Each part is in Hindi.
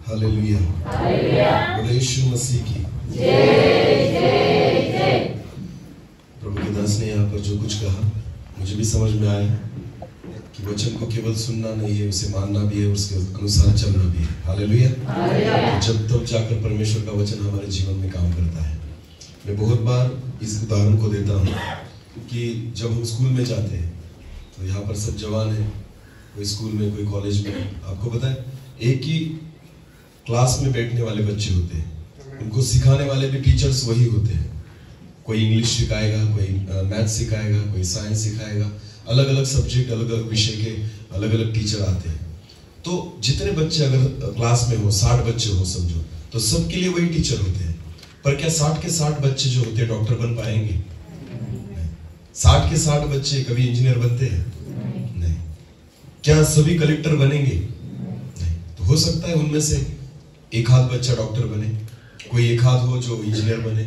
हालेलुया। बोलो यीशु मसीह की प्रभु के दास ने यहाँ पर जो कुछ कहा मुझे भी समझ में आया कि वचन को केवल सुनना नहीं है, उसे मानना भी है, उसके अनुसार चलना भी है। हालेलुया। जब तब जाकर परमेश्वर का वचन हमारे जीवन में काम करता है। मैं बहुत बार इस उदाहरण को देता हूँ कि जब हम स्कूल में जाते हैं तो यहाँ पर सब जवान हैं, कोई स्कूल में कोई कॉलेज में, आपको पता है एक ही क्लास में बैठने वाले बच्चे होते हैं, उनको सिखाने वाले भी टीचर्स वही होते हैं। कोई इंग्लिश सिखाएगा, कोई मैथ सिखाएगा, कोई साइंस सिखाएगा, अलग अलग सब्जेक्ट, अलग अलग विषय के अलग अलग टीचर आते हैं। तो जितने बच्चे अगर क्लास में हो, 60 बच्चे हो समझो, तो सबके लिए वही टीचर होते हैं। पर क्या 60 के 60 बच्चे जो होते हैं डॉक्टर बन पाएंगे? 60 के 60 बच्चे कभी इंजीनियर बनते हैं? नहीं। क्या सभी कलेक्टर बनेंगे? नहीं। तो हो सकता है उनमें से एक आध बच्चा डॉक्टर बने, कोई एक आध हो जो इंजीनियर बने,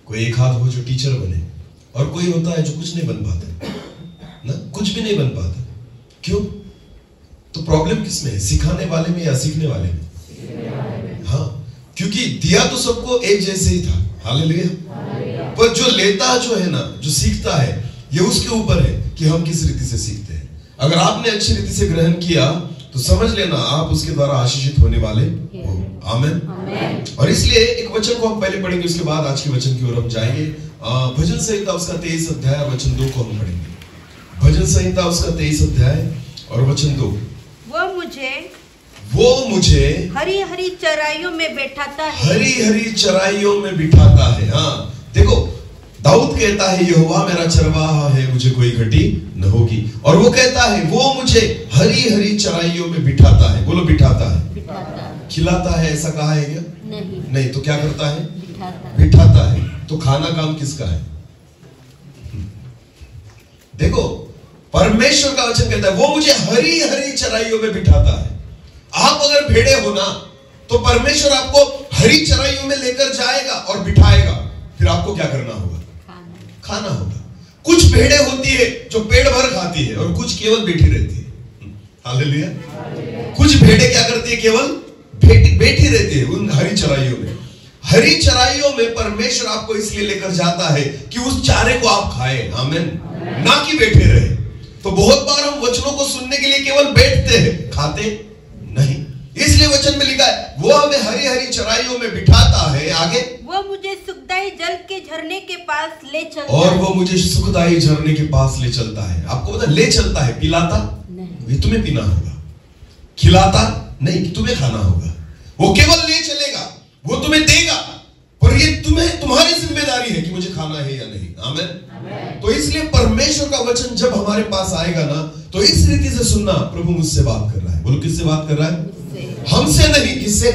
कोई एक आध हो जो टीचर बने, और कोई होता है जो कुछ नहीं बन पाता ना, कुछ भी नहीं बन पाता। क्यों? तो प्रॉब्लम किसमें है? सिखाने वाले में या सीखने वाले में? हाँ, क्योंकि दिया तो सबको एक जैसे ही था। हालेलुया। पर जो लेता जो है ना, जो सीखता है, ये उसके ऊपर है कि हम किस रीति से सीखते हैं। अगर आपने अच्छी रीति से ग्रहण किया तो समझ लेना आप उसके द्वारा आशीषित होने वाले हो। आमीन। और इसलिए एक वचन को हम पहले पढ़ेंगे, उसके बाद आज के वचन की ओर हम जाएंगे। भजन संहिता उसका 23 अध्याय वचन 2 को हम पढ़ेंगे। भजन संहिता उसका 23 अध्याय और वचन 2। वो मुझे हरी हरी चराइयों में बैठाता है। हरी हरी चराइयों में बिठाता है। हाँ, देखो दाऊद कहता है यहोवा मेरा चरवाहा है, मुझे कोई घटी न होगी। और वो कहता है वो मुझे हरी हरी चराइयों में बिठाता है। बोलो बिठाता है। खिलाता है ऐसा कहा है क्या? नहीं। तो क्या करता है? बिठाता है। तो खाना काम किसका है? देखो परमेश्वर का वचन कहता है वो मुझे हरी हरी चराइयों में बिठाता है। आप अगर भेड़े हो ना, तो परमेश्वर आपको हरी चराइयों में लेकर जाएगा और बिठाएगा। फिर आपको क्या करना होगा? खाना होगा। कुछ भेड़े होती है जो पेट भर खाती है और कुछ केवल बैठी रहती है। हालेलुया। कुछ भेड़े क्या करती है? केवल बैठी रहती है उन हरी चराइयों में। हरी चराइयों में परमेश्वर आपको इसलिए लेकर जाता है कि उस चारे को आप खाएं। आमीन। ना कि बैठे रहे। तो बहुत बार हम वचनों को सुनने के लिए केवल बैठते हैं, खाते नहीं। इसलिए वचन में लिखा है वो हमें हरी हरी चराइयों में बिठाता है। आगे, वो मुझे सुखदाई जल के झरने के पास ले चलता और वो मुझे सुखदाई झरने के पास ले चलता है। आपको पता, ले चलता है, पिलाता नहीं, ये तुम्हें पीना होगा। खिलाता नहीं, तुम्हें खाना होगा। वो केवल ले चलेगा, वो तुम्हें देगा, पर ये तुम्हारी जिम्मेदारी है कि मुझे खाना है या नहीं। आमीन। तो इसलिए परमेश्वर का वचन जब हमारे पास आएगा ना, तो इस रीति से सुनना, प्रभु मुझसे बात कर रहा है। बोलो किससे बात कर रहा है? हमसे नहीं, किससे?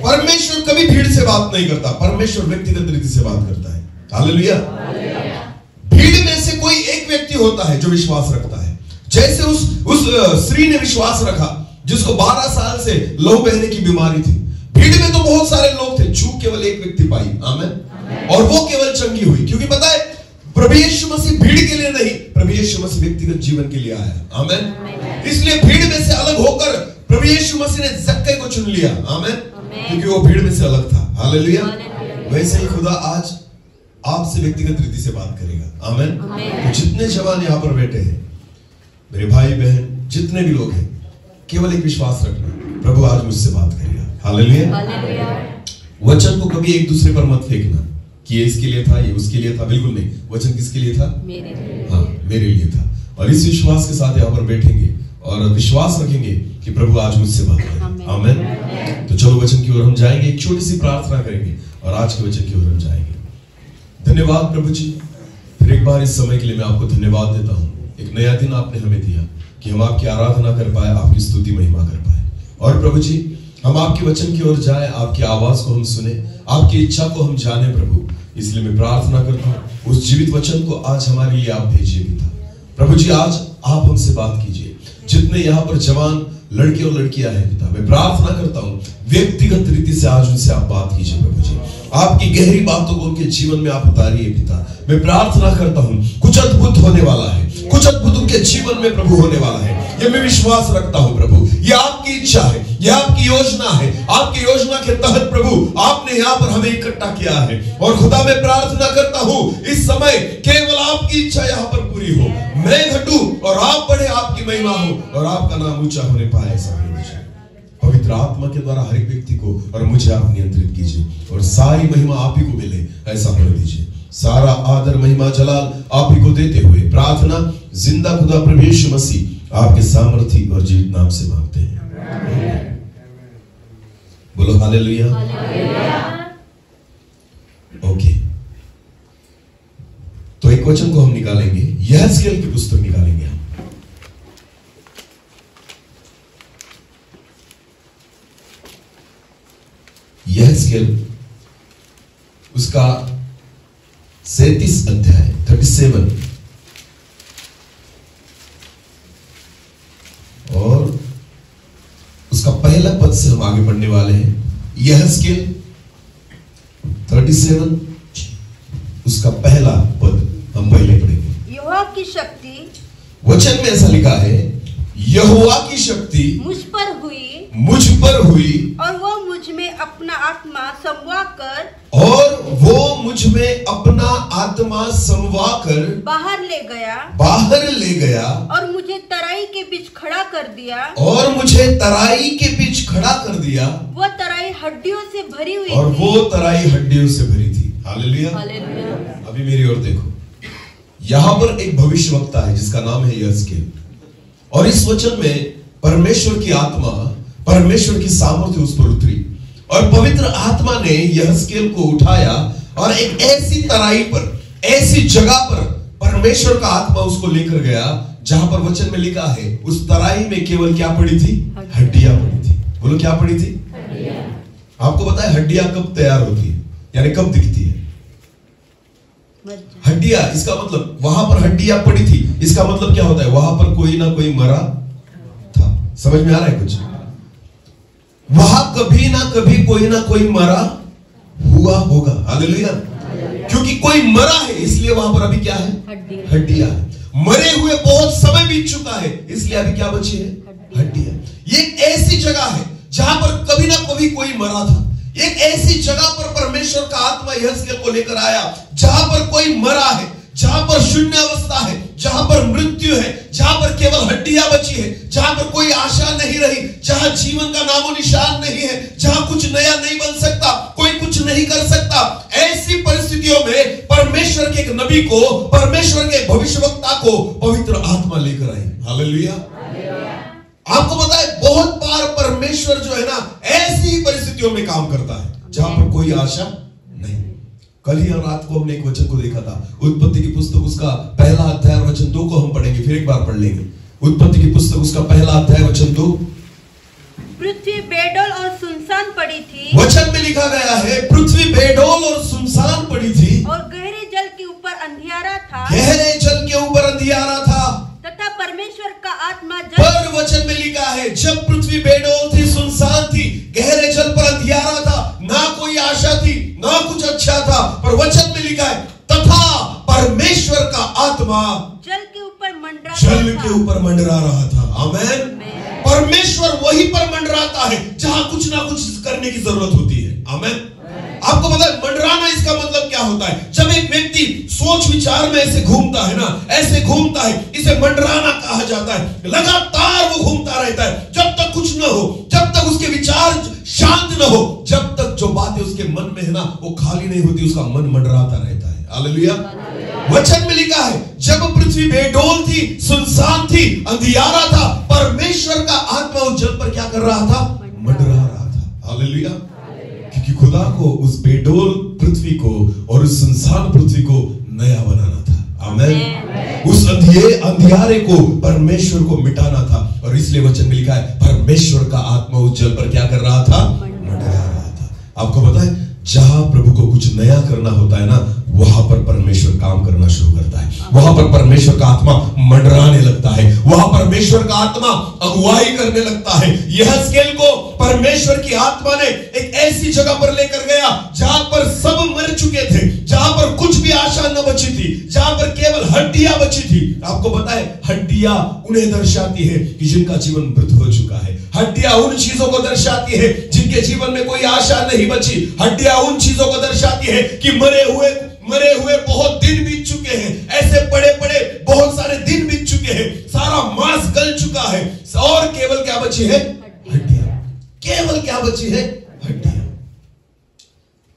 परमेश्वर कभी भीड़ से बात नहीं करता, परमेश्वर व्यक्तिगत रीति से बात करता है। हालेलुया। भीड़ में से कोई एक व्यक्ति होता है जो विश्वास रखता है। जैसे उस स्त्री ने विश्वास रखा जिसको 12 साल से लहू बहने की बीमारी थी। भीड़ में तो बहुत सारे लोग थे, चूक केवल एक व्यक्ति पाई। आमीन। और वो केवल चंगी हुई, क्योंकि पता है प्रभु यीशु मसीह भीड़ के लिए नहीं, प्रभु यीशु मसीह व्यक्तिगत जीवन के लिए आया। आमीन। इसलिए भीड़ में से अलग होकर प्रभु यीशु मसीह ने जक्के को चुन लिया। आमीन। क्योंकि वो भीड़ में से अलग था। हालेलुया। वैसे ही खुदा आज आपसे व्यक्तिगत रीति से बात करेगा। आमीन। तो जितने जवान यहाँ पर बैठे हैं, मेरे भाई बहन, जितने भी लोग हैं, केवल एक विश्वास रखना, प्रभु आज मुझसे बात करेगा। हालेलुया। वचन को कभी एक दूसरे पर मत फेंकना कि ये इसके लिए था, ये उसके लिए था। बिल्कुल नहीं। वचन किसके लिए था? मेरे लिए। हाँ, मेरे लिए था। और इस विश्वास के साथ यहाँ पर बैठेंगे और विश्वास रखेंगे कि प्रभु आज मुझसे बात करेगा। आमीन। तो चलो वचन की ओर हम जाएंगे, एक छोटी सी प्रार्थना करेंगे और आज के वचन की ओर हम जाएंगे। धन्यवाद प्रभु जी, फिर एक बार इस समय के लिए मैं आपको धन्यवाद देता हूँ। एक नया दिन आपने हमें दिया कि हम आपकी आराधना कर पाए, आपकी स्तुति महिमा कर पाए। और प्रभु जी, हम आपके वचन की ओर जाए, आपकी आवाज को हम सुने, आपकी इच्छा को हम जाने प्रभु। इसलिए मैं प्रार्थना करता हूँ उस जीवित वचन को आज हमारे लिए आप भेजिए पिता। प्रभु जी, आज आप हमसे बात कीजिए। जितने यहाँ पर जवान लड़के और लड़कियां हैं पिता, मैं प्रार्थना करता हूँ व्यक्तिगत रीति से आज उनसे आप बात कीजिए प्रभु जी। आपकी गहरी बातों को उनके जीवन में आप उतारिए पिता। मैं प्रार्थना करता हूँ कुछ अद्भुत होने वाला है, कुछ अद्भुत उनके जीवन में प्रभु होने वाला है। ये मैं विश्वास रखता हूँ प्रभु। ये आपकी आपकी इच्छा है, यह आपकी योजना है। आपकी योजना के तहत प्रभु आपने यहाँ पर हमें इकट्ठा किया है और खुदा मैं प्रार्थना करता हूँ इस समय केवल आपकी इच्छा यहाँ पर पूरी हो। मैं घटूं और आप बढ़े, आपकी महिमा हो और आपका नाम ऊंचा होने पाए। ऐसा पवित्र आत्मा के द्वारा हर एक व्यक्ति को और मुझे आप नियंत्रित कीजिए और सारी महिमा आप ही को मिले, ऐसा होने दीजिए। सारा आदर महिमा जलाल आप ही को देते हुए प्रार्थना जिंदा खुदा प्रभु यीशु मसीह आपके सामर्थी और जीवित नाम से मांगते हैं। बोलो हालेलुया। ओके, तो एक वचन को हम निकालेंगे, यहेजकेल की पुस्तक निकालेंगे हम। यहेजकेल उसका 37 अध्याय 37 और उसका पहला पद से हम आगे बढ़ने वाले हैं। यहेजकेल 37 उसका पहला पद हम पहले पढ़ेंगे। यहोवा की शक्ति, वचन में ऐसा लिखा है, यहोवा की शक्ति मुझ पर हुई और वो मुझ में अपना आत्मा समवा कर बाहर ले गया और मुझे तराई के बीच खड़ा कर दिया। वो तराई हड्डियों से भरी थी। हालेलुया। अभी मेरी ओर देखो, यहाँ पर एक भविष्यवक्ता है जिसका नाम है यहेजकेल और इस वचन में परमेश्वर की आत्मा, परमेश्वर की सामर्थ्य उस पर उतरी और पवित्र आत्मा ने यहेजकेल को उठाया और एक ऐसी तराई पर, ऐसी जगह पर परमेश्वर का आत्मा उसको लेकर गया जहां पर वचन में लिखा है उस तराई में केवल क्या पड़ी थी? हड्डियां पड़ी थी। बोलो क्या पड़ी थी? आपको पता है हड्डियां कब तैयार होती है, यानी कब दिखती है? हड्डियां, इसका मतलब वहां पर हड्डियां पड़ी थी, इसका मतलब क्या होता है? वहां पर कोई ना कोई मरा था। समझ में आ रहा है कुछ? वहां कभी ना कभी कोई ना कोई मरा हुआ होगा। हालेलुया। क्योंकि कोई मरा है इसलिए वहां पर अभी क्या है? हड्डियां है। मरे हुए बहुत समय बीत चुका है इसलिए अभी क्या बची है? हड्डियां। ये एक ऐसी जगह है जहां पर कभी ना कभी कोई मरा था। एक ऐसी जगह पर परमेश्वर का आत्मा यहेजकेल को लेकर आया जहां पर कोई मरा है, जहां पर शून्य अवस्था है, जहां पर मृत्यु है, जहां पर केवल हड्डियां बची है, जहां पर कोई आशा नहीं रही, जहां जीवन का नामो निशान नहीं है, जहां कुछ नया नहीं बन सकता, कोई कुछ नहीं कर सकता। ऐसी परिस्थितियों में परमेश्वर के एक नबी को, परमेश्वर के भविष्यवक्ता को पवित्र आत्मा लेकर आई। हालेलुया। आपको पता है बहुत बार परमेश्वर जो है ना ऐसी परिस्थितियों में काम करता है जहां पर कोई आशा नहीं। कल ही रात को हमने एक वचन को देखा था, उत्पत्ति की पुस्तक उसका पहला अध्याय वचन 2 को हम पढ़ेंगे, फिर एक बार पढ़ लेंगे। उत्पत्ति की पुस्तक उसका पहला अध्याय वचन 2। पृथ्वी बेडौल और सुनसान पड़ी थी। वचन में लिखा गया है पृथ्वी बेडौल और सुनसान पड़ी थी और गहरे जल के ऊपर अंधियारा था। गहरे जल के ऊपर अंधियारा था तथा परमेश्वर का आत्मा पर वचन में लिखा है जब पृथ्वी बेडौल थी, सुनसान थी, गहरे जल पर अंधियारा था, ना कोई आशा थी, ना कुछ अच्छा था, पर वचन में लिखा है तथा परमेश्वर का आत्मा जल के ऊपर मंडरा रहा था। आमेन। परमेश्वर वहीं पर मंडराता है जहां कुछ ना कुछ करने की जरूरत होती है। आमेन। आपको पता है मंडराना इसका मतलब क्या होता है? जब एक व्यक्ति सोच विचार में ऐसे घूमता है ना, ऐसे घूमता है, इसे मंडराना कहा जाता है। लगातार वो घूमता रहता है जब तक कुछ न हो, जब तक उसके विचार शांत न हो, जब तक जो बातें उसके मन में है ना वो खाली नहीं होती, उसका मन मंडराता रहता है। हालेलुया। वचन में लिखा है जब पृथ्वी बेडौल थी, सुनसान थी, अंधियारा था, परमेश्वर का आत्मा उस जल पर क्या कर रहा था? मंडरा रहा था। हालेलुया। क्योंकि खुदा को उस बेडौल पृथ्वी को और उस सुनसान पृथ्वी को नया बनाना था। आमेन। उस अंधियारे को परमेश्वर को मिटाना था और इसलिए वचन में लिखा है परमेश्वर का आत्मा उस जल पर क्या कर रहा था? मंडरा रहा था। आपको पता है जहां प्रभु को कुछ नया करना होता है ना, वहां पर परमेश्वर काम करना शुरू करता है। वहां पर परमेश्वर का आत्मा मंडराने लगता है, वहां परमेश्वर का आत्मा अगुवाई करने लगता है। यहेजकेल को परमेश्वर की आत्मा ने एक ऐसी जगह पर लेकर गया जहां पर सब मर चुके थे, जहां पर कुछ भी आशा न बची थी, जहां पर केवल हड्डियां बची थी। आपको पता है हड्डियां उन्हें दर्शाती है कि जिनका जीवन मृत हो चुका है। हड्डियां उन चीजों को दर्शाती है जिनके जीवन में कोई आशा नहीं बची। हड्डियां उन चीजों को दर्शाती है कि मरे हुए बहुत दिन बीत चुके हैं, ऐसे पड़े पड़े बहुत सारे दिन बीत चुके हैं, सारा मांस गल चुका है और केवल क्या बची है? हड्डियां। केवल क्या बची है? हड्डियां।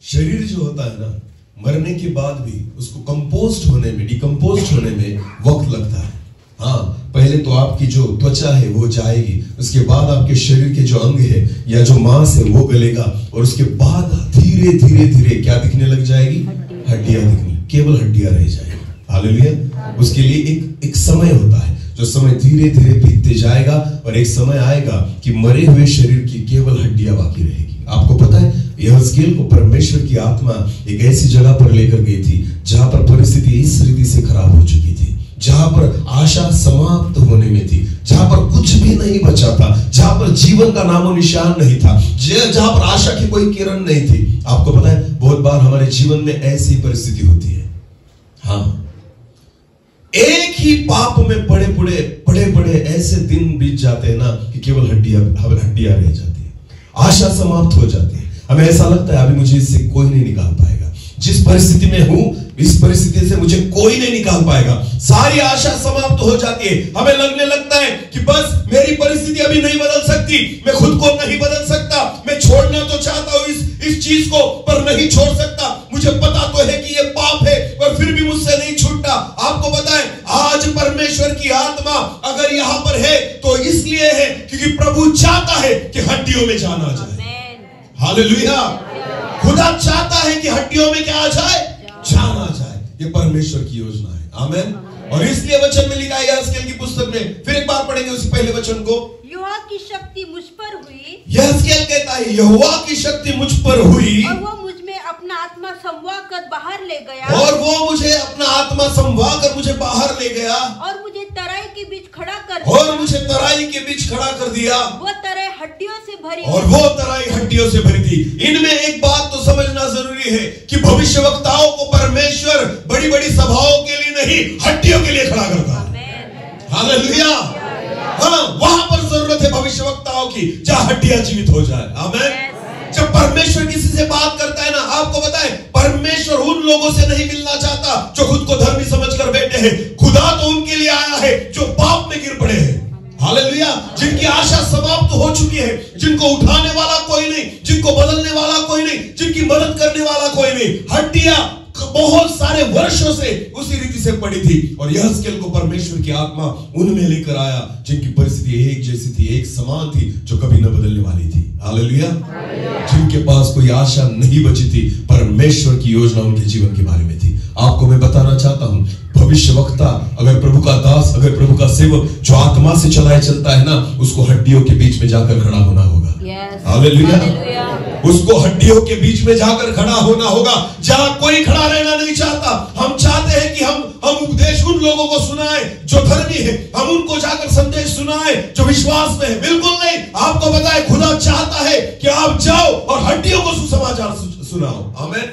शरीर जो होता है ना, मरने के बाद भी उसको कंपोस्ट होने में, डिकम्पोस्ट होने में वक्त लगता है। हाँ, पहले तो आपकी जो त्वचा है वो जाएगी, उसके बाद आपके शरीर के जो अंग है या जो मांस है वो गलेगा और उसके बाद धीरे धीरे धीरे क्या दिखने लग जाएगी? हड्डियां दिखने, केवल हड्डियां रह जाएगी। हालेलुया। उसके लिए एक समय होता है, जो समय धीरे धीरे बीतते जाएगा और एक समय आएगा कि मरे हुए शरीर की केवल हड्डियां बाकी रहेगी। आपको पता है, यहोशूएल को परमेश्वर की आत्मा एक ऐसी जगह पर लेकर गई थी जहां पर परिस्थिति इस रीति से खराब हो चुकी थी, जहां पर आशा समाप्त होने में थी, जहां पर कुछ भी नहीं बचा था, जहां पर जीवन का नामो निशान नहीं था, जहां पर आशा की कोई किरण नहीं थी। आपको पता है, बहुत बार हमारे जीवन में ऐसी परिस्थिति होती है। हाँ, एक ही पाप में पड़े पड़े ऐसे दिन बीत जाते हैं ना कि केवल हड्डियां रह जाती है, आशा समाप्त हो जाती है। हमें ऐसा लगता है अभी मुझे इससे कोई नहीं निकाल पाएगा, जिस परिस्थिति में हूं इस परिस्थिति से मुझे कोई नहीं निकाल पाएगा। सारी आशा समाप्त हो जाती है। हमें लगने लगता है कि बस मेरी परिस्थिति अभी नहीं बदल सकती, मैं खुद को नहीं बदल सकता, मैं छोड़ना तो चाहता हूं इस चीज को पर नहीं छोड़ सकता, मुझे पता तो है कि ये पाप है पर फिर भी मुझसे नहीं छूटता। आपको पता है, आज परमेश्वर की आत्मा अगर यहां पर है तो इसलिए है क्योंकि प्रभु चाहता है कि हड्डियों में जाना जाए। हालेलुया। खुदा चाहता है कि हड्डियों में क्या आ जाए? जाना जाए। ये परमेश्वर की योजना है। आमीन। और इसलिए वचन में लिखा है यहेजकेल की पुस्तक में, फिर एक बार पढ़ेंगे उसी पहले वचन को। यहोवा की शक्ति मुझ पर हुई। यहेजकेल कहता है यहोवा की शक्ति मुझ पर हुई और वो मुझ में अपना आत्मा समवा कर बाहर ले गया। और वो मुझे अपना आत्मा समवा कर मुझे बाहर ले गया और मुझे तराई के बीच खड़ा कर दिया। और मुझे तराई के बीच खड़ा कर दिया। वो तराई हड्डियों से भरी और वो तराई हड्डियों से भरी थी। इनमें एक बात तो समझना जरूरी है कि भविष्यवक्ताओं को परमेश्वर बड़ी बड़ी सभाओं के लिए नहीं, हड्डियों के लिए खड़ा करता है। हालेलुया। हाँ, वहां पर जरूरत है भविष्यवक्ताओं की जहां हड्डियां जीवित हो जाए। आमीन। जब परमेश्वर किसी से बात करता है ना, आपको पता है, परमेश्वर उन लोगों से नहीं मिलना चाहता जो खुद को धर्मी समझकर बैठे हैं। खुदा तो उनके लिए आया है जो पाप में गिर पड़े हैं। हालेलुया। जिनकी आशा समाप्त हो चुकी है, जिनको उठाने वाला कोई नहीं, जिनको बदलने वाला कोई नहीं, जिनकी मदद करने वाला कोई नहीं। हड्डियां बहुत सारे वर्षों से उसी रीति से पड़ी थी और यहेजकेल को परमेश्वर की आत्मा उनमें लेकर आया जिनकी परिस्थिति एक जैसी थी, एक समान थी, जो कभी न बदलने वाली थी। हालेलुया। जिनके पास कोई आशा नहीं बची थी, परमेश्वर की योजना उनके जीवन के बारे में थी। आपको मैं बताना चाहता हूं, भविष्यवक्ता अगर प्रभु का दास, अगर प्रभु का सेवक जो आत्मा से चलता है ना, उसको हड्डियों के बीच में जाकर खड़ा होना होगा। हालेलुया। उसको हड्डियों के बीच में जाकर खड़ा होना होगा जहां कोई खड़ा रहना नहीं चाहता। हम चाहते हैं कि हम उपदेश उन लोगों को सुनाएं जो धर्मी है, हम उनको जाकर संदेश सुनाएं जो विश्वास में है। बिल्कुल नहीं। आपको पता है, खुदा चाहता है कि आप जाओ और हड्डियों को सुसमाचार सुनाओ। आमीन।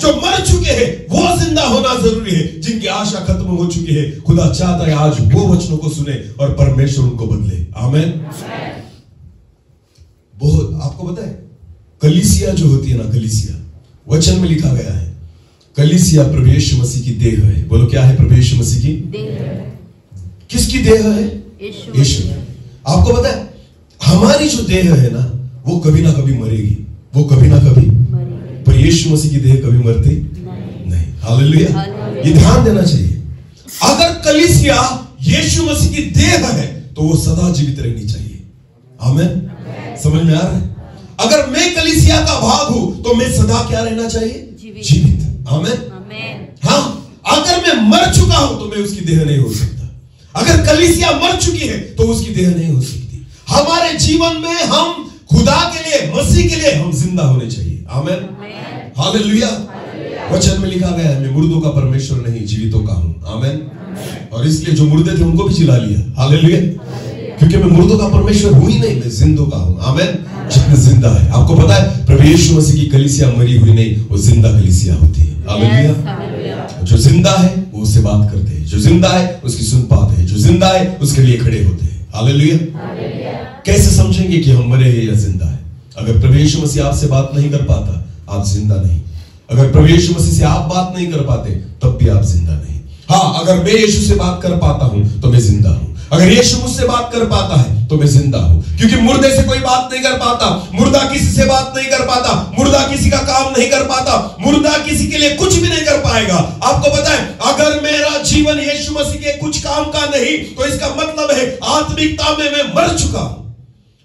जो मर चुके हैं वो जिंदा होना जरूरी है, जिनकी आशा खत्म हो चुकी है खुदा चाहता है आज वो वचनों को सुने और परमेश्वर उनको बदले। आमीन। बहुत आपको पता है, कलीसिया जो होती है ना, कलीसिया वचन में लिखा गया है, कलीसिया प्रभु यीशु मसीह की देह है। बोलो, क्या है? प्रभु यीशु मसीह की देह। किसकी देह है? यीशु। आपको पता है, हमारी जो देह है ना, वो कभी ना कभी मरेगी, वो कभी ना कभी, पर यीशु मसीह की देह कभी मरती नहीं। हालेलुया। ये ध्यान देना चाहिए। अगर कलीसिया यीशु मसीह की देह है तो वो सदा जीवित रहनी चाहिए। आमीन। समझ में आ रहा है? अगर मैं कलीसिया का भाग हूं तो मैं सदा क्या रहना चाहिए? जीवित। आमीन। हाँ, अगर मैं मर चुका हूं तो मैं उसकी देह नहीं हो सकता। अगर कलीसिया मर चुकी है तो उसकी देह नहीं हो सकती। हमारे जीवन में हम खुदा के लिए, मसीह के लिए हम जिंदा होने चाहिए। आमीन। हालेलुया। वचन में लिखा गया है, मैं मुर्दों का परमेश्वर नहीं, जीवितों का हूं। आमीन। और इसलिए जो मुर्दे थे उनको भी जिला लिया। हालेलुया। क्योंकि मैं मुर्दों का परमेश्वर हूं ही नहीं, मैं जिंदों का हूं। आमीन। जिसमें जिंदा है। आपको पता है, प्रभु यीशु मसीह की कलीसिया मरी हुई नहीं, वो जिंदा कलीसिया होती है। हालेलुया। जो जिंदा है वो उससे बात करते हैं, जो जिंदा है उसकी सुन पाते हैं, जो जिंदा है उसके लिए खड़े होते हैं। हालेलुया। कैसे समझेंगे कि हम मरे हैं या जिंदा है? अगर प्रभु यीशु मसीह आपसे बात नहीं कर पाता, आप जिंदा नहीं। अगर प्रभु यीशु मसीह से आप बात नहीं कर पाते, तब भी आप जिंदा नहीं। हाँ, अगर मैं यीशु से बात कर पाता हूं तो मैं जिंदा हूं। अगर यीशु मुझसे बात कर पाता है तो मैं जिंदा हूं, क्योंकि मुर्दे से कोई बात नहीं कर पाता, मुर्दा किसी से बात नहीं कर पाता, मुर्दा किसी का काम नहीं कर पाता, मुर्दा किसी के लिए कुछ भी नहीं कर पाएगा। आपको पता है, अगर मेरा जीवन यीशु मसीह के कुछ काम का नहीं, तो इसका मतलब है आत्मिकता में मैं मर चुका हूं।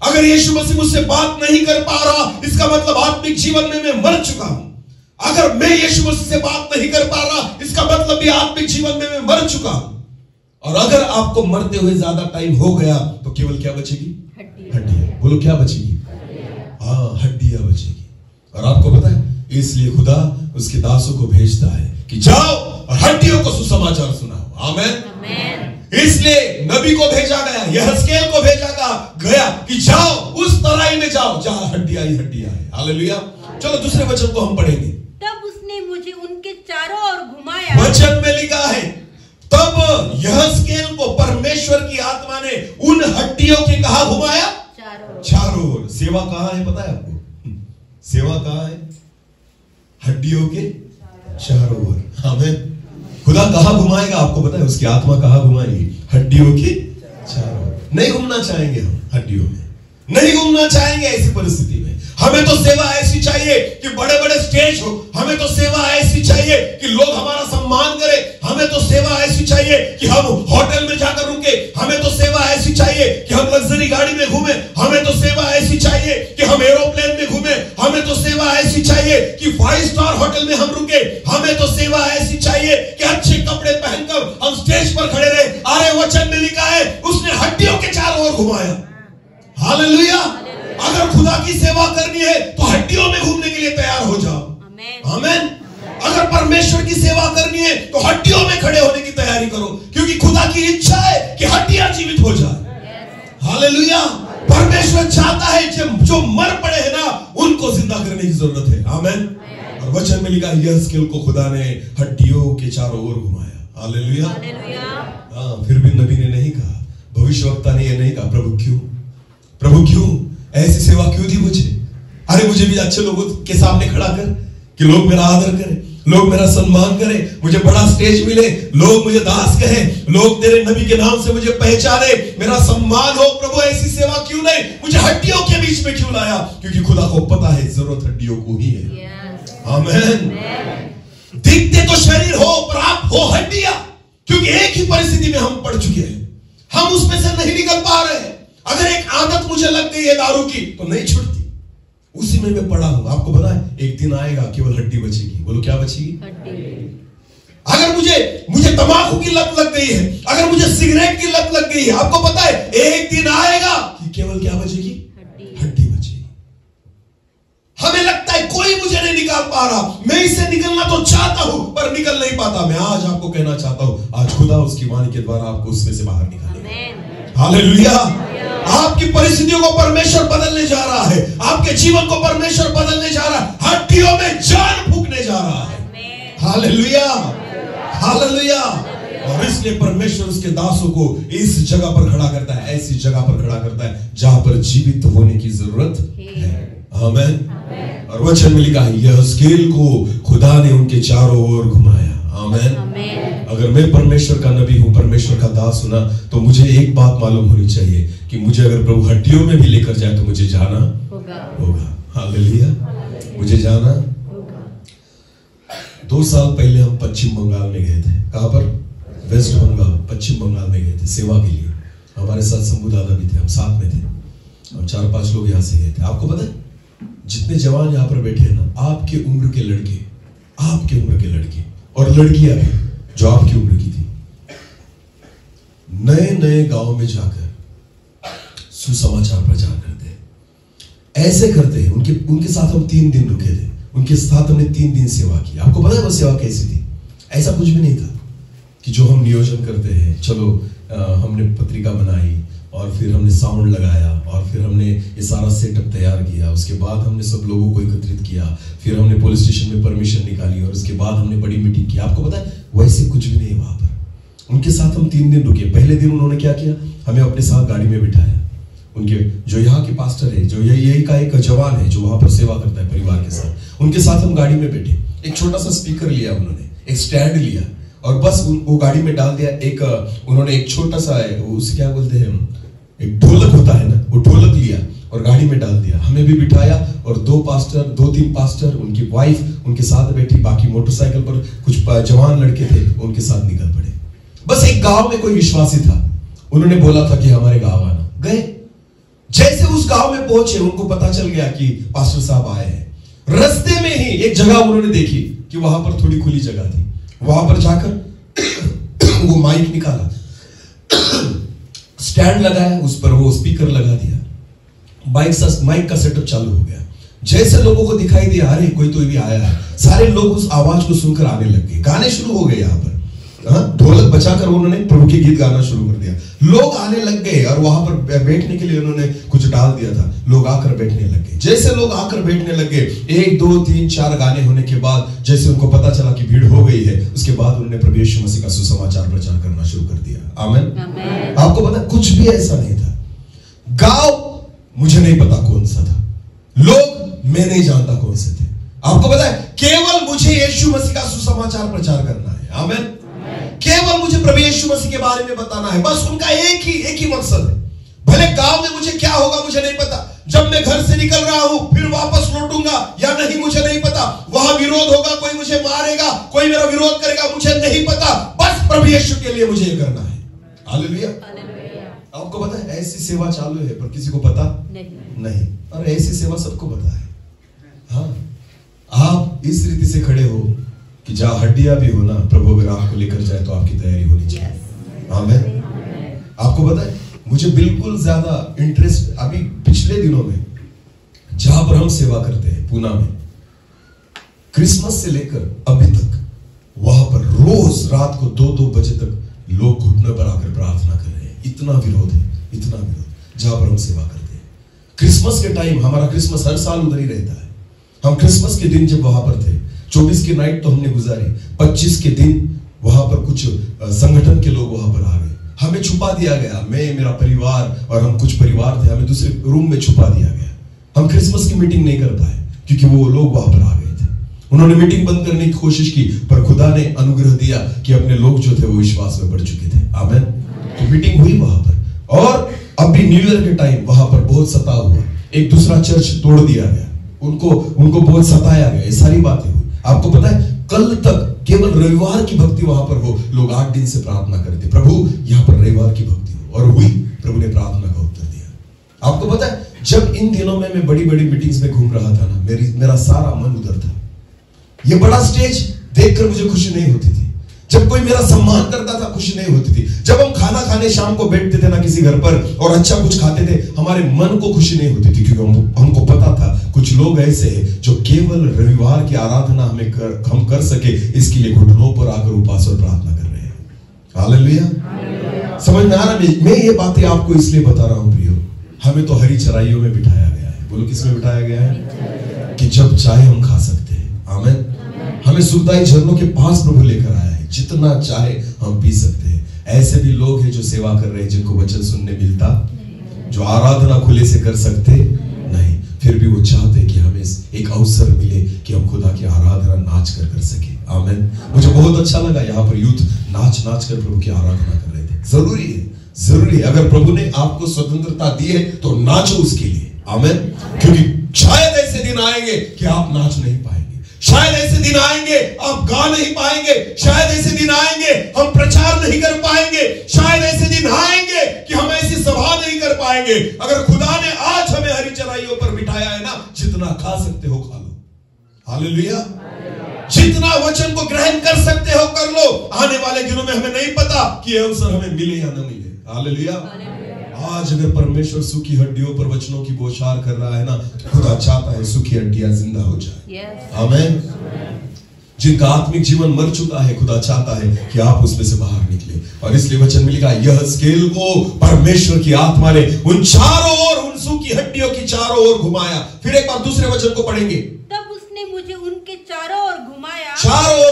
अगर यीशु मसीह मुझसे बात नहीं कर पा रहा, इसका मतलब आत्मिक जीवन में मैं मर चुका हूं। अगर मैं यीशु मसीह से बात नहीं कर पा रहा, इसका मतलब भी आत्मिक जीवन में मैं मर चुका हूं। और अगर आपको मरते हुए ज्यादा टाइम हो गया तो केवल क्या बचेगी? हड्डियां। बोलो क्या बचेगी? हाँ, हड्डियां बचेगी। और आपको पता है, इसलिए खुदा उसके दासों को भेजता है कि जाओ और हड्डियों को सुसमाचार सुनाओ। आमीन। इसलिए नबी को भेजा गया, यहज़केल को भेजा गया कि जाओ उस तराई में जाओ जहां हड्डियां ही हड्डियां है। हालेलुया। चलो दूसरे वचन को हम पढ़ेंगे। तब उसने मुझे उनके चारों ओर घुमाया। वचन में लिखा है, तब यहज़केल को परमेश्वर की आत्मा ने उन हड्डियों के कहा घुमाया? चारों ओर। सेवा कहां है पता है आपको? सेवा कहां है? हड्डियों के चारों ओर। आमीन। खुदा कहां घुमाएगा आपको पता है? उसकी आत्मा कहां घुमाएगी? हड्डियों के चारों ओर। नहीं घूमना चाहेंगे हम हड्डियों में, नहीं घूमना चाहेंगे ऐसी परिस्थिति में। हमें तो सेवा ऐसी चाहिए कि बड़े बड़े स्टेज हो, हमें तो सेवा ऐसी चाहिए कि लोग हमारा सम्मान करें, हमें तो सेवा ऐसी चाहिए कि हम होटल में जाकर रुके, हमें तो सेवा ऐसी चाहिए कि हम लग्जरी गाड़ी में घूमे, हमें तो सेवा ऐसी चाहिए कि हम एरोप्लेन में घूमे, हमें तो सेवा ऐसी चाहिए कि 5 स्टार होटल में हम रुके, हमें तो सेवा ऐसी चाहिए कि अच्छे कपड़े पहनकर हम स्टेज पर खड़े रहे। अरे वचन में लिखा है, उसने हड्डियों के चारों ओर घुमाया। हालेलुया। अगर खुदा की सेवा करनी है तो हड्डियों में घूमने के लिए तैयार हो जाओ। आमीन। अगर परमेश्वर की सेवा करनी है तो हड्डियों में खड़े होने की तैयारी करो, क्योंकि खुदा की इच्छा है कि हड्डियां जीवित हो जाए। हालेलुया। परमेश्वर चाहता है जो मर पड़े हैं ना, उनको जिंदा करने की जरूरत है। आमीन। और वचन में लिखा, यहज़केल को खुदा ने हड्डियों के चारों ओर घुमाया। हालेलुया। हाँ, फिर भी नबी ने नहीं कहा, भविष्यवक्ता ने यह नहीं कहा, प्रभु क्यों ऐसी सेवा क्यों दी मुझे? अरे मुझे भी अच्छे लोगों के सामने खड़ा कर कि लोग मेरा आदर करें, लोग मेरा सम्मान करें, मुझे बड़ा स्टेज मिले, लोग मुझे दास कहें, लोग तेरे नबी के नाम से मुझे पहचाने, मेरा सम्मान हो। प्रभु ऐसी सेवा क्यों नहीं? मुझे हड्डियों के बीच में क्यों लाया? क्योंकि खुदा को पता है जरूरत हड्डियों को ही है। आमीन। दिखते तो शरीर हो पर आप हो हड्डियां, क्योंकि एक ही परिस्थिति में हम पड़ चुके हैं, हम उसमें से नहीं निकल पा रहे हैं। अगर एक आदत मुझे लग गई है दारू की तो नहीं छूटती, उसी में मैं पड़ा हूं। आपको पता है, एक दिन आएगा केवल हड्डी बचेगी। बोलो क्या बचेगी? हड्डी। अगर मुझे तंबाकू की लत लग गई है, अगर मुझे सिगरेट की लत लग गई है, आपको पता है एक दिन आएगा कि केवल क्या बचेगी? हड्डी बचेगी। हमें लगता है कोई मुझे नहीं निकाल पा रहा, मैं इससे निकलना तो चाहता हूं पर निकल नहीं पाता। मैं आज आपको कहना चाहता हूं, आज खुदा उसकी वाणी के द्वारा आपको उसमें से बाहर निकालेगा। हालेलुया। आपकी परिस्थितियों को परमेश्वर बदलने जा रहा है, आपके जीवन को परमेश्वर बदलने जा रहा है, हड्डियों में जान फूंकने जा रहा है। हालेलुया। हालेलुया। और इसलिए परमेश्वर उसके दासों को इस जगह पर खड़ा करता है, ऐसी जगह पर खड़ा करता है जहां पर जीवित होने की जरूरत है। आमीन। और वचन में लिखा है, यहज़केल को खुदा ने उनके चारों ओर घुमाया। आमीन। अगर मैं परमेश्वर का नबी हूं, परमेश्वर का दास हूं ना, तो मुझे एक बात मालूम होनी चाहिए कि मुझे अगर प्रभु हड्डियों में भी लेकर जाए तो मुझे जाना होगा। हालेलुया। मुझे जाना होगा। 2 साल पहले हम पश्चिम बंगाल में गए थे। कहां पर? वेस्ट बंगाल, पश्चिम बंगाल में गए थे सेवा के लिए। हमारे साथ शंभू दादा भी थे, हम साथ में थे, हम 4-5 लोग यहां से गए थे। आपको पता है, जितने जवान यहां पर बैठे हैं ना, आपके उम्र के लड़के और लड़कियां भी जो आपकी उम्र की थी, नए नए गांव में जाकर सुसमाचार प्रचार करते हैं। ऐसे करते हैं। उनके साथ हम 3 दिन रुके थे, उनके साथ हमने 3 दिन सेवा की। आपको पता है वो सेवा कैसी थी? ऐसा कुछ भी नहीं था कि जो हम नियोजन करते हैं, चलो हमने पत्रिका बनाई और फिर हमने साउंड लगाया और फिर हमने ये सारा सेटअप तैयार किया, उसके बाद हमने सब लोगों को एकत्रित किया, फिर हमने पुलिस स्टेशन में परमिशन निकाली और उसके बाद हमने बड़ी मीटिंग की। आपको पता है वैसे कुछ भी नहीं है वहां पर। उनके साथ हम 3 दिन रुके। पहले दिन उन्होंने क्या किया, हमें अपने साथ गाड़ी में बिठाया। उनके जो यहाँ के पास्टर है, जो यही का एक जवान है जो वहां पर सेवा करता है परिवार के साथ, उनके साथ हम गाड़ी में बैठे। एक छोटा सा स्पीकर लिया उन्होंने, एक स्टैंड लिया और बस वो गाड़ी में डाल दिया। उन्होंने एक छोटा सा, उसे क्या बोलते हैं, एक ढोलक होता है ना, वो ढोलक लिया और गाड़ी में डाल दिया। हमें भी बिठाया और 2-3 पास्टर, उनकी वाइफ उनके साथ बैठी, बाकी मोटरसाइकिल पर कुछ जवान लड़के थे, उनके साथ निकल पड़े। बस एक गांव में कोई विश्वासी था, उन्होंने बोला था कि हमारे गांव आना। गए, जैसे उस गांव में पहुंचे उनको पता चल गया कि पास्टर साहब आए हैं। रास्ते में ही एक जगह उन्होंने देखी कि वहां पर थोड़ी खुली जगह थी। वहां पर जाकर वो माइक निकाला, स्टैंड लगाया, उस पर वो स्पीकर लगा दिया, माइक का सेटअप चालू हो गया। जैसे लोगों को दिखाई दिया अरे कोई तो भी आया है, सारे लोग उस आवाज को सुनकर आने लग गए। गाने शुरू हो गए यहाँ पर, ढोलक बचाकर उन्होंने प्रभु के गीत गाना शुरू कर दिया। लोग आने लग गए और वहां पर बैठने के लिए उन्होंने कुछ डाल दिया था। लोग आकर बैठने लग गए। जैसे लोग आकर बैठने लग गए, 1, 2, 3, 4 गाने होने के बाद जैसे उनको पता चला कि भीड़ हो गई है, उसके बाद उन्होंने प्रभु यीशु मसीह का सुसमाचार प्रचार करना शुरू कर दिया। आमीन। आपको पता, कुछ भी ऐसा नहीं था। गांव मुझे नहीं पता कौन सा था, लोग मैं नहीं जानता कौन से थे। आपको पता है, केवल मुझे यीशु मसीह का सुसमाचार प्रचार करना है। आमीन। केवल मुझे प्रभु यीशु मसीह के बारे में बताना है, बस उनका एक ही मकसद है। भले गांव में मुझे क्या होगा मुझे नहीं पता, जब मैं घर से निकल रहा हूं फिर वापस लौटूंगा या नहीं मुझे नहीं पता, वहां विरोध होगा, कोई मुझे मारेगा, कोई मेरा विरोध करेगा, मुझे नहीं पता, बस प्रभु यीशु के लिए मुझे ये करना है। हालेलुया। आपको पता है ऐसी सेवा चालू है पर किसी को पता नहीं। और ऐसी सेवा सबको पता है। हाँ, आप इस रीति से खड़े हो कि जहां हड्डियां भी हो ना, प्रभु अगर आपको लेकर जाए तो आपकी तैयारी होनी चाहिए। आमीन। आपको पता है, मुझे बिल्कुल ज्यादा इंटरेस्ट अभी पिछले दिनों में जहां पर हम सेवा करते हैं पूना में, क्रिसमस से लेकर अभी तक वहां पर रोज रात को 2-2 बजे तक लोग घुटने पर आकर प्रार्थना कर रहे हैं। इतना विरोध है, इतना विरोध जहां पर हम सेवा करते हैं। क्रिसमस के टाइम, हमारा क्रिसमस हर साल उधर ही रहता है। हम क्रिसमस के दिन जब वहां पर थे, 24 की नाइट तो हमने गुजारी, 25 के दिन वहां पर कुछ संगठन के लोग वहां पर आ गए, हमें छुपा दिया गया। मैं, मेरा परिवार और हम कुछ परिवार थे, हमें दूसरे रूम में छुपा दिया गया। हम क्रिसमस की मीटिंग नहीं कर पाए क्योंकि वो लोग वहां पर आ गए थे। उन्होंने मीटिंग बंद करने की कोशिश की पर खुदा ने अनुग्रह दिया कि अपने लोग जो थे वो विश्वास में बढ़ चुके थे। आमीन। तो मीटिंग हुई वहां पर। और अभी न्यू ईयर के टाइम वहां पर बहुत सताव हुआ, एक दूसरा चर्च तोड़ दिया गया, उनको बहुत सताया गया, ये सारी बातें हुई। आपको पता है, कल तक केवल रविवार की भक्ति वहां पर हो, लोग 8 दिन से प्रार्थना करते, प्रभु यहाँ पर रविवार की भक्ति हो, और हुई। प्रभु ने प्रार्थना का उत्तर दिया। आपको पता है, जब इन दिनों में मैं बड़ी बड़ी मीटिंग्स में घूम रहा था ना, मेरा सारा मन उधर था। ये बड़ा स्टेज देखकर मुझे खुशी नहीं होती थी, जब कोई मेरा सम्मान करता था खुशी नहीं होती थी, जब हम खाना खाने शाम को बैठते थे ना किसी घर पर और अच्छा कुछ खाते थे, हमारे मन को खुशी नहीं होती थी, क्योंकि हमको पता था कुछ लोग ऐसे हैं जो केवल रविवार की आराधना हम कर सके इसके लिए घुटनों पर आकर उपवास और प्रार्थना कर रहे हैं। हालेलुया। समझ में आ रहा है? मैं ये बातें आपको इसलिए बता रहा हूं प्रियो, हमें तो हरी चराइयों में बिठाया गया है। बोलो किसमें बिठाया गया है? कि जब चाहे हम खा सकते हैं। आमीन। हमें सुखदायी झरनों के पास प्रभु लेकर आया है, जितना चाहे हम पी सकते हैं। ऐसे भी लोग हैं जो सेवा कर रहे हैं, जिनको वचन सुनने मिलता, जो आराधना खुले से कर सकते नहीं, फिर भी वो चाहते कि हमें एक अवसर मिले कि हम खुदा की आराधना नाच कर सके। आमीन। मुझे बहुत अच्छा लगा, यहाँ पर यूथ नाच कर प्रभु की आराधना कर रहे थे। जरूरी है, अगर प्रभु ने आपको स्वतंत्रता दी है तो नाचो उसके लिए। आमीन। क्योंकि शायद ऐसे दिन आएंगे कि आप नाच नहीं पाएंगे, शायद ऐसे दिन आएंगे आप गा नहीं पाएंगे, शायद ऐसे दिन आएंगे हम प्रचार नहीं कर पाएंगे, शायद ऐसे दिन आएंगे कि हम ऐसी सभा नहीं कर पाएंगे। अगर खुदा ने आज हमें हरी चराइयों पर बिठाया है ना, जितना खा सकते हो खा लो। हालेलुया। जितना वचन को ग्रहण कर सकते हो कर लो। आने वाले दिनों में हमें नहीं पता कि यह अवसर हमें मिले या न मिले। हालेलुया। आज अगर परमेश्वर सूखी हड्डियों पर वचनों की बौछार कर रहा है ना, तो खुदा चाहता है सूखी हड्डियां जिंदा हो जाए। आमीन। जिनका आत्मिक जीवन मर चुका है, खुदा चाहता है कि आप उसमें से बाहर निकले। और इसलिए वचन में लिखा, यहेजकेल को परमेश्वर की आत्मा ने उन चारों ओर, उन सूखी हड्डियों की चारों ओर घुमाया। फिर एक बार दूसरे वचन को पढ़ेंगे, तब उसने मुझे उनके चारों ओर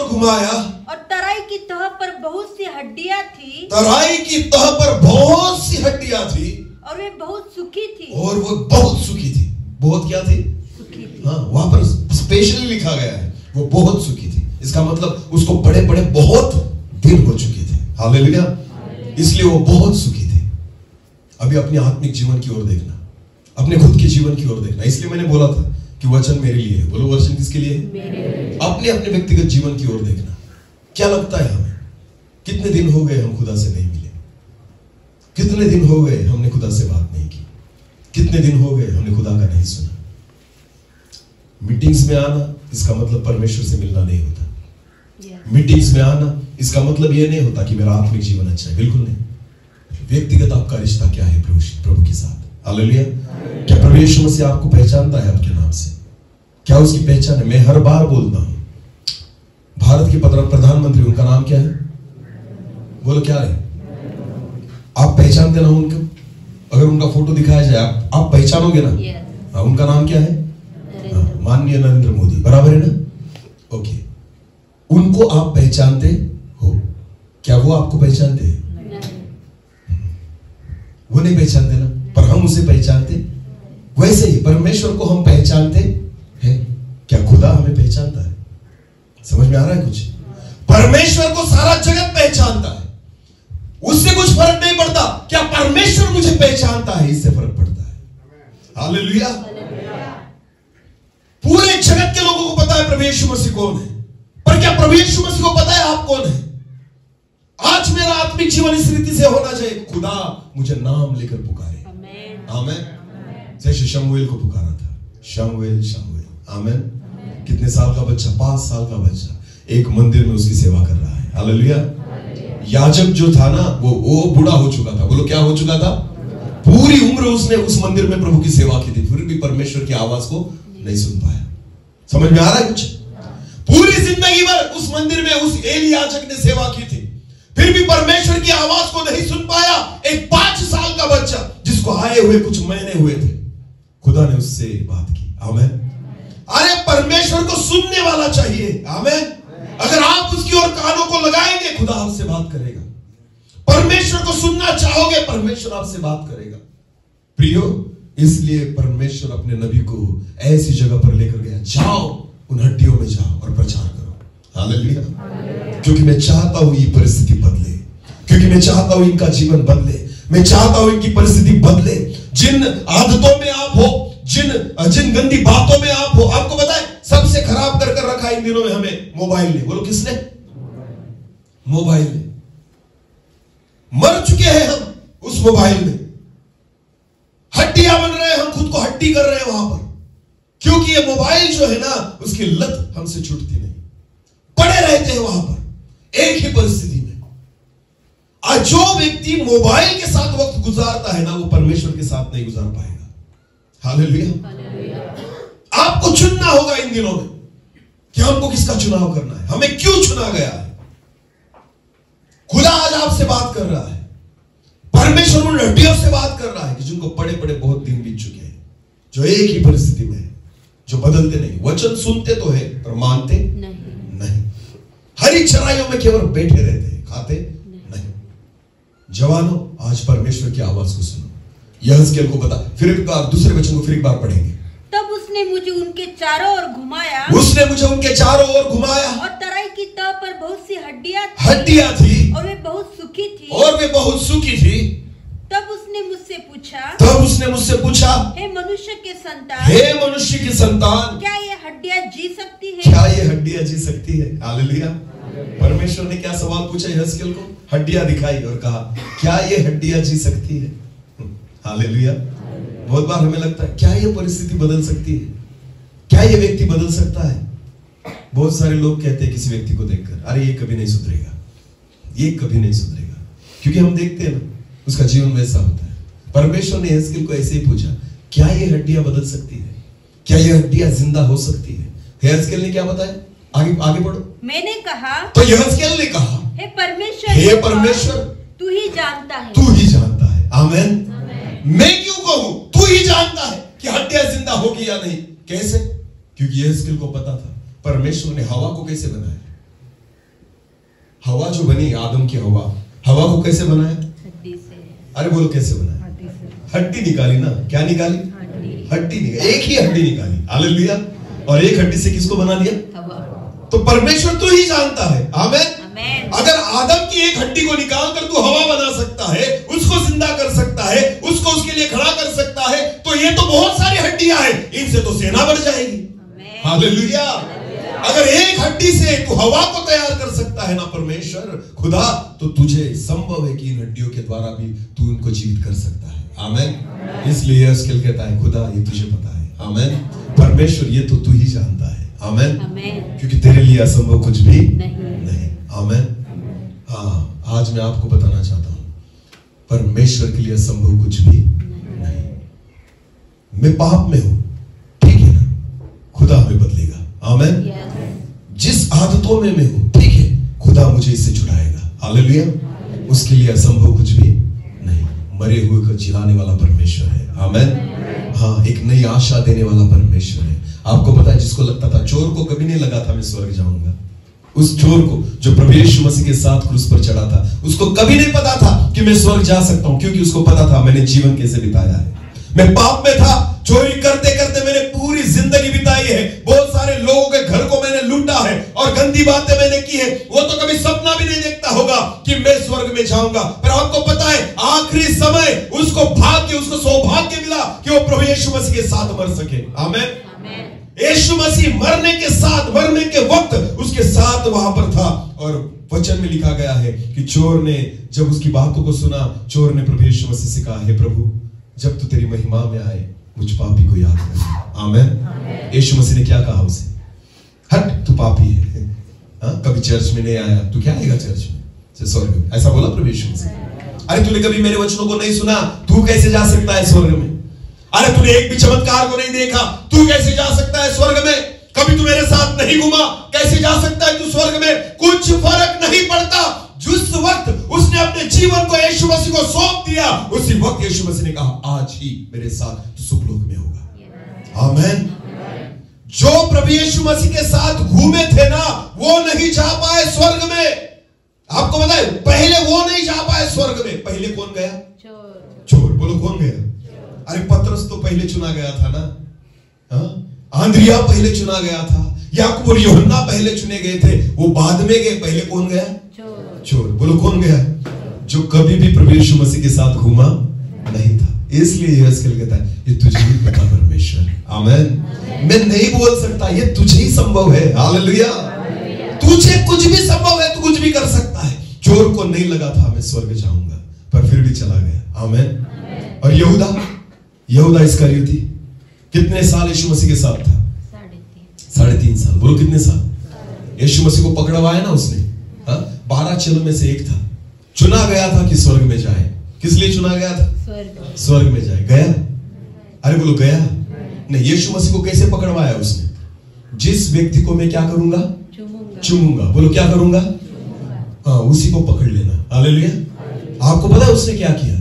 घुमाया और तराई की तह पर बहुत सी हड्डियां थी तराई की तह पर बहुत सी हड्डियां थी और वे बहुत सुखी थी। और वो बहुत सुखी थी। बहुत क्या थी? सुखी थी। हाँ, वहां पर स्पेशली लिखा गया है वो बहुत सुखी थी। इसका मतलब उसको बड़े बड़े बहुत दिन हो चुके थे। हालेलुया। इसलिए वो बहुत सुखी थी। अभी अपने आत्मिक जीवन की ओर देखना, अपने खुद के जीवन की ओर देखना। इसलिए मैंने बोला था कि वचन मेरे लिए है। बोलो, वचन किसके लिए है? अपने अपने व्यक्तिगत जीवन की ओर देखना। क्या लगता है हमें, कितने दिन हो गए हम खुदा से नहीं मिले? कितने दिन हो गए हमने खुदा से बात नहीं की? कितने दिन हो गए हमने खुदा का नहीं सुना? मीटिंग्स में आना इसका मतलब परमेश्वर से मिलना नहीं होता। मीटिंग्स में आना इसका मतलब यह नहीं होता कि मेरा आत्मिक जीवन अच्छा है। बिल्कुल नहीं। व्यक्तिगत आपका रिश्ता क्या है प्रभु के साथ? हालेलुया। क्या प्रभु यीशु मसीह आपको पहचानता है आपके नाम से? क्या उसकी पहचान है? मैं हर बार बोलता हूं, भारत के प्रधानमंत्री, उनका नाम क्या है? बोलो, क्या है? आप पहचानते ना उनको? अगर उनका फोटो दिखाया जाए आप पहचानोगे ना? हाँ, उनका नाम क्या है? माननीय नरेंद्र मोदी, बराबर है ना? ओके, उनको आप पहचानते हो? क्या वो आपको पहचानते हैं? वो नहीं पहचानते ना, पर हम उसे पहचानते। वैसे ही परमेश्वर को हम पहचानते हैं। क्या खुदा हमें पहचानता है? समझ में आ रहा है कुछ? परमेश्वर को सारा जगत पहचानता है, उससे कुछ फर्क नहीं पड़ता। क्या परमेश्वर मुझे पहचानता है? इससे फर्क पड़ता है। हालेलुया। पूरे जगत के लोगों को पता है प्रभु यीशु मसीह कौन है, पर क्या प्रभु यीशु मसीह को पता है आप कौन है? आज मेरा आत्मिक जीवन इस रीति से होना चाहिए, खुदा मुझे नाम लेकर पुकारे। आमेन। जैसे शमूएल को पुकारा था, शमूएल शमूएल। आमेन। कितने साल का बच्चा? 5 साल का बच्चा एक मंदिर में उसकी सेवा कर रहा है। हालेलुया। याजक जो था ना, वो बूढ़ा हो चुका था। बोलो, क्या हो चुका था? पूरी उम्र उसने उस मंदिर में प्रभु की सेवा की थी, फिर भी परमेश्वर की आवाज को नहीं सुन पाया। समझ में आ रहा है कुछ? पूरी जिंदगी भर उस मंदिर में उस एली याजक ने सेवा की थी, फिर भी परमेश्वर की आवाज को नहीं सुन पाया। एक 5 साल का बच्चा जिसको आए हुए कुछ महीने हुए थे, खुदा ने उससे बात की। आमेन। अरे परमेश्वर को सुनने वाला चाहिए। आमेन। अगर आप उसकी ओर कानों को लगाएंगे, खुदा आपसे बात करेगा। परमेश्वर को सुनना चाहोगे, परमेश्वर आपसे बात करेगा। प्रियो, इसलिए परमेश्वर अपने नबी को ऐसी जगह पर लेकर गया, जाओ उन हड्डियों में जाओ और प्रचार करो। हालेलुया। क्योंकि मैं चाहता हूं ये परिस्थिति बदले, क्योंकि मैं चाहता हूं इनका जीवन बदले, मैं चाहता हूं इनकी परिस्थिति बदले। जिन आदतों में आप हो, जिन गंदी बातों में आप हो, आपको पता है सबसे खराब कर रखा है इन दिनों में हमें मोबाइल ने। बोलो, किसने? मोबाइल ने। मर चुके हैं हम उस मोबाइल में, हड्डियां बन रहे हैं, हम खुद को हड्डी कर रहे हैं वहां पर, क्योंकि ये मोबाइल जो है ना, उसकी लत हमसे छूटती नहीं। पड़े रहते हैं वहां पर एक ही परिस्थिति में। आज जो व्यक्ति मोबाइल के साथ वक्त गुजारता है ना, वो परमेश्वर के साथ नहीं गुजार पाएगा। हालेलुया। आपको चुनना होगा इन दिनों में कि हमको किसका चुनाव करना है, हमें क्यों चुना गया है। खुदा आज आपसे बात कर रहा है, परमेश्वर उन हड्डियों से बात कर रहा है कि जिनको पड़े पड़े बहुत दिन बीत चुके हैं, जो एक ही परिस्थिति में है, जो बदलते नहीं। वचन सुनते तो है पर मानते नहीं। हरी चराइयों में केवल बैठे रहते हैं, खाते नहीं। जवानों, आज परमेश्वर की आवाज को सुनो। यहज़केल को बता, फिर एक बार दूसरे वचन को फिर एक बार पढ़ेंगे। तब उसने मुझे उनके चारों ओर घुमाया, उसने मुझे उनके चारों ओर घुमाया, और तराई की तह पर बहुत सी हड्डियां थी, और वे बहुत सुखी थी। तब उसने मुझसे पूछा, हे मनुष्य के संतान, क्या ये हड्डियां जी सकती है? हालेलुया। परमेश्वर ने क्या सवाल पूछा यहज़केल को? हड्डियां दिखाई और कहा, क्या ये हड्डियां जी सकती है? हालेलुया। बहुत बार हमें लगता है, क्या ये परिस्थिति बदल सकती है? क्या ये व्यक्ति बदल सकता है? बहुत सारे लोग कहते हैं किसी व्यक्ति को देखकर, अरे ये कभी नहीं सुधरेगा, ये कभी नहीं सुधरेगा, क्योंकि हम देखते हैं ना उसका जीवन वैसा होता है। परमेश्वर ने यहज़केल को ऐसे ही पूछा, क्या ये हड्डियां बदल सकती है? क्या ये हड्डियां जिंदा हो सकती है? यहज़केल ने क्या बताया? आगे बढ़ो। मैंने कहा, तो यहज़केल ने कहा, हे परमेश्वर, तू ही जानता है। आमीन। मैं क्यों कहूं? तू ही जानता है कि हड्डियां जिंदा होगी या नहीं। कैसे? क्योंकि यहज़केल को पता था परमेश्वर ने हवा को कैसे बनाया। हवा जो बनी, आदम की हवा, हवा को कैसे बनाया? हड्डी से। अरे बोलो कैसे बनाया? हड्डी निकाली ना। क्या निकाली? हड्डी निकाली। एक ही हड्डी निकाली, हालेलुया। और एक हड्डी से किसको बना दिया? हवा। तो परमेश्वर तो ही जानता है, आमीन। अगर आदम की एक हड्डी को निकाल कर तू हवा बना सकता है, उसको जिंदा कर सकता है, उसको उसके लिए खड़ा कर सकता है, तो ये तो बहुत सारी हड्डियां हैं, इनसे तो सेना बढ़ जाएगी, हालेलुया। अगर एक हड्डी से तू हवा को तैयार कर सकता है ना परमेश्वर खुदा, तो तुझे संभव है कि इन हड्डियों के द्वारा भी तू उनको जीवित कर सकता है, आमीन। इसलिए यहेजकेल कहता है खुदा ये तुझे पता है, आमीन। परमेश्वर ये तो तू ही जानता है, आमीन, क्योंकि तेरे लिए असंभव कुछ भी नहीं, आमीन। हाँ, आज मैं आपको बताना चाहता हूं परमेश्वर के लिए असंभव कुछ भी नहीं। मैं पाप में हूं, ठीक है ना, खुदा हमें बदलेगा, आमीन। जिस आदतों में मैं हूं, ठीक है, खुदा मुझे इससे छुड़ाएगा, हालेलुया। उसके लिए असंभव कुछ भी नहीं। मरे हुए को जिलाने वाला परमेश्वर है, आमीन। हाँ, एक नई आशा देने वाला परमेश्वर है। आपको पता है, जिसको लगता था, चोर को कभी नहीं लगा था मैं स्वर्ग जाऊंगा, उस चोर को जो प्रभु यीशु मसीह के साथ क्रूस पर चढ़ा था, उसको कभी नहीं पता था कि मैं स्वर्ग जा सकता हूं, क्योंकि उसको पता था मैंने जीवन कैसे बिताया है। मैं पाप में था, चोरी करते करते मैंने पूरी जिंदगी बिताई है, बहुत सारे लोगों के घर को मैंने लूटा है और गंदी बातें मैंने की है। वो तो कभी सपना भी नहीं देखता होगा कि मैं स्वर्ग में जाऊंगा, पर आपको पता है आखिरी समय उसको भाग्य, उसको सौभाग्य मिला कि वो प्रभु यीशु मसीह के साथ मर सके, आमीन। यीशु मसीह मरने के वक्त उसके साथ वहां पर था, और वचन में लिखा गया है कि चोर ने जब उसकी बातों को सुना, चोर ने प्रभु यीशु मसीह से कहा, हे प्रभु, जब तू तेरी महिमा में आए मुझ पापी को याद कर, आमीन। यीशु मसीह ने क्या कहा उसे? हट, तू पापी है, कभी चर्च में नहीं आया, तू क्या आएगा चर्च में से स्वर्ग में? ऐसा बोला प्रभु यीशु मसीह। अरे तूने कभी मेरे वचनों को नहीं सुना, तू कैसे जा सकता है स्वर्ग में? अरे तूने एक भी चमत्कार को नहीं देखा, तू कैसे जा सकता है स्वर्ग में? कभी तू मेरे साथ नहीं घूमा, कैसे जा सकता है तू स्वर्ग में? कुछ फर्क नहीं पड़ता। जिस वक्त उसने अपने जीवन को यीशु मसीह को सौंप दिया, उसी वक्त यीशु मसीह ने कहा, आज ही मेरे साथ सुखलोक में होगा, आमीन। जो प्रभु यीशु मसीह के साथ घूमे थे ना, वो नहीं जा पाए स्वर्ग में। आपको पता है, पहले वो नहीं जा पाए स्वर्ग में। पहले कौन गया? चोर। बोलो कौन गया? अरे पतरस तो पहले चुना गया था ना, आंद्रिया पहले चुना गया था, याकूब और यूहन्ना पहले चुने गए थे, वो बाद में गए। पहले कौन गया? चोर। बोलो कौन गया? जो कभी भी प्रभु यीशु मसीह के साथ घूमा नहीं था। इसलिए यहेजकेल कहता है, ये तुझे ही पता परमेश्वर, आमीन। मैं नहीं बोल सकता, ये तुझे ही संभव है, हालेलुया। तुझे कुछ भी संभव है, तू कुछ भी कर सकता है। चोर को नहीं लगा था मैं स्वर्ग जाऊंगा, पर फिर भी चला गया, आमीन। और यहूदा इस्करियोती कितने साल यीशु मसीह के साथ था? 3.5 साल। बोलो कितने साल? यीशु मसीह को पकड़वाया ना उसने, 12 चेलों में से एक था। चुना गया था कि स्वर्ग में जाए। किस लिए चुना गया था? स्वर्ग में जाए। गया? अरे बोलो गया? नहीं। यीशु मसीह को कैसे पकड़वाया उसने? जिस व्यक्ति को मैं क्या करूंगा? चूमूंगा। बोलो क्या करूंगा? हाँ, उसी को पकड़ लेना, हालेलुया। आपको पता है उसने क्या किया?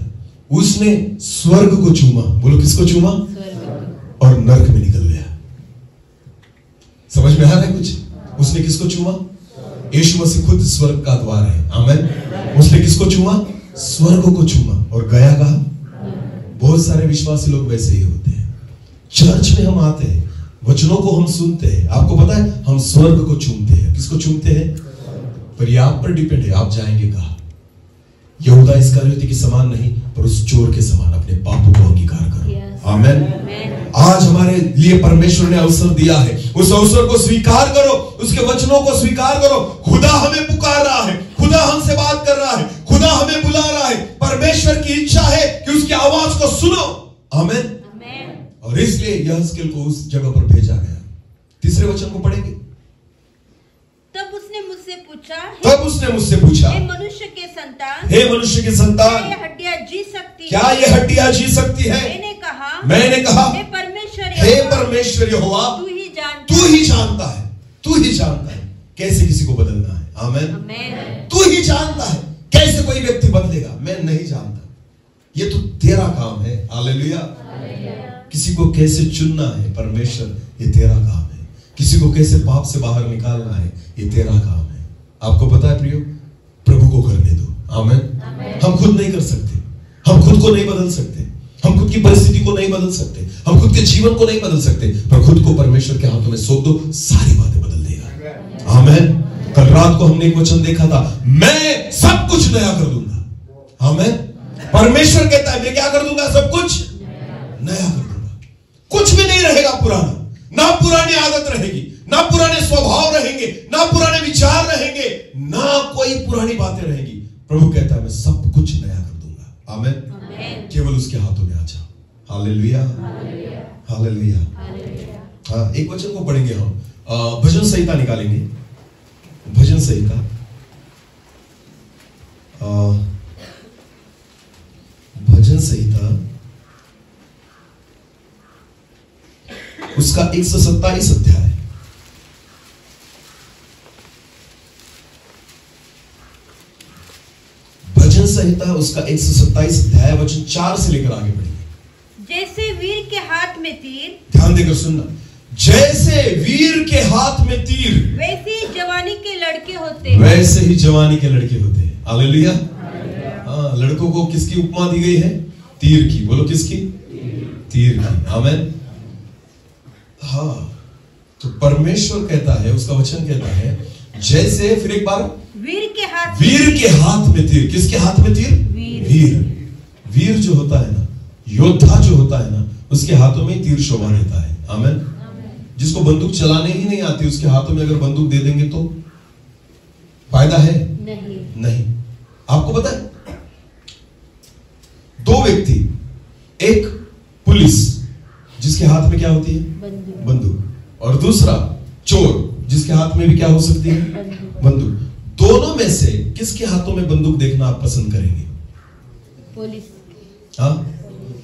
उसने स्वर्ग को चूमा। बोलो किसको चूमा? और नरक में निकल गया। समझ में आ रहा है कुछ? उसने किसको चूमा? यीशु मसीह खुद स्वर्ग का द्वार है, आमीन। उसने किसको चूमा? स्वर्ग को चूमा। और गया कहां? बहुत सारे विश्वासी लोग वैसे ही होते हैं। चर्च में हम आते हैं, वचनों को हम सुनते हैं, आपको पता है हम स्वर्ग को चूमते हैं। किसको चूमते हैं? पर ये आप पर डिपेंड है, आप जाएंगे कहां। यहूदा इस्करियोती के समान नहीं, पर उस चोर के समान अपने पापों को अंगीकार करो, आमीन। आज हमारे लिए परमेश्वर ने अवसर दिया है, उस अवसर को स्वीकार करो, उसके वचनों को स्वीकार करो। खुदा हमें पुकार रहा है, खुदा हमसे बात कर रहा है, खुदा हमें बुला रहा है। परमेश्वर की इच्छा है कि उसकी आवाज को सुनो, आमीन। और इसलिए यहेजकेल को उस जगह पर भेजा गया। तीसरे वचन को पढ़ेंगे। तब उसने मुझसे पूछा, हे मनुष्य के संतान, क्या ये हड्डियां जी सकती है? क्या ये हड्डियां जी सकती है? मैंने कहा, हे परमेश्वर यहोवा, तू ही जानता है कैसे किसी को बदलना है, आमीन। तू ही जानता है कैसे कोई व्यक्ति बदलेगा, मैं नहीं जानता। ये तो तेरा काम है, हालेलुया। किसी को कैसे चुनना है परमेश्वर, ये तेरा काम है। किसी को कैसे पाप से बाहर निकालना है, ये तेरा काम है। आपको पता है प्रियो, प्रभु को करने दो, आमीन। हम खुद नहीं कर सकते, हम खुद को नहीं बदल सकते, हम खुद की परिस्थिति को नहीं बदल सकते, हम खुद के जीवन को नहीं बदल सकते, पर खुद को परमेश्वर के हाथों में सौंप दो, सारी बातें बदल देगा। आमीन। कल रात को हमने एक वचन देखा था, मैं सब कुछ नया कर दूंगा। आमीन। परमेश्वर कहता है मैं क्या कर दूंगा? सब कुछ नया कर दूंगा। कुछ भी नहीं रहेगा पुराना, ना पुरानी आदत रहेगी, ना पुराने स्वभाव रहेंगे, ना पुराने विचार रहेंगे, ना कोई पुरानी बातें रहेंगी। प्रभु कहता है मैं सब कुछ नया कर दूंगा। आमीन। केवल उसके हाथों में आ जाओ। Hallelujah, hallelujah. हाँ, एक वचन को पढ़ेंगे हम, भजन संहिता निकालेंगे, भजन संहिता, भजन संहिता उसका 127 अध्याय, भजन संहिता उसका 127 अध्याय वचन 4 से लेकर आगे बढ़ेंगे। जैसे वीर के हाथ में तीर, ध्यान देकर सुनना, जैसे वीर के हाथ में तीर वैसे ही जवानी के लड़के होते हैं, वैसे ही जवानी के लड़के होते हैं। हालेलुया। हाँ, लड़कों को किसकी उपमा दी गई है? तीर की। बोलो किसकी? तीर की। आमीन। हाँ, तो परमेश्वर कहता है, उसका वचन कहता है जैसे, फिर एक बार, वीर के हाथ में तीर। किसके हाथ में तीर? वीर। वीर जो होता है ना, योद्धा जो होता है ना, उसके हाथों में तीर शोभा देता है। आमीन। जिसको बंदूक चलाने ही नहीं आती, उसके हाथों में अगर बंदूक दे देंगे तो फायदा है? नहीं। आपको पता है, दो व्यक्ति, एक पुलिस जिसके हाथ में क्या होती है? बंदूक, और दूसरा चोर जिसके हाथ में भी क्या हो सकती है? बंदूक। दोनों में से किसके हाथों में बंदूक देखना आप पसंद करेंगे? पुलिस। हाँ,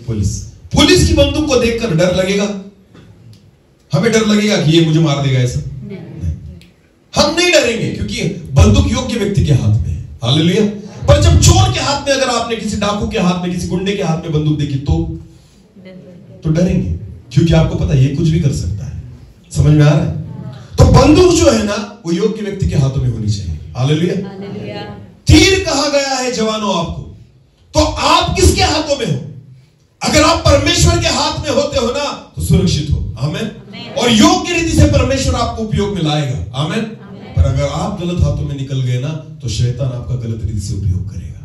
पुलिस की बंदूक को देखकर डर लगेगा? हमें डर लगेगा कि ये मुझे मार देगा ऐसा? नहीं। हम नहीं डरेंगे क्योंकि बंदूक योग्य व्यक्ति के हाथ में है। हालेलुया। पर जब चोर के हाथ में, अगर आपने किसी डाकू के हाथ में, किसी गुंडे के हाथ में बंदूक देखी तो डरेंगे, क्योंकि आपको पता है ये कुछ भी कर सकता है। समझ में आ रहा है? तो बंदूक जो है ना, वो योग्य व्यक्ति के हाथों में होनी चाहिए। हालेलुया। तीर कहा गया है जवानों आपको, तो आप किसके हाथों में हो? अगर आप परमेश्वर के हाथ में होते हो ना, तो सुरक्षित हो। आमीन। और योग्य रीति से परमेश्वर आपको उपयोग में लाएगा। आमीन। पर अगर आप गलत हाथों में निकल गए ना, तो शैतान आपका गलत रीति से उपयोग करेगा।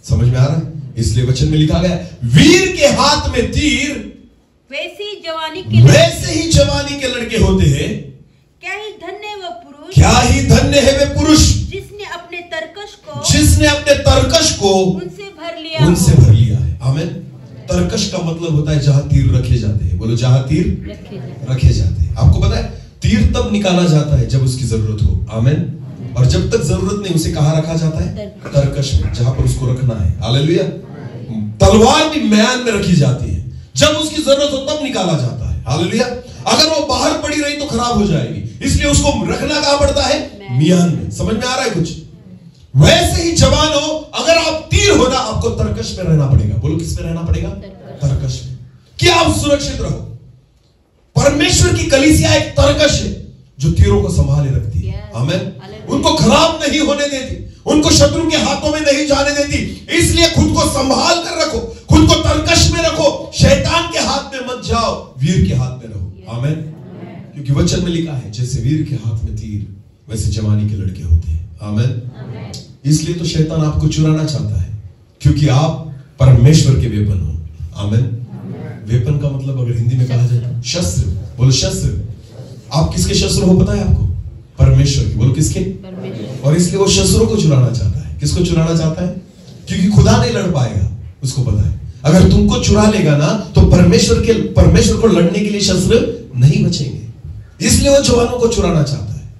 समझ में आ रहा है? इसलिए वचन में लिखा गया, वीर के हाथ में तीर वैसे ही जवानी के लड़के होते हैं। क्या ही धन्य है वो पुरुष, क्या ही धन्य है वे पुरुष जिसने अपने तर्कश को उनसे भर लिया है। आमीन। तर्कश का मतलब होता है जहां तीर रखे जाते हैं। बोलो जहां तीर रखे जाते हैं। आपको पता है तीर तब निकाला जाता है जब उसकी जरूरत हो। आमीन। और जब तक जरूरत नहीं, उसे कहां रखा जाता है? तर्कश में, जहां पर उसको रखना है। हालेलुया। तलवार भी म्यान में रखी जाती है, जब उसकी जरूरत हो तब निकाला जाता है। हालेलुया। अगर वो बाहर पड़ी रही तो खराब हो जाएगी, इसलिए उसको रखना कहां पड़ता है? म्यान में। समझ में आ रहा है कुछ? वैसे ही जवानों, अगर आप तीर हो ना, आपको तर्कश में रहना पड़ेगा। बोलो किस में रहना पड़ेगा? तर्कश में, कि आप सुरक्षित रहो। परमेश्वर की कलीसिया एक तर्कश है जो तीरों को संभाले रखती है। आमीन। उनको खराब नहीं होने देती, उनको शत्रु के हाथों में नहीं जाने देती। इसलिए खुद को संभाल कर रखो, खुद को तर्कश में रखो, शैतान के हाथ में मत जाओ, वीर के हाथ में रहो। आमीन। क्योंकि वचन में लिखा है जैसे वीर के हाथ में तीर वैसे जवानी के लड़के होते हैं। आमीन। इसलिए तो शैतान आपको चुराना चाहता है, क्योंकि आप परमेश्वर के वेपन हो। आमीन। वेपन का मतलब अगर हिंदी में कहा जाए शस्त्र। बोलो शस्त्र। आप किसके शस्त्र हो पता है आपको? परमेश्वर के। बोलो किसके? और इसलिए वो शस्त्रों को चुराना चाहता है। किसको चुराना चाहता है? क्योंकि खुदा नहीं लड़ पाएगा, उसको पता है। अगर तुमको चुरा लेगा ना, तो परमेश्वर को लड़ने के लिए शस्त्र नहीं बचेंगे। इसलिए वो जवानों को चुराना चाहता है।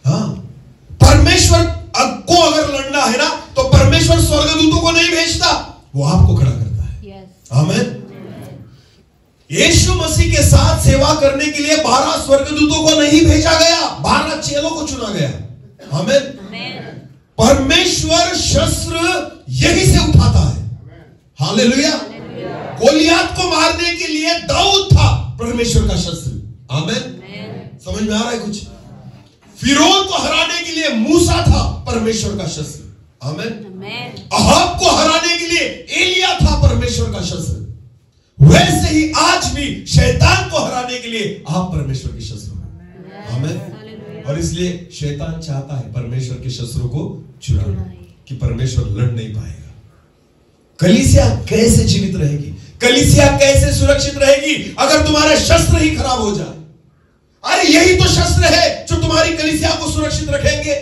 हाँ, परमेश्वर को अगर लड़ना है ना, तो परमेश्वर स्वर्गदूतों को नहीं भेजता, वो आपको खड़ा करता है। आमीन। यीशु मसीह के साथ सेवा करने के लिए 12 स्वर्गदूतों को नहीं भेजा गया, 12 चेलों को चुना गया। आमीन। परमेश्वर शस्त्र यही से उठाता है। हालेलुया। गोलियत को मारने के लिए दाऊद था परमेश्वर का शस्त्र। आमीन। समझ में आ रहा है कुछ? फिरौन को हराने के लिए मूसा था परमेश्वर का शस्त्र। आमीन। अहाब को हराने के लिए एलिया था परमेश्वर का शस्त्र, वैसे ही आज भी शैतान को हराने के लिए आप परमेश्वर के शस्त्र हो। आमीन। और इसलिए शैतान चाहता है परमेश्वर के शस्त्रों को चुराना, कि परमेश्वर लड़ नहीं पाएगा। कलीसिया कैसे जीवित रहेगी, कलीसिया कैसे सुरक्षित रहेगी अगर तुम्हारा शस्त्र ही खराब हो जाए? अरे यही तो शस्त्र है जो तुम्हारी कलीसिया को सुरक्षित रखेंगे,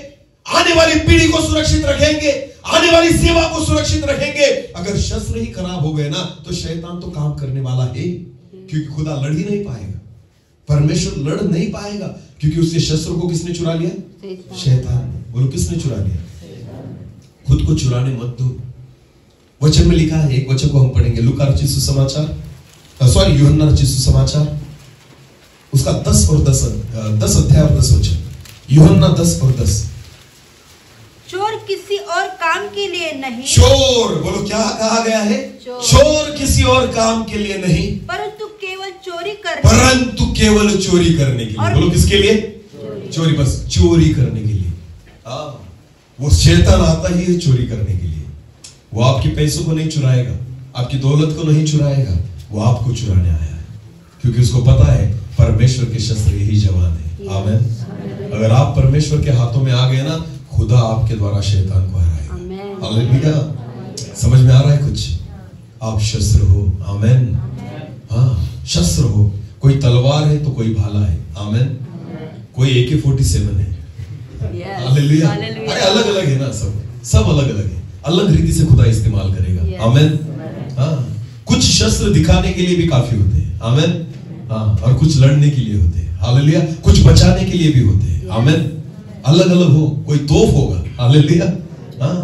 आने वाली पीढ़ी को सुरक्षित रखेंगे, आने वाली सेवा को सुरक्षित रखेंगे। अगर शस्त्र ही खराब हो गए ना तो शैतान तो काम करने वाला है, क्योंकि खुदा लड़ ही नहीं पाएगा, परमेश्वर लड़ नहीं पाएगा, क्योंकि उसके शस्त्र को किसने चुरा लिया? शैतान। बोलो किसने चुरा लिया? खुद को चुराने मत दो। वचन में लिखा है, एक वचन को हम पढ़ेंगे, लूका रचित सुसमाचार, यूहन्ना रचित सुसमाचार, उसका 10 अध्याय और 10 वचन। यूहन्ना 10 और 10। चोर किसी और काम के लिए नहीं, चोर, बोलो क्या कहा गया है? चोर किसी और काम के लिए नहीं, परंतु केवल चोरी करने, परंतु केवल चोरी करने के लिए। बोलो किसके लिए? चोरी, बस चोरी करने के लिए। वो शैतान आता ही है चोरी करने के लिए। वो आपके पैसों को नहीं चुराएगा, आपकी दौलत को नहीं चुराएगा, वो आपको चुराने आया है, क्योंकि उसको पता है परमेश्वर के शस्त्र यही जवान है। आमीन। अगर आप परमेश्वर के हाथों में आ गए ना, खुदा आपके द्वारा शैतान को हराएगा। हालेलुया। समझ में आ रहा है कुछ? आप शस्त्र हो। आमीन। हाँ, शस्त्र हो। कोई तलवार है तो कोई भाला है। आमीन। कोई AK-47 है। हालेलुया। अरे अलग अलग है ना, सब अलग अलग है, अलग रीति से खुदा इस्तेमाल करेगा। आमीन। हाँ, कुछ शस्त्र दिखाने के लिए भी काफी होते हैं। आमीन। हाँ, और कुछ लड़ने के लिए होते हैं। हालेलुया। कुछ बचाने के लिए भी होते हैं। आमीन। अलग अलग हो, कोई तोप होगा। हालेलुया। हाँ,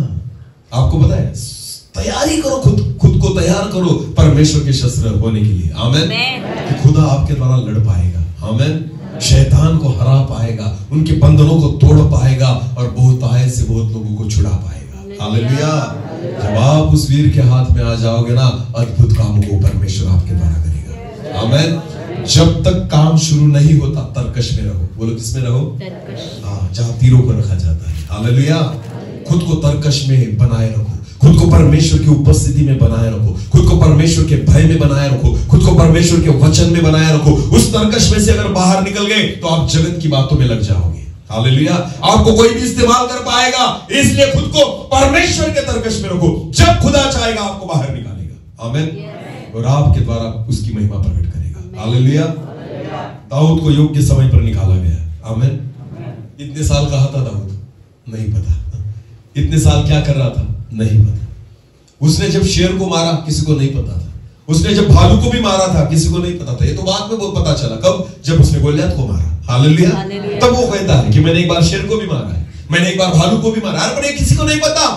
आपको पता है, तैयारी करो, खुद को तैयार करो परमेश्वर के शस्त्र होने के लिए। आमीन। कि खुदा आपके द्वारा लड़ पाएगा। आमीन। शैतान को हरा पाएगा, उनके बंधनों को तोड़ पाएगा और बहुतायत से बहुत लोगों को छुड़ा पाएगा। हालेलुया। जब आप उस वीर के हाथ में आ जाओगे ना, अद्भुत कामों को परमेश्वर आपके द्वारा करेगा। आमीन। जब तक काम शुरू नहीं होता तरकश में रहो। बोलो किसमें रहो? जहां तीरों को रखा जाता है। हालेलुया। खुद को तरकश में बनाए रखो, खुद को परमेश्वर की उपस्थिति में बनाए रखो, खुद को परमेश्वर के भय में बनाए रखो, खुद को परमेश्वर के वचन में बनाए रखो। उस तरकश में से अगर बाहर निकल गए तो आप जगत की बातों में लग जाओगे। हालेलुया। आपको कोई भी इस्तेमाल कर पाएगा, इसलिए खुद को परमेश्वर के तरकश में रखो। जब खुदा चाहेगा आपको बाहर निकालेगा। आमीन। और आपके द्वारा उसकी महिमा प्रकट करेगा। हालेलुया। दाऊद को योग्य समय पर निकाला गया। आमीन। इतने साल कहा था दाऊद? नहीं पता। इतने साल क्या कर रहा था? नहीं पता। उसने जब शेर को मारा किसी को नहीं पता था, उसने जब भालू को भी मारा था किसी को नहीं पता था। ये तो बाद में बहुत पता चला। कब? जब उसने गोलियत को मारा। हालेलुया। तब वो कहता है कि मैंने एक बार शेर को भी मारा है, मैंने एक बार भालू को भी मारा है, पर ये किसी को नहीं पता।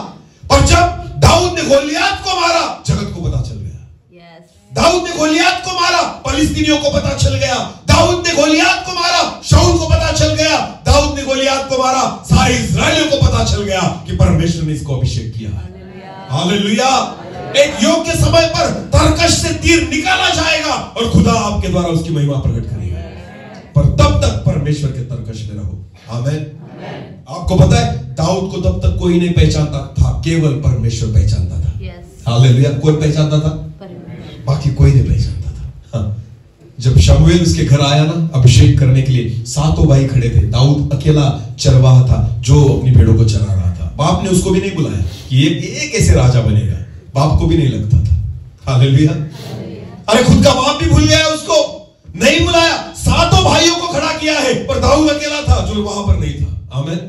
पर जब दाऊद ने गोलियत को मारा, जगत को पता चल गया। दाऊद ने गोलियत को मारा, फिलिस्तीनियों को पता चल गया। दाऊद ने गोलियत को मारा, शाऊल को पता चल गया। दाऊद ने गोलियत को मारा, सारे इस्राएलियों को पता चल गया कि परमेश्वर ने इसको अभिषेक किया है। हालेलुया। एक योग्य समय पर तरकश से तीर निकाला जाएगा और खुदा आपके द्वारा उसकी महिमा प्रकट करेगा। पर तब तक परमेश्वर के तरकश में रहो। आमीन। आपको पता है, दाऊद को तब तक कोई नहीं पहचानता था, केवल परमेश्वर पहचानता था। हालेलुया। कोई पहचानता था? बाकी कोई नहीं पहचानता था। हाँ। जब शमूएल उसके घर आया ना अभिषेक करने के लिए, 7 भाई खड़े थे, दाऊद अकेला चरवाहा था जो अपनी भेड़ों को चरा रहा था। बाप ने उसको भी नहीं बुलाया कि ये कैसे राजा बनेगा, बाप को भी नहीं लगता था। हालेलुया। अरे खुद का बाप भी भूल गया, उसको नहीं बुलाया। 7 भाइयों को खड़ा किया है, पर दाऊद अकेला था जो वहां पर नहीं था। आमीन।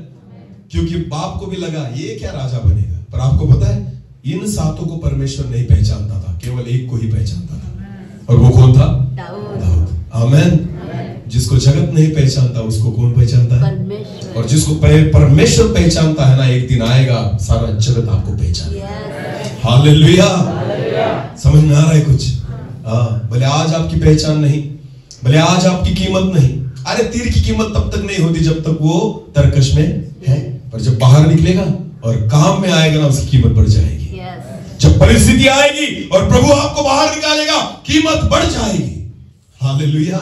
क्योंकि बाप को भी लगा ये क्या राजा बनेगा। पर आपको पता है, इन 7 को परमेश्वर नहीं पहचानता था, केवल एक को ही पहचानता था, और वो कौन था? दाऊद। आमीन। जिसको जगत नहीं पहचानता उसको कौन पहचानता है? परमेश्वर। और जिसको परमेश्वर पहचानता है ना, एक दिन आएगा सारा जगत आपको पहचानेगा। हालेलुया। समझ में आ रहा है कुछ? भले आज आपकी पहचान नहीं, भले आज आपकी कीमत नहीं। अरे तीर की कीमत तब तक नहीं होती जब तक वो तरकश में है, पर जब बाहर निकलेगा और काम में आएगा ना, उसकी कीमत बढ़ जाएगी। जब परिस्थिति आएगी और प्रभु आपको बाहर निकालेगा, कीमत बढ़ जाएगी। हालेलुया।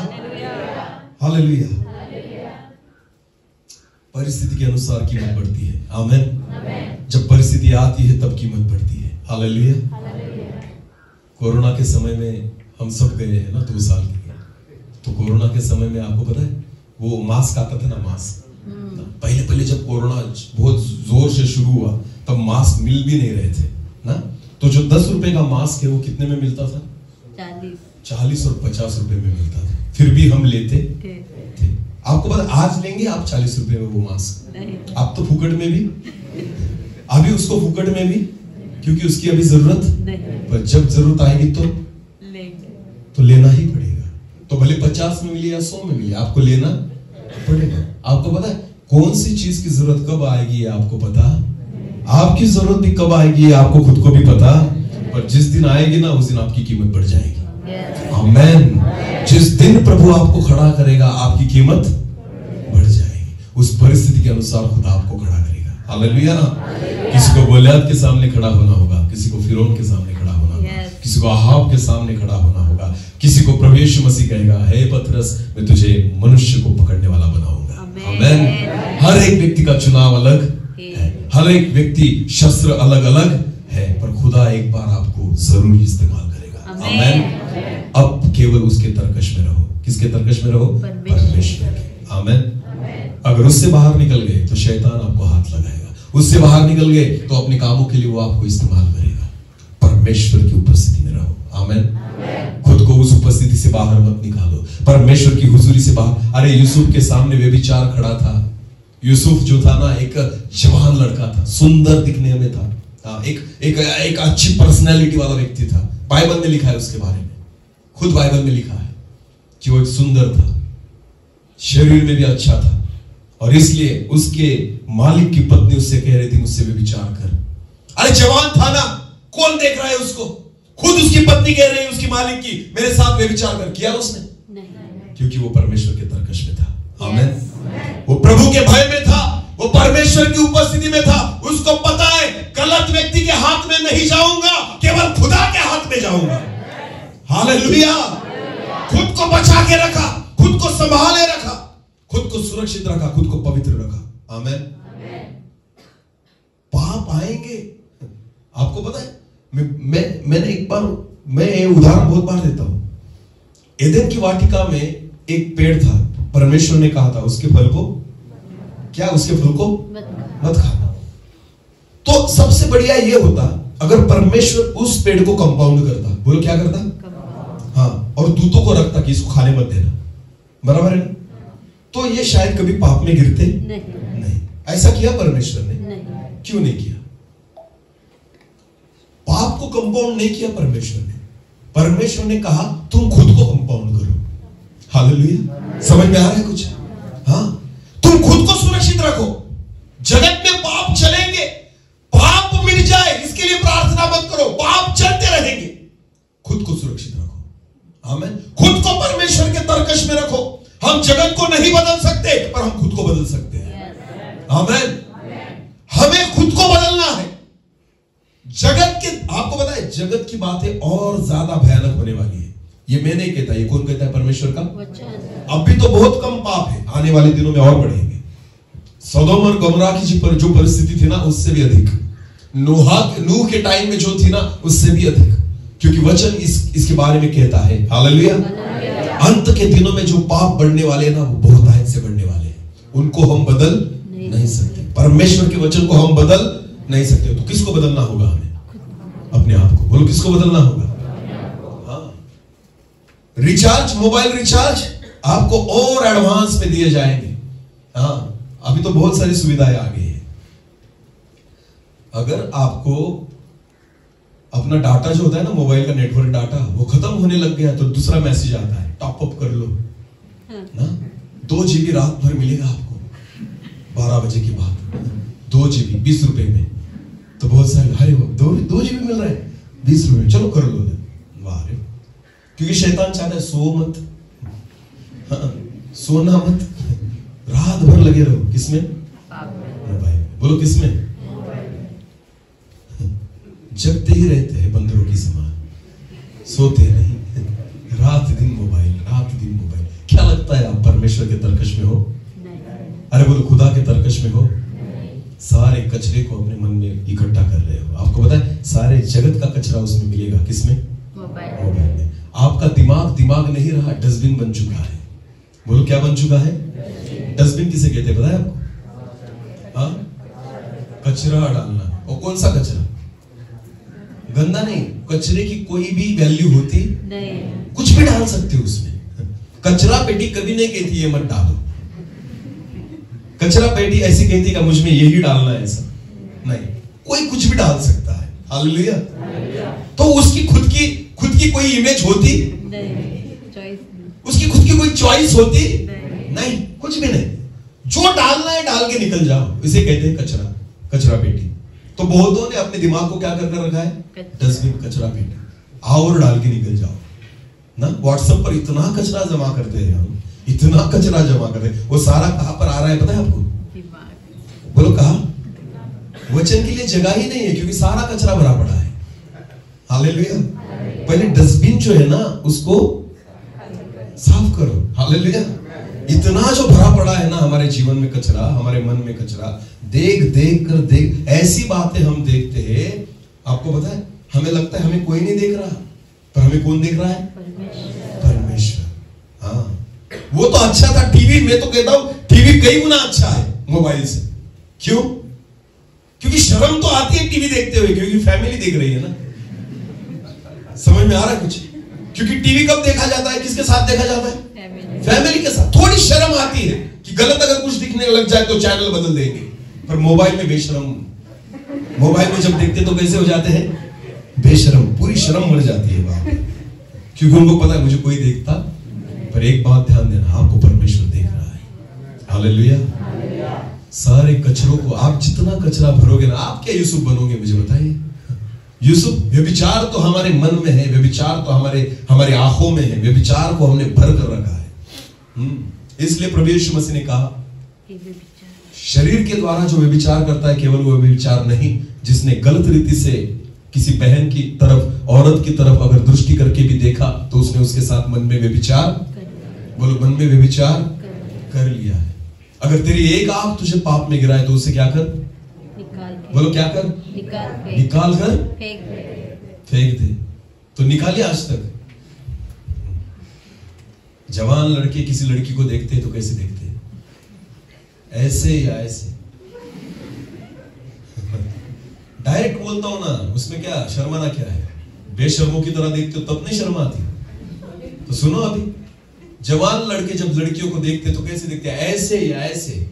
हालेलुया। परिस्थिति के अनुसार कीमत बढ़ती है। आमीन। जब परिस्थिति आती है तब कीमत बढ़ती है। हालेलुया। कोरोना के समय में हम सब गए हैं ना 2 साल के लिए, तो कोरोना के समय में आपको पता है वो मास्क आता था ना, मास्क पहले जब कोरोना बहुत जोर से शुरू हुआ तब मास्क मिल भी नहीं रहे थे ना, तो जो 10 रुपए का मास्क है वो कितने में मिलता था? 40 और 50 रुपए में मिलता था, फिर भी हम लेते थे। आपको पता आज लेंगे आप 40 रुपए में वो मास्क, आप तो फुकट में भी, अभी उसको फुकट में भी, क्योंकि उसकी अभी जरूरत नहीं, पर जब जरूरत आएगी तो लेना ही पड़ेगा। तो भले 50 में मिले या 100 में मिले, आपको लेना पड़ेगा। आपको पता है कौन सी चीज की जरूरत कब आएगी है आपको पता, आपकी जरूरत भी कब आएगी है आपको खुद को भी पता, पर जिस दिन आएगी ना उस दिन आपकी कीमत बढ़ जाएगी। आमीन। जिस दिन प्रभु आपको खड़ा करेगा आपकी कीमत बढ़ जाएगी, उस परिस्थिति के अनुसार खुदा आपको खड़ा करेगा। हालेलुया ना। किसी को गोलियत के सामने खड़ा होना होगा, किसी को फिरौन के सामने खड़ा होना होगा, किसी को अहाब के सामने खड़ा होना होगा, किसी को प्रभु यीशु मसीह कहेगा हे पतरस मैं तुझे मनुष्य को पकड़ने वाला बनाऊंगा। आमीन। हर एक व्यक्ति का चुनाव अलग है, हर एक व्यक्ति शस्त्र अलग अलग है, पर खुदा एक बार आपको जरूर इस्तेमाल करेगा। आमीन। अब केवल उसके तरकश में रहो। किसके तरकश में रहो? परमेश्वर के। आमीन। अगर उससे बाहर निकल गए तो शैतान आपको हाथ लगाएगा, उससे बाहर निकल गए तो अपने कामों के लिए वो आपको इस्तेमाल करेगा। परमेश्वर की उपस्थिति में रहो। आमीन। खुद को उस उपस्थिति से बाहर मत निकालो, परमेश्वर की हुजूरी से बाहर। अरे यूसुफ के सामने व्यभिचार खड़ा था। यूसुफ जो था ना एक जवान लड़का था, सुंदर दिखने में था, एक अच्छी पर्सनैलिटी वाला व्यक्ति था। बाइबल में लिखा है उसके बारे में, खुद बाइबल में लिखा है कि वो एक सुंदर था, शरीर में भी अच्छा था, और इसलिए उसके मालिक की पत्नी उससे कह रही थी मुझसे व्यभिचार कर। अरे जवान था ना, कौन देख रहा है उसको? खुद उसकी पत्नी कह रही है उसकी मालिक की मेरे साथ व्यभिचार कर। किया उसने? नहीं। क्योंकि वो परमेश्वर के तरकश में था। आमीन। वो प्रभु के भय में था, वो परमेश्वर की उपस्थिति में था। उसको पता है गलत व्यक्ति के हाथ में नहीं जाऊंगा, केवल खुदा के हाथ में जाऊंगा। हालेलुया। खुद को बचा के रखा, खुद को संभाले रखा, खुद को सुरक्षित रखा, खुद को पवित्र रखा। आमीन। पाप आएंगे, आपको पता है मैंने एक बार, मैं ये उदाहरण बहुत बार देता हूं। एदेन की वाटिका में एक पेड़ था, परमेश्वर ने कहा था उसके फल को क्या, उसके फल को मत खाना। तो सबसे बढ़िया ये होता अगर परमेश्वर उस पेड़ को कंपाउंड करता। बोलो क्या करता? हाँ, और दूतों को रखता कि इसको खाने मत देना, बराबर है? तो ये शायद कभी पाप में गिरते नहीं। ऐसा किया परमेश्वर ने? क्यों नहीं किया? पाप को कंपाउंड नहीं किया परमेश्वर ने। परमेश्वर ने कहा तुम खुद को कंपाउंड करो। हालेलुया। समझ में आ रहा है कुछ? हाँ, तुम खुद को सुरक्षित रखो। जगत में पाप चलेंगे, पाप मिट जाए इसके लिए प्रार्थना मत करो, पाप चलते रहेंगे। खुद को सुरक्षित रखो। आमीन। खुद को परमेश्वर के तरकश में रखो। हम जगत को नहीं बदल सकते, पर हम खुद को बदल सकते हैं। आमीन। हमें खुद को बदलना है। जगत के, आपको पता है जगत की बातें और ज्यादा भयानक होने वाली है। ये मैं नहीं कहता, ये कौन कहता है? परमेश्वर का। अभी तो बहुत कम पाप है, आने वाले दिनों में और बढ़ेंगे। सदोम और गमोरा की जो परिस्थिति थी ना उससे भी अधिक, नूह के टाइम में जो थी ना उससे भी अधिक, क्योंकि वचन इसके बारे में कहता है। हालेलुया। अंत के दिनों में जो पाप बढ़ने वाले हैं ना वो बहुतायत से बढ़ने वाले हैं, उनको हम बदल नहीं सकते। परमेश्वर के वचन को हम बदल नहीं सकते। तो किसको बदलना होगा? हमें अपने आप को। बोलो किसको बदलना होगा? हाँ। रिचार्ज, मोबाइल रिचार्ज आपको और एडवांस में दिए जाएंगे। हाँ, अभी तो बहुत सारी सुविधाएं आ गई है। अगर आपको अपना डाटा जो होता है ना, मोबाइल का नेटवर्क डाटा, वो खत्म होने लग गया तो दूसरा मैसेज आता है टॉप अप कर लो ना, 2 GB रात भर मिलेगा आपको 12 बजे के बाद। 2 GB 20 रुपए में। तो बहुत सारे अरे 2 GB मिल रहा है 20 रुपए में, चलो कर लो। वाह रे, क्योंकि शैतान चाहता है सो मत, हाँ, सोना मत, रात भर लगे रहो। किसमें? मोबाइल। बोलो किसमें? जगते ही रहते हैं बंदरों की समान, सोते नहीं, रात दिन मोबाइल, रात दिन मोबाइल। क्या लगता है आप परमेश्वर के तरकश में हो? अरे बोलो खुदा के तरकश में हो, सारे कचरे को अपने मन में इकट्ठा कर रहे हो। आपको पता है सारे जगत का कचरा उसमें मिलेगा, किसमें? मोबाइल में। आपका दिमाग नहीं रहा, डस्टबिन बन चुका है। बोलो क्या बन चुका है? डस्टबिन किसे कहते हैं पता है आपको? हाँ, कचरा डालना। और कौन सा कचरा? गंदा नहीं, कचरे की कोई भी वैल्यू होती नहीं, कुछ भी डाल सकते हो उसमें। कचरा पेटी कभी नहीं कहती ये मत डालो। कचरा पेटी ऐसी कहती है मुझ में यही डालना है, ऐसा नहीं, कोई कुछ भी डाल सकता है। हालेलुया। तो उसकी खुद की कोई इमेज होती नहीं, उसकी खुद की कोई चॉइस होती नहीं, कुछ भी नहीं। जो डालना है डाल के निकल जाओ, इसे कहते हैं कचरा पेटी। तो बहुतों ने अपने दिमाग को क्या कर रखा है? डस्टबिन, कचरा पेटी। आओ और डाल के निकल जाओ ना। व्हाट्सएप पर इतना कचरा जमा करते हैं हम, इतना कचरा जमा करते हैं। वो सारा कहां पर आ रहा है पता है आपको? बोलो कहां? वचन के लिए जगह ही नहीं है, क्योंकि सारा कचरा भरा पड़ा है। हालेलुया। पहले डस्टबिन जो है ना उसको साफ करो। हालेलुया। इतना जो भरा पड़ा है ना हमारे जीवन में कचरा, हमारे मन में कचरा, देख ऐसी बातें हम देखते हैं। आपको पता है हमें लगता है हमें कोई नहीं देख रहा, पर हमें कौन देख रहा है? परमेश्वर। हाँ, वो तो अच्छा था टीवी, मैं तो कहता हूं टीवी कई गुना अच्छा है मोबाइल से। क्यों? क्योंकि शर्म तो आती है टीवी देखते हुए, क्योंकि फैमिली देख रही है ना। समझ में आ रहा है कुछ? क्योंकि टीवी कब देखा जाता है? किसके साथ देखा जाता है? फैमिली के साथ। थोड़ी शर्म आती है कि गलत अगर कुछ दिखने लग जाए तो चैनल बदल देंगे, पर मोबाइल में बेशरम। मोबाइल में जब देखते तो कैसे हो जाते हैं? बेशरम, पूरी शर्म मर जाती है वहां, क्योंकि उनको पता है मुझे कोई देखता। पर एक बात ध्यान देना, आपको परमेश्वर देख रहा है। हालेलुया। सारे कचरों को आप जितना कचरा भरोगे ना, आप क्या यूसुफ बनोगे मुझे बताइए? यूसुफ, व्यभिचार तो हमारे मन में है, व्यभिचार तो हमारे आंखों में है, व्यभिचार को हमने भर कर रखा है। इसलिए प्रभु यीशु मसीह ने कहा शरीर के द्वारा जो व्यभिचार करता है केवल वो व्यभिचार नहीं, जिसने गलत रीति से किसी बहन की तरफ, औरत की तरफ अगर दृष्टि करके भी देखा तो उसने उसके साथ मन में व्यभिचार, बोलो मन में व्यभिचार कर लिया है। अगर तेरी एक आंख तुझे पाप में गिराए तो उसे क्या कर? बोलो क्या कर? निकाल कर फेंक दे। तो निकालिए आज तक? जवान लड़के किसी लड़की को देखते हैं तो कैसे देखते हैं? ऐसे या ऐसे? डायरेक्ट बोलता हूं ना, उसमें क्या शर्माना क्या है? बेशर्मों की तरह देखते हो तब नहीं शर्म आती? तो सुनो, अभी जवान लड़के जब लड़कियों को देखते तो कैसे देखते हैं? ऐसे या ऐसे?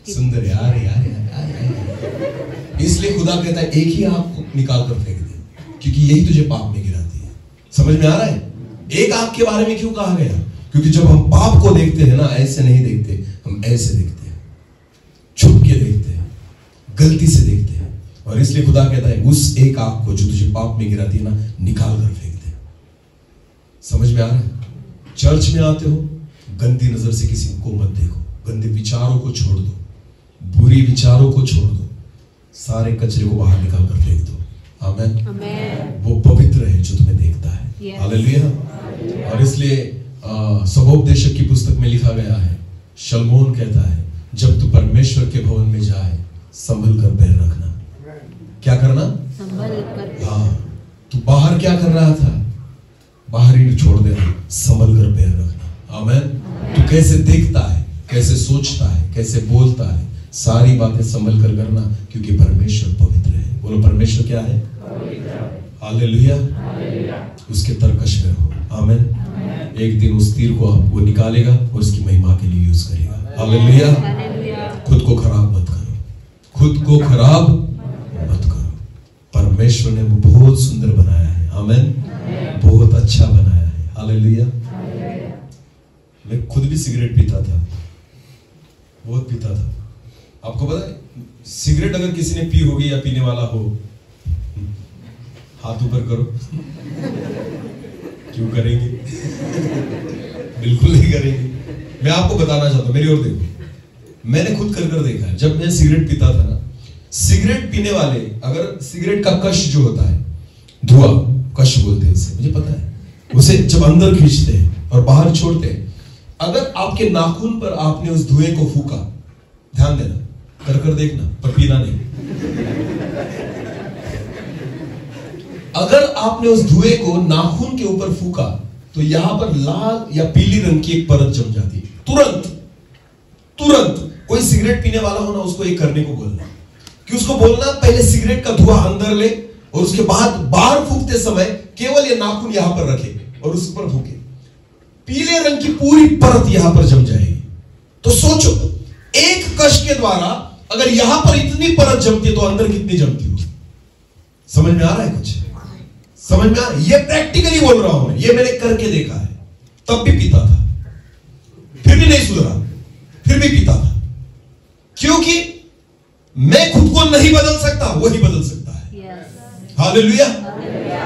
सुंदर यार यार यार, यार। इसलिए खुदा कहता है एक ही आंख को निकाल कर फेंक दे, क्योंकि यही तुझे पाप में गिराती है। समझ में आ रहा है? एक आंख के बारे में क्यों कहा गया? क्योंकि जब हम पाप को देखते हैं ना, ऐसे नहीं देखते, हम ऐसे देखते हैं, छुप के देखते हैं, गलती से देखते हैं। और इसलिए खुदा कहता है उस एक आंख को जो तुझे पाप में गिराती है ना, निकाल कर फेंक दे। समझ में आ रहा है? चर्च में आते हो, गंदी नजर से किसी को मत देखो, गंदे विचारों को छोड़ दो, बुरी विचारों को छोड़ दो, सारे कचरे को बाहर निकाल कर फेंक दो। आमेन। वो पवित्र है जो तुम्हें देखता है। हालेलुया। और इसलिए सबोपदेशक की पुस्तक में लिखा गया है, शलमोन कहता है जब तू परमेश्वर के भवन में जाए संभल कर पैर रखना। क्या करना? संभल कर। हाँ, तू बाहर क्या कर रहा था? बाहर ही छोड़ देना, संभल कर पैर रखना। आमेन। तू कैसे देखता है, कैसे सोचता है, कैसे बोलता है, सारी बातें संभल कर करना, क्योंकि परमेश्वर पवित्र है। बोलो परमेश्वर क्या है? हालेलुया। उसके तरकश में रहो। आमेन। एक दिन उस तीर को वो निकालेगा और उसकी महिमा के लिए यूज करेगा। हालेलुया। खुद को खराब मत करो, खुद को खराब मत करो। परमेश्वर ने वो बहुत सुंदर बनाया है। आमेन। बहुत अच्छा बनाया है। हालेलुया। मैं खुद भी सिगरेट पीता था, बहुत पीता था। आपको पता है सिगरेट अगर किसी ने पी होगी या पीने वाला हो, हाथ ऊपर करो। क्यों करेंगे? बिल्कुल नहीं करेंगे। मैं आपको बताना चाहता हूं, मेरी ओर देखो। मैंने खुद कर कर देखा है, जब मैं सिगरेट पीता था ना, सिगरेट पीने वाले अगर सिगरेट का कश जो होता है, धुआं कश बोलते हैं इसे, मुझे पता है, उसे जब अंदर खींचते हैं और बाहर छोड़ते हैं, अगर आपके नाखून पर आपने उस धुएं को फूका ध्यान देना, कर देखना, पर पीना नहीं। अगर आपने उस धुएं को नाखून के ऊपर फूका तो यहां पर लाल या पीली रंग की एक परत जम जाती है। तुरंत कोई सिगरेट पीने वाला हो ना, उसको ये करने को बोलना, कि उसको बोलना पहले सिगरेट का धुआं अंदर ले और उसके बाद बाहर फूकते समय केवल ये नाखून यहां पर रखे और उस पर फूके। पीले रंग की पूरी परत यहां पर जम जाएगी। तो सोचो, एक कश के द्वारा अगर यहां पर इतनी परत जमती है तो अंदर कितनी जमती हो? समझ में आ रहा है कुछ? समझ में आ रहा है? ये प्रैक्टिकली बोल रहा हूं, ये मैंने करके देखा है। तब भी पीता था, फिर भी नहीं सुधरा, फिर भी पीता था, क्योंकि मैं खुद को नहीं बदल सकता, वही बदल सकता है। हालेलुया।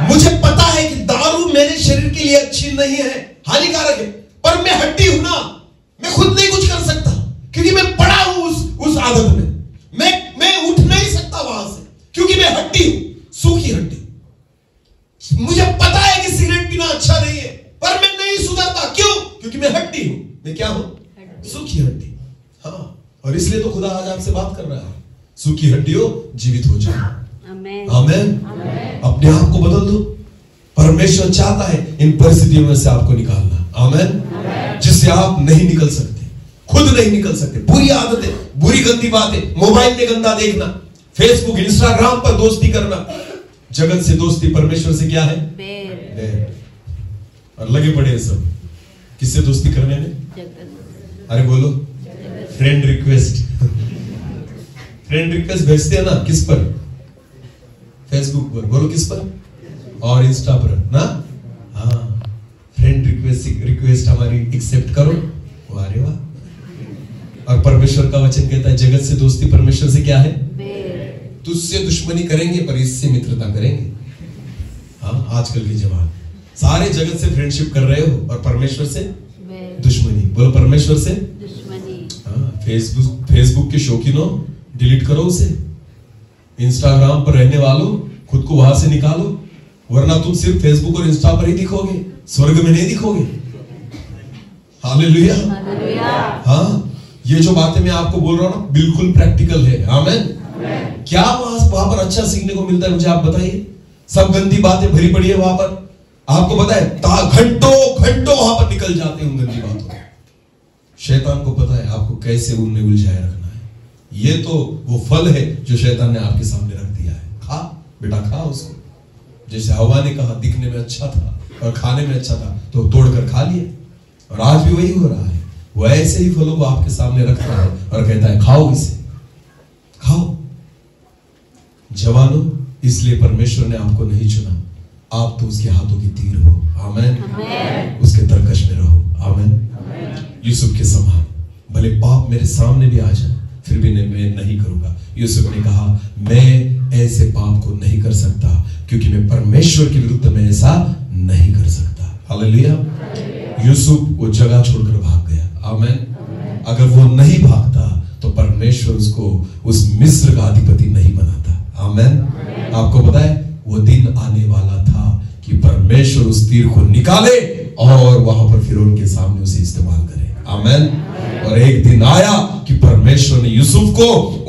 मुझे पता है कि दारू मेरे शरीर के लिए अच्छी नहीं है, हानिकारक है, पर मैं हड्डी हूं ना, मैं खुद नहीं कुछ कर सकता, क्योंकि मैं पड़ा हूं उस आदत में। मैं उठ नहीं सकता वहां से, क्योंकि मैं हड्डी हूं, सूखी हड्डी। मुझे पता है कि सिगरेट पीना अच्छा नहीं है, पर मैं नहीं सुधरता। क्यों? क्योंकि मैं हड्डी हूं। मैं क्या हूं? सूखी हड्डी। हाँ, और इसलिए तो खुदा आज आपसे बात कर रहा है, सूखी हड्डियों जीवित हो जाओ। आमेन। अपने आप को बदल दो। परमेश्वर चाहता है इन परिस्थितियों में से आपको निकालना। आमेन। जिससे आप नहीं निकल सकते, खुद नहीं निकल सकते। बुरी आदतें, बुरी गंदी बातें, मोबाइल में गंदा देखना, फेसबुक इंस्टाग्राम पर दोस्ती करना। जगत से दोस्ती, परमेश्वर से क्या है? बैर। और लगे पड़े हैं सब किससे दोस्ती करने में? अरे बोलो, फ्रेंड रिक्वेस्ट। फ्रेंड रिक्वेस्ट भेजते हैं ना, किस पर? फेसबुक पर। बोलो किस पर? और इंस्टा पर ना। हाँ, फ्रेंड रिक्वेस्ट हमारी एक्सेप्ट करो। अरे वाह। और परमेश्वर का वचन कहता है जगत से दोस्ती, परमेश्वर से क्या है? तुझसे दुश्मनी करेंगे पर इससे मित्रता करेंगे। हाँ, आजकल के जवान सारे जगत से फ्रेंडशिप कर रहे हो और परमेश्वर से दुश्मनी। बोलो परमेश्वर से दुश्मनी। हाँ, फेसबुक के शौकीनों, डिलीट करो उसे। इंस्टाग्राम पर रहने वालों, खुद को वहां से निकालो, वरना तुम सिर्फ फेसबुक और इंस्टा पर ही दिखोगे, स्वर्ग में नहीं दिखोगे। हालेलुया। हाँ, ये जो बातें मैं आपको बोल रहा हूं ना, बिल्कुल प्रैक्टिकल है। आमेन। क्या वहां पर अच्छा सीखने को मिलता है मुझे आप बताइए? सब गंदी बातें भरी पड़ी है वहां पर। आपको पता है घंटों वहां पर निकल जाते हैं उन गंदी बातों में। शैतान को पता है आपको कैसे उनमें उलझाए रखना है। ये तो वो फल है जो शैतान ने आपके सामने रख दिया है। खा बेटा, खा उसको। जैसे हवा ने कहा दिखने में अच्छा था और खाने में अच्छा था तो तोड़कर खा लिया, और आज भी वही हो रहा है। वो ऐसे ही फलों को आपके सामने रखता है और कहता है खाओ इसे, खाओ। जवानों, इसलिए परमेश्वर ने आपको नहीं चुना, आप तो उसके हाथों की तीर हो। आमेन। उसके तरकश में रहो। आमेन। यूसुफ के समान, भले पाप मेरे सामने भी आ जाए फिर भी मैं नहीं करूंगा। यूसुफ ने कहा मैं ऐसे पाप को नहीं कर सकता, क्योंकि मैं परमेश्वर के विरुद्ध में ऐसा नहीं कर सकता। हालेलुया। यूसुफ वो जगह छोड़कर भाग गया। आमेन। अगर वो नहीं भागता तो परमेश्वर उसको उस मिस्र का अधिपति नहीं बनाता। आमेन। आपको पता है वो दिन आने वाला था कि परमेश्वर उस तीर को निकाले और वहां पर फिरौन के सामने उसे इस्तेमाल करे। आमेन। और एक दिन आया कि परमेश्वर ने यूसुफ को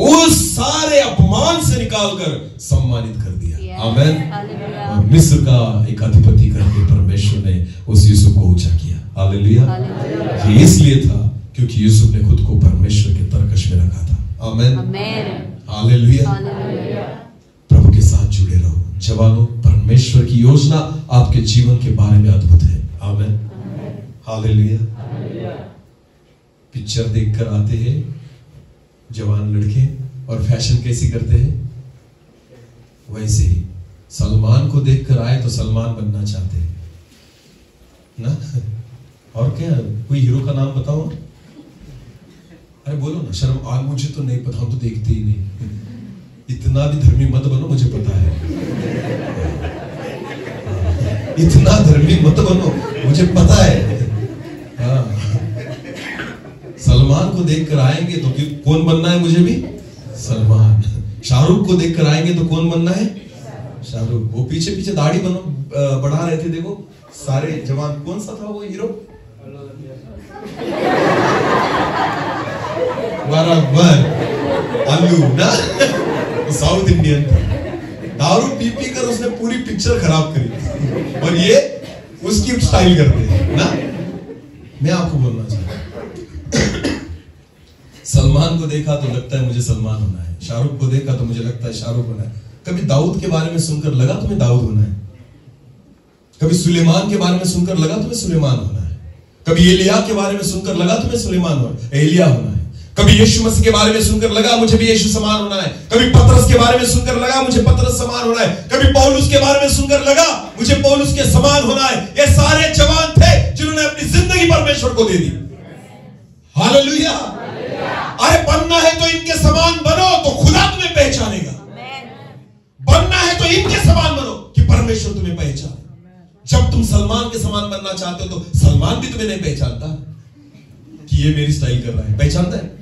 उस सारे अपमान से निकालकर सम्मानित कर दिया। आमेन। और मिस्र का एक अधिपति करके परमेश्वर ने उस यूसुफ को ऊंचा किया। हालेलुया। ये इसलिए था क्योंकि यूसुफ ने खुद को परमेश्वर के तरकश में रखा था। आमेन। हालेलुया। प्रभु के साथ जुड़े रहो जवानों। परमेश्वर की योजना आपके जीवन के बारे में अद्भुत है। आमेन। हालेलुया। पिक्चर देखकर आते हैं जवान लड़के और फैशन कैसी करते हैं, वैसे ही सलमान को देखकर आए तो सलमान बनना चाहते हैं ना। और क्या, कोई हीरो का नाम बताओ। अरे बोलो ना, शर्म आज मुझे तो नहीं पता, हम तो देखते ही नहीं। इतना भी धर्मी मत बनो, मुझे पता है। इतना धर्मी मत बनो, मुझे पता है। हाँ, सलमान को देखकर आएंगे तो कौन बनना है? मुझे भी सलमान। शाहरुख को देखकर आएंगे तो कौन बनना है? शाहरुख। वो पीछे पीछे दाढ़ी बढ़ा रहे थे, देखो सारे जवान। कौन सा था वो हीरो? बराबर आलू ना, साउथ इंडियन था। दारू पी पी कर उसने पूरी पिक्चर खराब करी, और ये उसकी स्टाइल करते हैं ना। मैं आपको बोलना चाहता, सलमान को देखा तो लगता है मुझे सलमान होना है, शाहरुख को देखा तो मुझे लगता है शाहरुख होना है। कभी दाऊद के बारे में सुनकर लगा तुम्हें दाऊद होना है? कभी सुलेमान के बारे में सुनकर लगा तुम्हें सुलेमान होना है? कभी एलिया के बारे में सुनकर लगा तुम्हें सुलेमान होना, एलिया होना है? कभी यीशु मसीह के बारे में सुनकर लगा मुझे भी यीशु समान होना है? कभी पतरस के बारे में सुनकर लगा मुझे पतरस समान होना है? कभी पौलुस के बारे में सुनकर लगा मुझे पौलुस के समान होना है? ये सारे जवान थे जिन्होंने अपनी जिंदगी परमेश्वर को दे दी। हालेलुया। अरे बनना है तो इनके समान बनो तो खुदा तुम्हें पहचानेगा। बनना है तो इनके समान बनो कि परमेश्वर तुम्हें पहचाने। जब तुम सलमान के समान बनना चाहते हो तो सलमान भी तुम्हें नहीं पहचानता कि ये मेरी स्टाइल कर रहा है, पहचानता है?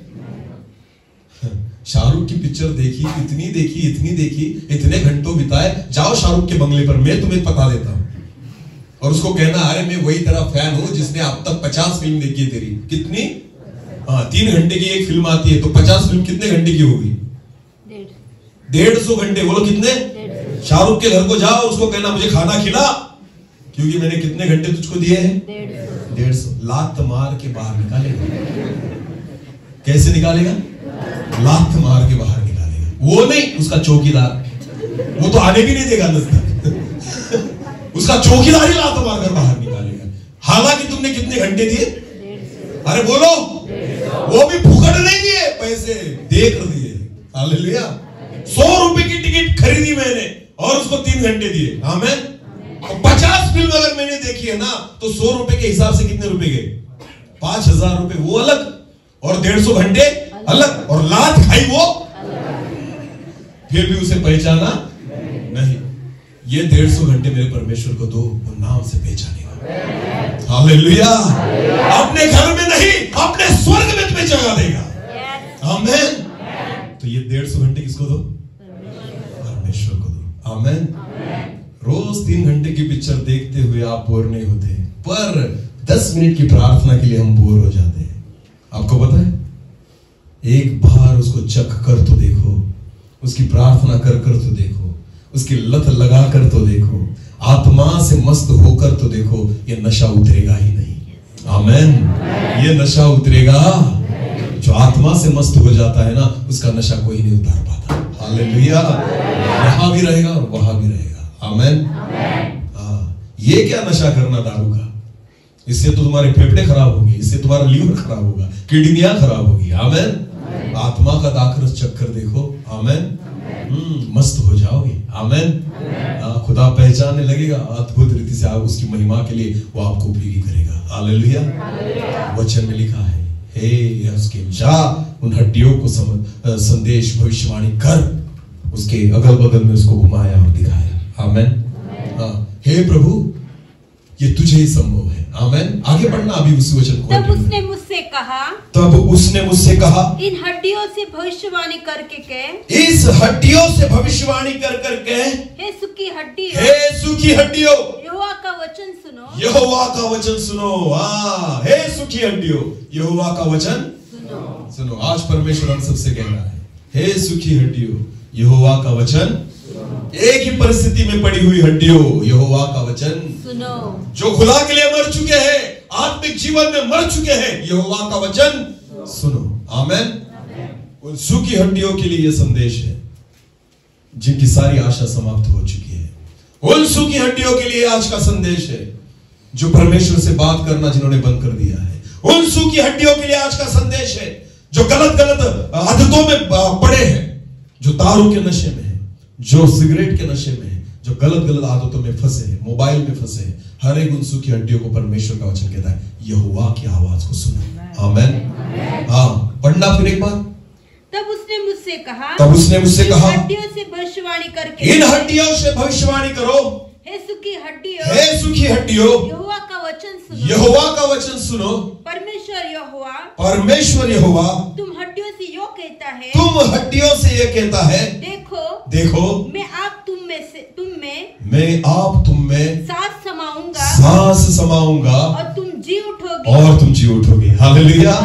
शाहरुख की पिक्चर देखी, इतनी देखी, इतनी देखी, इतने घंटों बिताए। जाओ शाहरुख के बंगले पर, मैं तुम्हें पता देता हूं, और उसको कहना अरे मैं वही तेरा फैन हूं जिसने अब तक 50 फिल्म देखी है तेरी। कितनी? 3 घंटे की एक फिल्म आती है तो 50 फिल्म कितने घंटे की होगी? 150 घंटे। बोलो कितने? शाहरुख के घर को जाओ, उसको कहना मुझे खाना खिला, क्योंकि मैंने कितने घंटे तुझको दिए हैं? 150। लात मार के बाहर निकालेगा। कैसे निकालेगा? लात मार के बाहर निकालेगा। वो नहीं, उसका चौकीदार, वो तो आने भी नहीं देगा अंदर तक। उसका चौकीदार ही लात मार कर बाहर निकालेगा। हालांकि तुमने कितने घंटे दिए? अरे बोलो, वो भी फुकट नहीं दिए, पैसे देकर दिए। हालेलुया। 100 रुपए की टिकट खरीदी मैंने और उसको 3 घंटे दिए। आमीन। 50 फिल्म अगर मैंने देखी है ना तो 100 रुपए के हिसाब से कितने रुपए गए? 5000 रुपए वो अलग, और 150 घंटे अलग, और लात खाई वो, फिर भी उसे पहचाना नहीं। ये 150 घंटे मेरे परमेश्वर को दो, वो नाम से पहचानेगा। हालेलुया। अपने घर में नहीं, अपने स्वर्ग में तुम्हें जगह देगा। आमीन। तो ये 150 घंटे किसको दो? परमेश्वर को दो। आमीन। रोज 3 घंटे की पिक्चर देखते हुए आप बोर नहीं होते, पर 10 मिनट की प्रार्थना के लिए हम बोर हो जाते हैं। आपको पता है? एक बार उसको चख कर तो देखो, उसकी प्रार्थना कर कर तो देखो, उसकी लत लगा कर तो देखो, आत्मा से मस्त होकर तो देखो, ये नशा उतरेगा ही नहीं। आमीन। ये नशा उतरेगा। जो आत्मा से मस्त हो जाता है ना, उसका नशा कोई नहीं उतार पाता। हालेलुया। यहां भी रहेगा और वहां भी रहेगा। आमीन। ये क्या नशा करना दारू का? इससे तो तुम्हारे फेफड़े खराब होंगे, इससे तुम्हारा लीवर खराब होगा, किडनियां खराब होगी। आमीन। आत्मा का दाखरस चक्कर देखो। आमीन। मस्त हो जाओगे। आमीन। खुदा पहचानने लगेगा, अद्भुत रीति से आप उसकी महिमा के लिए वो आपको उपयोगी करेगा। हालेलुया। वचन में लिखा है, हे यहोशू जा उन हड्डियों को संदेश भविष्यवाणी कर। उसके अगल बगल में उसको घुमाया और दिखाया। आमीन। हे प्रभु, ये तुझे ही संभव है। आमीन। आगे बढ़ना अभी उस वचन को। तब उसने मुझसे कहा, इन हड्डियों से भविष्यवाणी करके कह, इस हड्डियों से भविष्यवाणी कर करके, हे सूखी हड्डियों, हे सूखी हड्डियों, यहोवा का वचन सुनो, यहोवा का वचन सुनो। हे सूखी हड्डियों, यहोवा का वचन सुनो। आज परमेश्वर हम सबसे कह रहा है, हे सूखी हड्डियों, यहोवा का वचन। एक ही परिस्थिति में पड़ी हुई हड्डियों, यहोवा का वचन सुनो। जो खुदा के लिए मर चुके हैं, आत्मिक जीवन में मर चुके हैं, यहोवा का वचन सुनो। आमीन। उन सूखी हड्डियों के लिए यह संदेश है जिनकी सारी आशा समाप्त हो चुकी है। उन सूखी हड्डियों के लिए आज का संदेश है जो परमेश्वर से बात करना जिन्होंने बंद कर दिया है। उन सूखी हड्डियों के लिए आज का संदेश है जो गलत गलत आदतों में पड़े हैं, जो दारू के नशे में है, जो सिगरेट के नशे में है, जो गलत गलत आदतों में फंसे हैं, मोबाइल में फंसे हैं। हर एक उन सूखी हड्डियों को परमेश्वर का वचन कहता है, यहोवा की आवाज को सुनो। आमीन। हाँ, पढ़ना फिर एक बार। तब उसने मुझसे कहा, इन हड्डियों से भविष्यवाणी करके, इन हड्डियों से भविष्यवाणी करो, हे सूखी हड्डियों, हे सूखी हड्डियों, यहोवा का वचन सुनो, यहोवा का वचन सुनो। परमेश्वर यहोवा, तुम हड्डियों से ये कहता है, देखो मैं आप तुम में सांस समाऊंगा और तुम जी उठोगे। हालेलुया।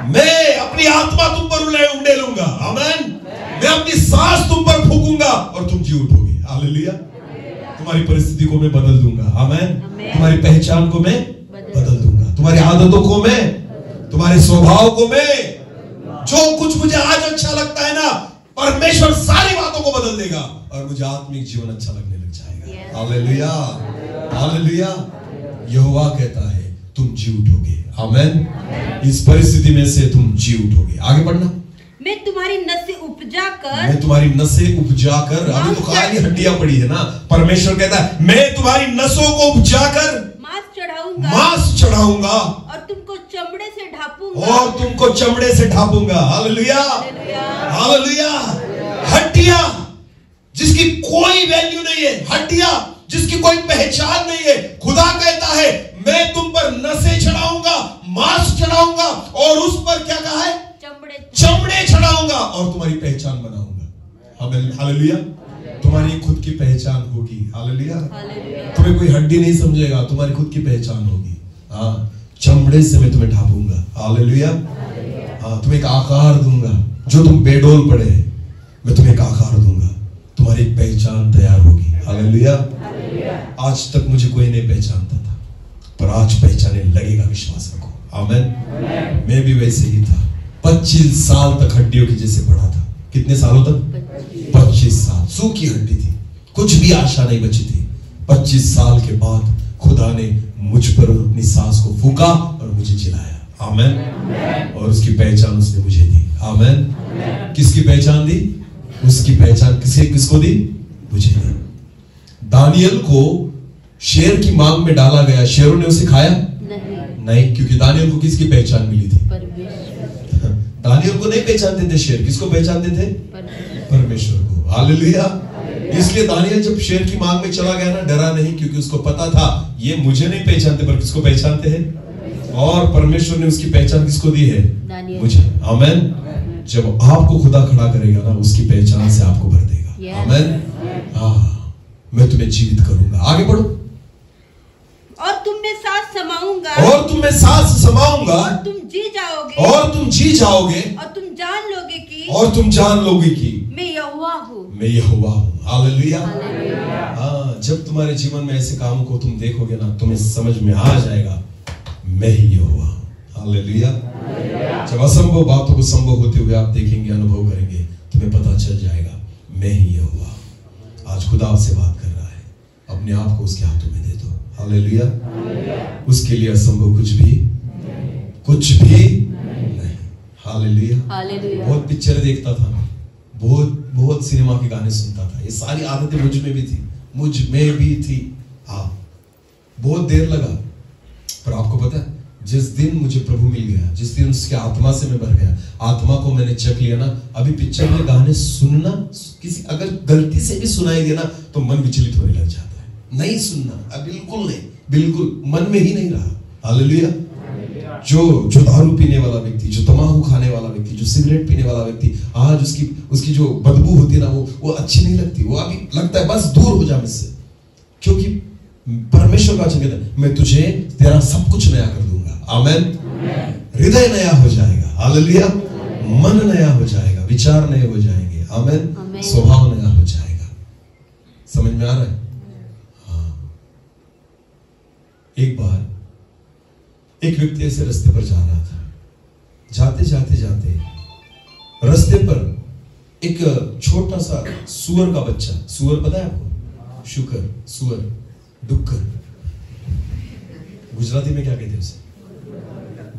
मैं अपनी आत्मा सांस तुम पर फूंकूंगा और तुम जी उठोगे। हालेलुया। तुम्हारी परिस्थिति को मैं बदल दूंगा। आमेन। तुम्हारी पहचान को मैं बदल दूंगा, तुम्हारी आदतों को मैं, तुम्हारे स्वभाव को मैं, जो कुछ मुझे आज अच्छा लगता है ना, परमेश्वर सारी बातों को बदल देगा और मुझे आत्मिक जीवन अच्छा लगने लग जाएगा। Hallelujah, hallelujah. यहोवा कहता है तुम जी उठोगे। आमेन। इस परिस्थिति में से तुम जी उठोगे। आगे पढ़ना। मैं तुम्हारी नसें उपजा कर, मैं तुम्हारी नसें उपजा कर, अभी तो खाली हड्डियां पड़ी है ना। परमेश्वर कहता है मैं तुम्हारी नसों को उपजा कर मांस चढ़ाऊंगा और तुमको चमड़े से ढापूंगा, और तुमको चमड़े से ढापूंगा। Hallelujah, hallelujah. हड्डियां जिसकी कोई वैल्यू नहीं है, हड्डियां जिसकी कोई पहचान नहीं है, खुदा कहता है मैं तुम पर नसें चढ़ाऊंगा, मांस चढ़ाऊंगा और उस पर क्या कहा है, चमड़े चढ़ाऊंगा और तुम्हारी पहचान बनाऊंगा। हालेलुया। तुम्हारी खुद की पहचान होगी। हालेलुया। तुम्हें कोई हड्डी नहीं समझेगा, तुम्हारी खुद की पहचान होगी। हाँ, चमड़े से मैं तुम्हें ढापूंगा। हालेलुया। हाँ, तुम्हें एक आकार दूंगा, जो तुम बेडोल पड़े मैं तुम्हें एक आकार दूंगा, तुम्हारी पहचान तैयार होगी। हालेलुया। आज तक मुझे कोई नहीं पहचानता था, पर आज पहचानने लगेगा। विश्वास रखो। आमेन। मैं भी वैसे ही था, 25 साल तक हड्डियों की जैसे पड़ा था। कितने सालों तक? 25 साल। सूखी हड्डी थी, कुछ भी आशा नहीं बची थी। 25 साल के बाद खुदा ने मुझ पर अपनी सांस को फूंका और मुझे जिलाया। आमेन। और उसकी पहचान उसने मुझे दी। आमेन। किसकी पहचान दी? उसकी पहचान किसको दी? मुझे दी। दानियल को शेर की मांग में डाला गया, शेरों ने उसे खाया नहीं, क्योंकि दानियल को किसकी पहचान मिली थी? दानियल को नहीं पहचानते थे शेर, किसको पहचानते थे? परमेश्वर को। हालेलुया। इसलिए दानियल जब शेर की मांग में चला गया ना, डरा नहीं, क्योंकि उसको पता था ये मुझे नहीं पहचानते पर किसको पहचानते हैं, और परमेश्वर ने उसकी पहचान किसको दी है? मुझे। आमेन। जब आपको खुदा खड़ा करेगा ना, उसकी पहचान से आपको भर देगा। आमेन। हाँ, मैं तुम्हें जीवित करूंगा। आगे बढ़ो। और तुम में सांस समाऊंगा, और तुम में सांस समाऊंगा, और तुम जी जाओगे, और तुम जी जाओगे, और तुम जान लोगे कि, और तुम जान लोगे कि मैं यहोवा हूँ। मैं यहोवा हूँ। हालेलुया। हाँ, जब तुम्हारे जीवन में ऐसे कामों को तुम देखोगे ना, तुम्हें समझ में आ जाएगा मैं ही यहोवा हूँ। हालेलुया। जब असंभव बातों को संभव होते हुए आप देखेंगे, अनुभव करेंगे, तुम्हें पता चल जाएगा मैं ही यहोवा हूँ। आज खुदा आपसे बात कर रहा है, अपने आप को उसके हाथों में दे दो। हालेलुया। उसके लिए असंभव कुछ भी नहीं। हालेलुया। बहुत पिक्चर देखता था, बहुत सिनेमा के गाने सुनता था, ये सारी आदतें मुझ में भी थी। हाँ, बहुत देर लगा, पर आपको पता है जिस दिन मुझे प्रभु मिल गया, जिस दिन उसके आत्मा से मैं भर गया, आत्मा को मैंने चख लिया ना, अभी पिक्चर में गाने सुनना, किसी अगर गलती से भी सुनाई दिया ना तो मन विचलित होने लग जाता है। नहीं सुनना, बिल्कुल नहीं, बिल्कुल मन में ही नहीं रहा। हालेलुया। जो दारू पीने वाला व्यक्ति, जो तंबाकू खाने वाला व्यक्ति, जो सिगरेट पीने वाला व्यक्ति, आज उसकी जो बदबू होती है ना, वो अच्छी नहीं लगती, वो अभी लगता है बस दूर हो जा मुझसे, क्योंकि परमेश्वर का वचन कहता है मैं तुझे तेरा सब कुछ नया कर दूंगा। आमेन। हृदय नया हो जाएगा। हालेलुया। मन नया हो जाएगा, विचार नए हो जाएंगे। आमेन। स्वभाव नया हो जाएगा। समझ में आ रहा है? हाँ। एक बार एक व्यक्ति ऐसे रास्ते पर जा रहा था, जाते रास्ते पर एक छोटा सा सुअर का बच्चा, सुअर पता है आपको? शुकर, सुअर, डुक्कर, गुजराती में क्या कहते हैं उसे?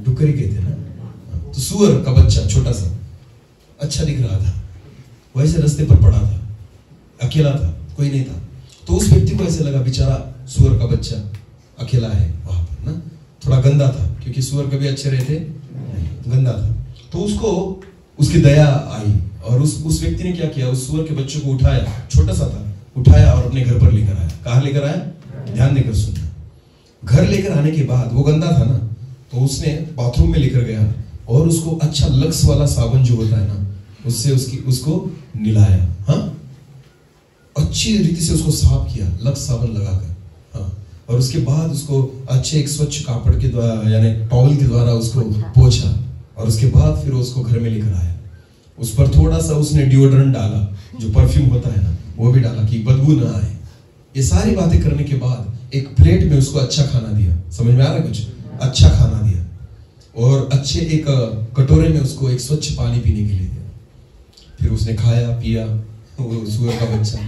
डुक्कर ही कहते हैं ना। तो सुअर का बच्चा छोटा सा, अच्छा दिख रहा था, वैसे रास्ते पर पड़ा था, अकेला था, कोई नहीं था। तो उस व्यक्ति को ऐसे लगा बेचारा सुअर का बच्चा अकेला है वहां पर ना, थोड़ा गंदा था, क्योंकि सुअर कभी अच्छे रहते गंदा था। तो उसको उसकी दया आई और उस व्यक्ति ने क्या किया, उस सुअर के बच्चे को उठाया, छोटा सा था, उठाया और अपने घर पर लेकर आया। कहाँ लेकर आया? ध्यान देकर सुनना। घर लेकर आने के बाद, वो गंदा था ना, तो उसने बाथरूम में लेकर गया और उसको अच्छा लक्स वाला साबुन जो होता है ना, उससे उसको निलाया। हाँ, अच्छी रीति से उसको साफ किया, लक्स साबुन लगाकर। हाँ, और उसके बाद उसको अच्छे एक स्वच्छ कापड़ के द्वारा, यानी टॉवल के द्वारा उसको पोंछा, और उसके बाद फिर उसको घर में लेकर आया। उस पर थोड़ा सा उसने डिओड्रेंट डाला, जो परफ्यूम होता है ना, वो भी डाला कि बदबू ना आए। ये सारी बातें करने के बाद एक प्लेट में उसको अच्छा खाना दिया। समझ में आ रहा है कुछ? अच्छा खाना दिया और अच्छे एक कटोरे में उसको एक स्वच्छ पानी पीने के लिए दिया। फिर उसने खाया पिया, वो सूअर का बच्चा।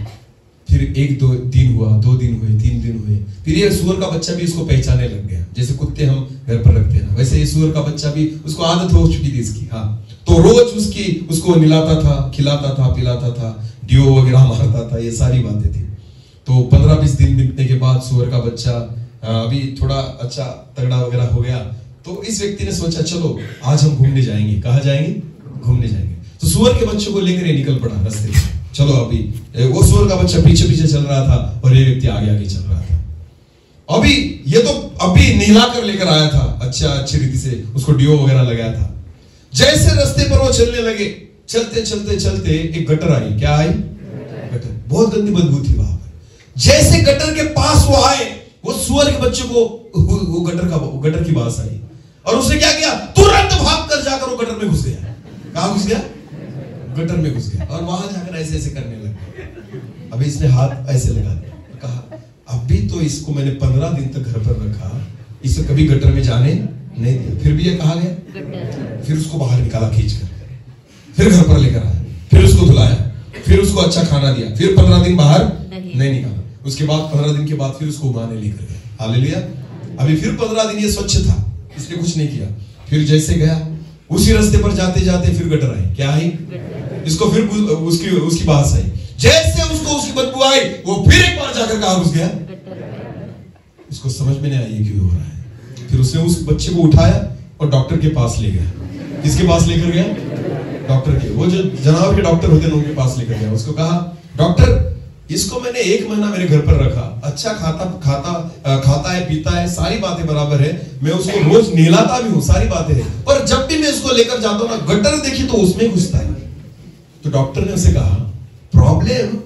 फिर 1-2 दिन हुआ, 2 दिन हुए, 3 दिन हुए। फिर ये सूअर का बच्चा भी इसको पहचानने लग गया। जैसे कुत्ते हम घर पर रखते हैं ना, वैसे ये सूअर का बच्चा भी, उसको आदत हो चुकी थी इसकी। हाँ, तो रोज उसको निलाता था, खिलाता था, पिलाता था, डियो वगैरह मारता था, ये सारी बातें थी। तो 15-20 दिन बीतने के बाद सूअर का बच्चा अभी थोड़ा अच्छा तगड़ा वगैरह हो गया। तो इस व्यक्ति ने सोचा चलो आज हम घूमने जाएंगे। कहाँ जाएंगे? घूमने जाएंगे। तो सूअर के बच्चे को लेकर ये निकल पड़ा रास्ते में। चलो अभी वो सूअर का बच्चा पीछे पीछे चल रहा था और ये व्यक्ति आगे आगे चल रहा था। अभी ये तो अभी नहला कर लेकर आया था, अच्छी रीति से उसको डियो वगैरह लगाया था। जैसे रास्ते पर वो चलने लगे, चलते चलते चलते एक गटर आई। क्या आई? गटर। बहुत गंदी बदबू थी वहां पर। जैसे गटर के पास वो आए, वो सूअर के बच्चे को वो गटर की बात आई और उसने क्या किया? तुरंत भाग कर जाकर वो गटर में घुस गया। कहां घुस गया? गटर में घुस गया और वहां जाकर ऐसे ऐसे करने लगा। अभी इसने हाथ ऐसे लगा दिया, कहा अभी तो इसको मैंने 15 दिन तक घर पर रखा, इसे कभी गटर में जाने नहीं दिया। फिर भी ये कहा गया। फिर उसको बाहर निकाला खींचकर, फिर घर पर लेकर आया, फिर उसको धुलाया, फिर उसको अच्छा खाना दिया, फिर 15 दिन बाहर नहीं निकाला। उसके बाद 15 दिन के बाद फिर उसको घुमाने लेकर गया। हालेलुया। अभी फिर 15 दिन ये स्वच्छ था, इसने कुछ नहीं किया। फिर जैसे गया, उसी रास्ते पर जाते जाते फिर गटर आई। क्या आई? इसको फिर उसकी बात आई। जैसे उसको उसकी बदबू आई, वो फिर एक बार जाकर कहां घुस गया? इसको समझ में नहीं आई ये क्यों हो रहा है। फिर उसने उस बच्चे को उठाया और डॉक्टर के पास ले गया। किसके पास लेकर गया? डॉक्टर के, वो जो जानवर के डॉक्टर होते हैं उनके पास लेकर गया। उसको कहा डॉक्टर इसको मैंने 1 महीना मेरे घर पर रखा, अच्छा खाता है, पीता है, सारी बातें बराबर है, मैं उसको रोज नहलाता भी हूँ, सारी बातें हैं, और जब भी मैं उसको लेकर जाता हूँ ना, गटर देखी तो उसमें घुसता है। तो डॉक्टर ने उसे कहा प्रॉब्लम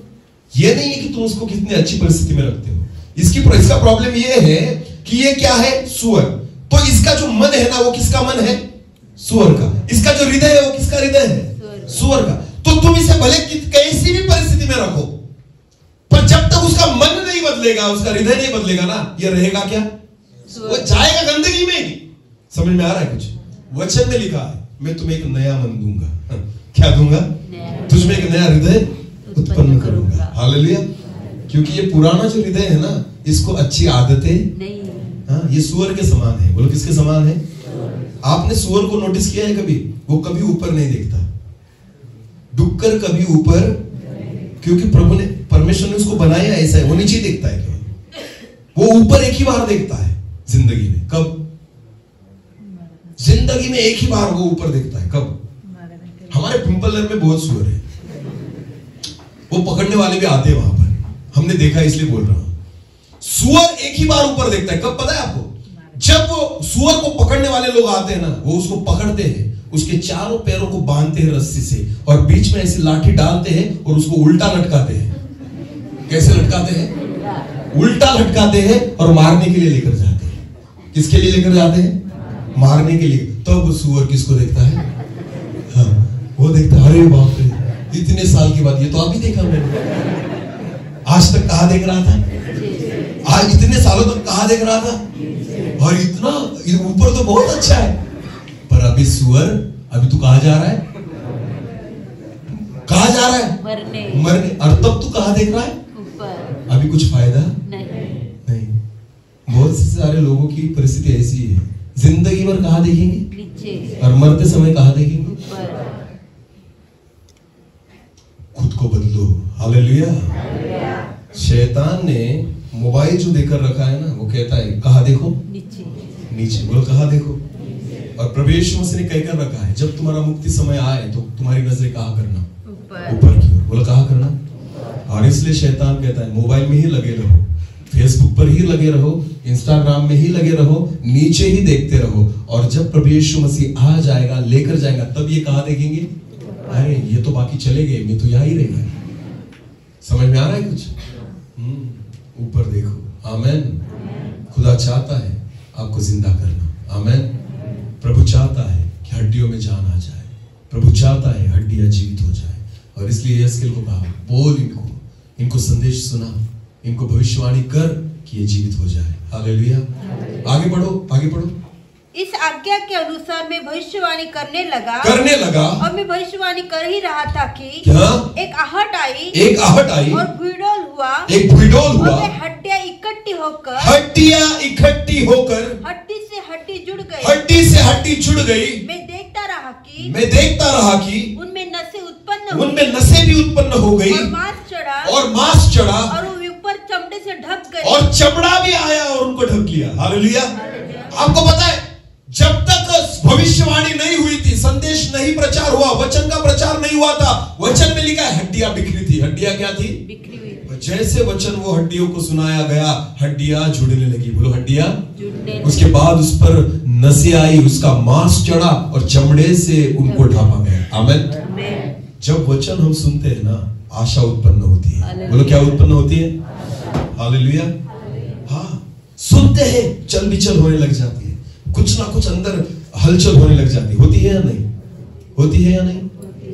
ये नहीं है कि तुम उसको कितनी अच्छी परिस्थिति में रखते हो, इसका प्रॉब्लम ये है कि ये क्या है? सूअर। तो इसका जो मन है ना, वो किसका मन है? सूअर का। इसका जो हृदय है वो किसका हृदय है? सूअर का। तो तुम इसे भले कैसी भी परिस्थिति में रखो, पर जब तक उसका मन नहीं बदलेगा, उसका हृदय नहीं बदलेगा ना, ये रहेगा क्या? वो जाएगा गंदगी में ही। समझ में आ रहा है कुछ? वचन में लिखा है मैं तुम्हें एक नया मन दूंगा। क्या दूंगा? तुझमें एक नया हृदय उत्पन्न करूंगा। हालेलुया। क्योंकि ये पुराना जो हृदय है ना, इसको अच्छी आदतें नहीं। हाँ, ये सूअर के समान है। बोलो किसके समान है? आपने सूअर को नोटिस किया है कभी? वो कभी ऊपर नहीं देखता, डुक्कर कभी ऊपर, क्योंकि परमेश्वर ने उसको बनाया ऐसा है, वो नीचे देखता है केवल। वो ऊपर एक ही बार देखता है जिंदगी में। कब? जिंदगी में एक ही बार वो ऊपर देखता है। कब? हमारे पिंपलर में बहुत सूअर है, वो पकड़ने वाले भी आते हैं वहां पर, हमने देखा इसलिए बोल रहा हूं। सूअर एक ही बार ऊपर देखता है। कब पता है आपको? जब वो सूअर को पकड़ने वाले लोग आते हैं ना, वो उसको पकड़ते हैं, उसके चारों पैरों को बांधते हैं रस्सी से और बीच में ऐसी लाठी डालते हैं और उसको उल्टा लटकाते हैं। कैसे लटकाते हैं? उल्टा लटकाते हैं और मारने के लिए लेकर जाते हैं। किसके लिए लेकर जाते हैं? मारने के लिए। तब तो सूअर किसको देखता है? हाँ, वो देखता है अरे बाप रे, इतने साल के बाद ये तो अभी देखा मैंने। आज तक कहां देख रहा था? आज इतने सालों तक कहां देख रहा था? और इतना ऊपर तो बहुत अच्छा है, पर अभी सूअर, अभी तू कहां जा रहा है? कहां जा रहा है? मरने। और तब तू कहां देख रहा है? ऊपर। अभी कुछ फायदा नहीं। बहुत सारे लोगों की परिस्थिति ऐसी है, जिंदगी भर कहां देखेंगे? नीचे। और मरते समय कहां देखेंगे? ऊपर। खुद को बदलो। हालेलुया। शैतान ने मोबाइल जो देकर रखा है ना, वो कहता है कहां देखो? नीचे। नीचे। बोलो कहां देखो? और प्रभु यीशु मसीह ने कहकर रखा है जब तुम्हारा मुक्ति समय आए तो तुम्हारी नजरें कहां करना? ऊपर की ओर। बोलो कहां करना? और इसलिए शैतान कहता है मोबाइल में ही लगे रहो, फेसबुक पर ही लगे रहो, इंस्टाग्राम में ही लगे रहो, नीचे ही देखते रहो, और जब प्रभु यीशु मसीह आ जाएगा, लेकर जाएगा, तब ये कहां देखेंगे? अरे ये तो बाकी चले गए, मैं तो यहां ही रहेगा। समझ में आ रहा है कुछ? ऊपर देखो। आमेन। खुदा चाहता है आपको जिंदा करना। आमेन। प्रभु चाहता है कि हड्डियों में जान आ जाए, प्रभु चाहता है हड्डियां जीवित हो जाए, और इसलिए यहेजकेल को कहा, बोल इनको संदेश सुना, इनको भविष्यवाणी कर कि ये जीवित हो जाए। हालेलुया। आगे बढ़ो। इस आज्ञा के अनुसार मैं भविष्यवाणी करने लगा और मैं भविष्यवाणी कर ही रहा था कि एक आहट आई और भूडोल हुआ और हड्डियां इकट्ठी होकर हड्डी से हड्डी जुड़ गई। मैं देखता रहा कि उनमें नसें भी उत्पन्न हो गई और मांस चढ़ा और वो ऊपर चमड़े से ढक गए और चमड़ा भी आया और उनको ढक लिया। हालेलुया। आपको पता है, जब तक भविष्यवाणी नहीं हुई थी, संदेश नहीं प्रचार हुआ, वचन का प्रचार नहीं हुआ था, वचन में लिखा है हड्डियां बिखरी थी। हड्डियां क्या थी? बिखरी हुई। जैसे वचन वो हड्डियों को सुनाया गया, हड्डियां जुड़ने लगी। बोलो हड्डियां। उसके बाद उस पर नसें आई, उसका मांस चढ़ा और चमड़े से उनको ढांपा गया। आमीन। जब वचन हम सुनते हैं ना, आशा उत्पन्न होती है। बोलो क्या उत्पन्न होती है? हालेलुया। हाँ, सुनते हैं चल बिचल होने लग जाती है, कुछ ना कुछ अंदर हलचल होने लग जाती है। होती है या नहीं?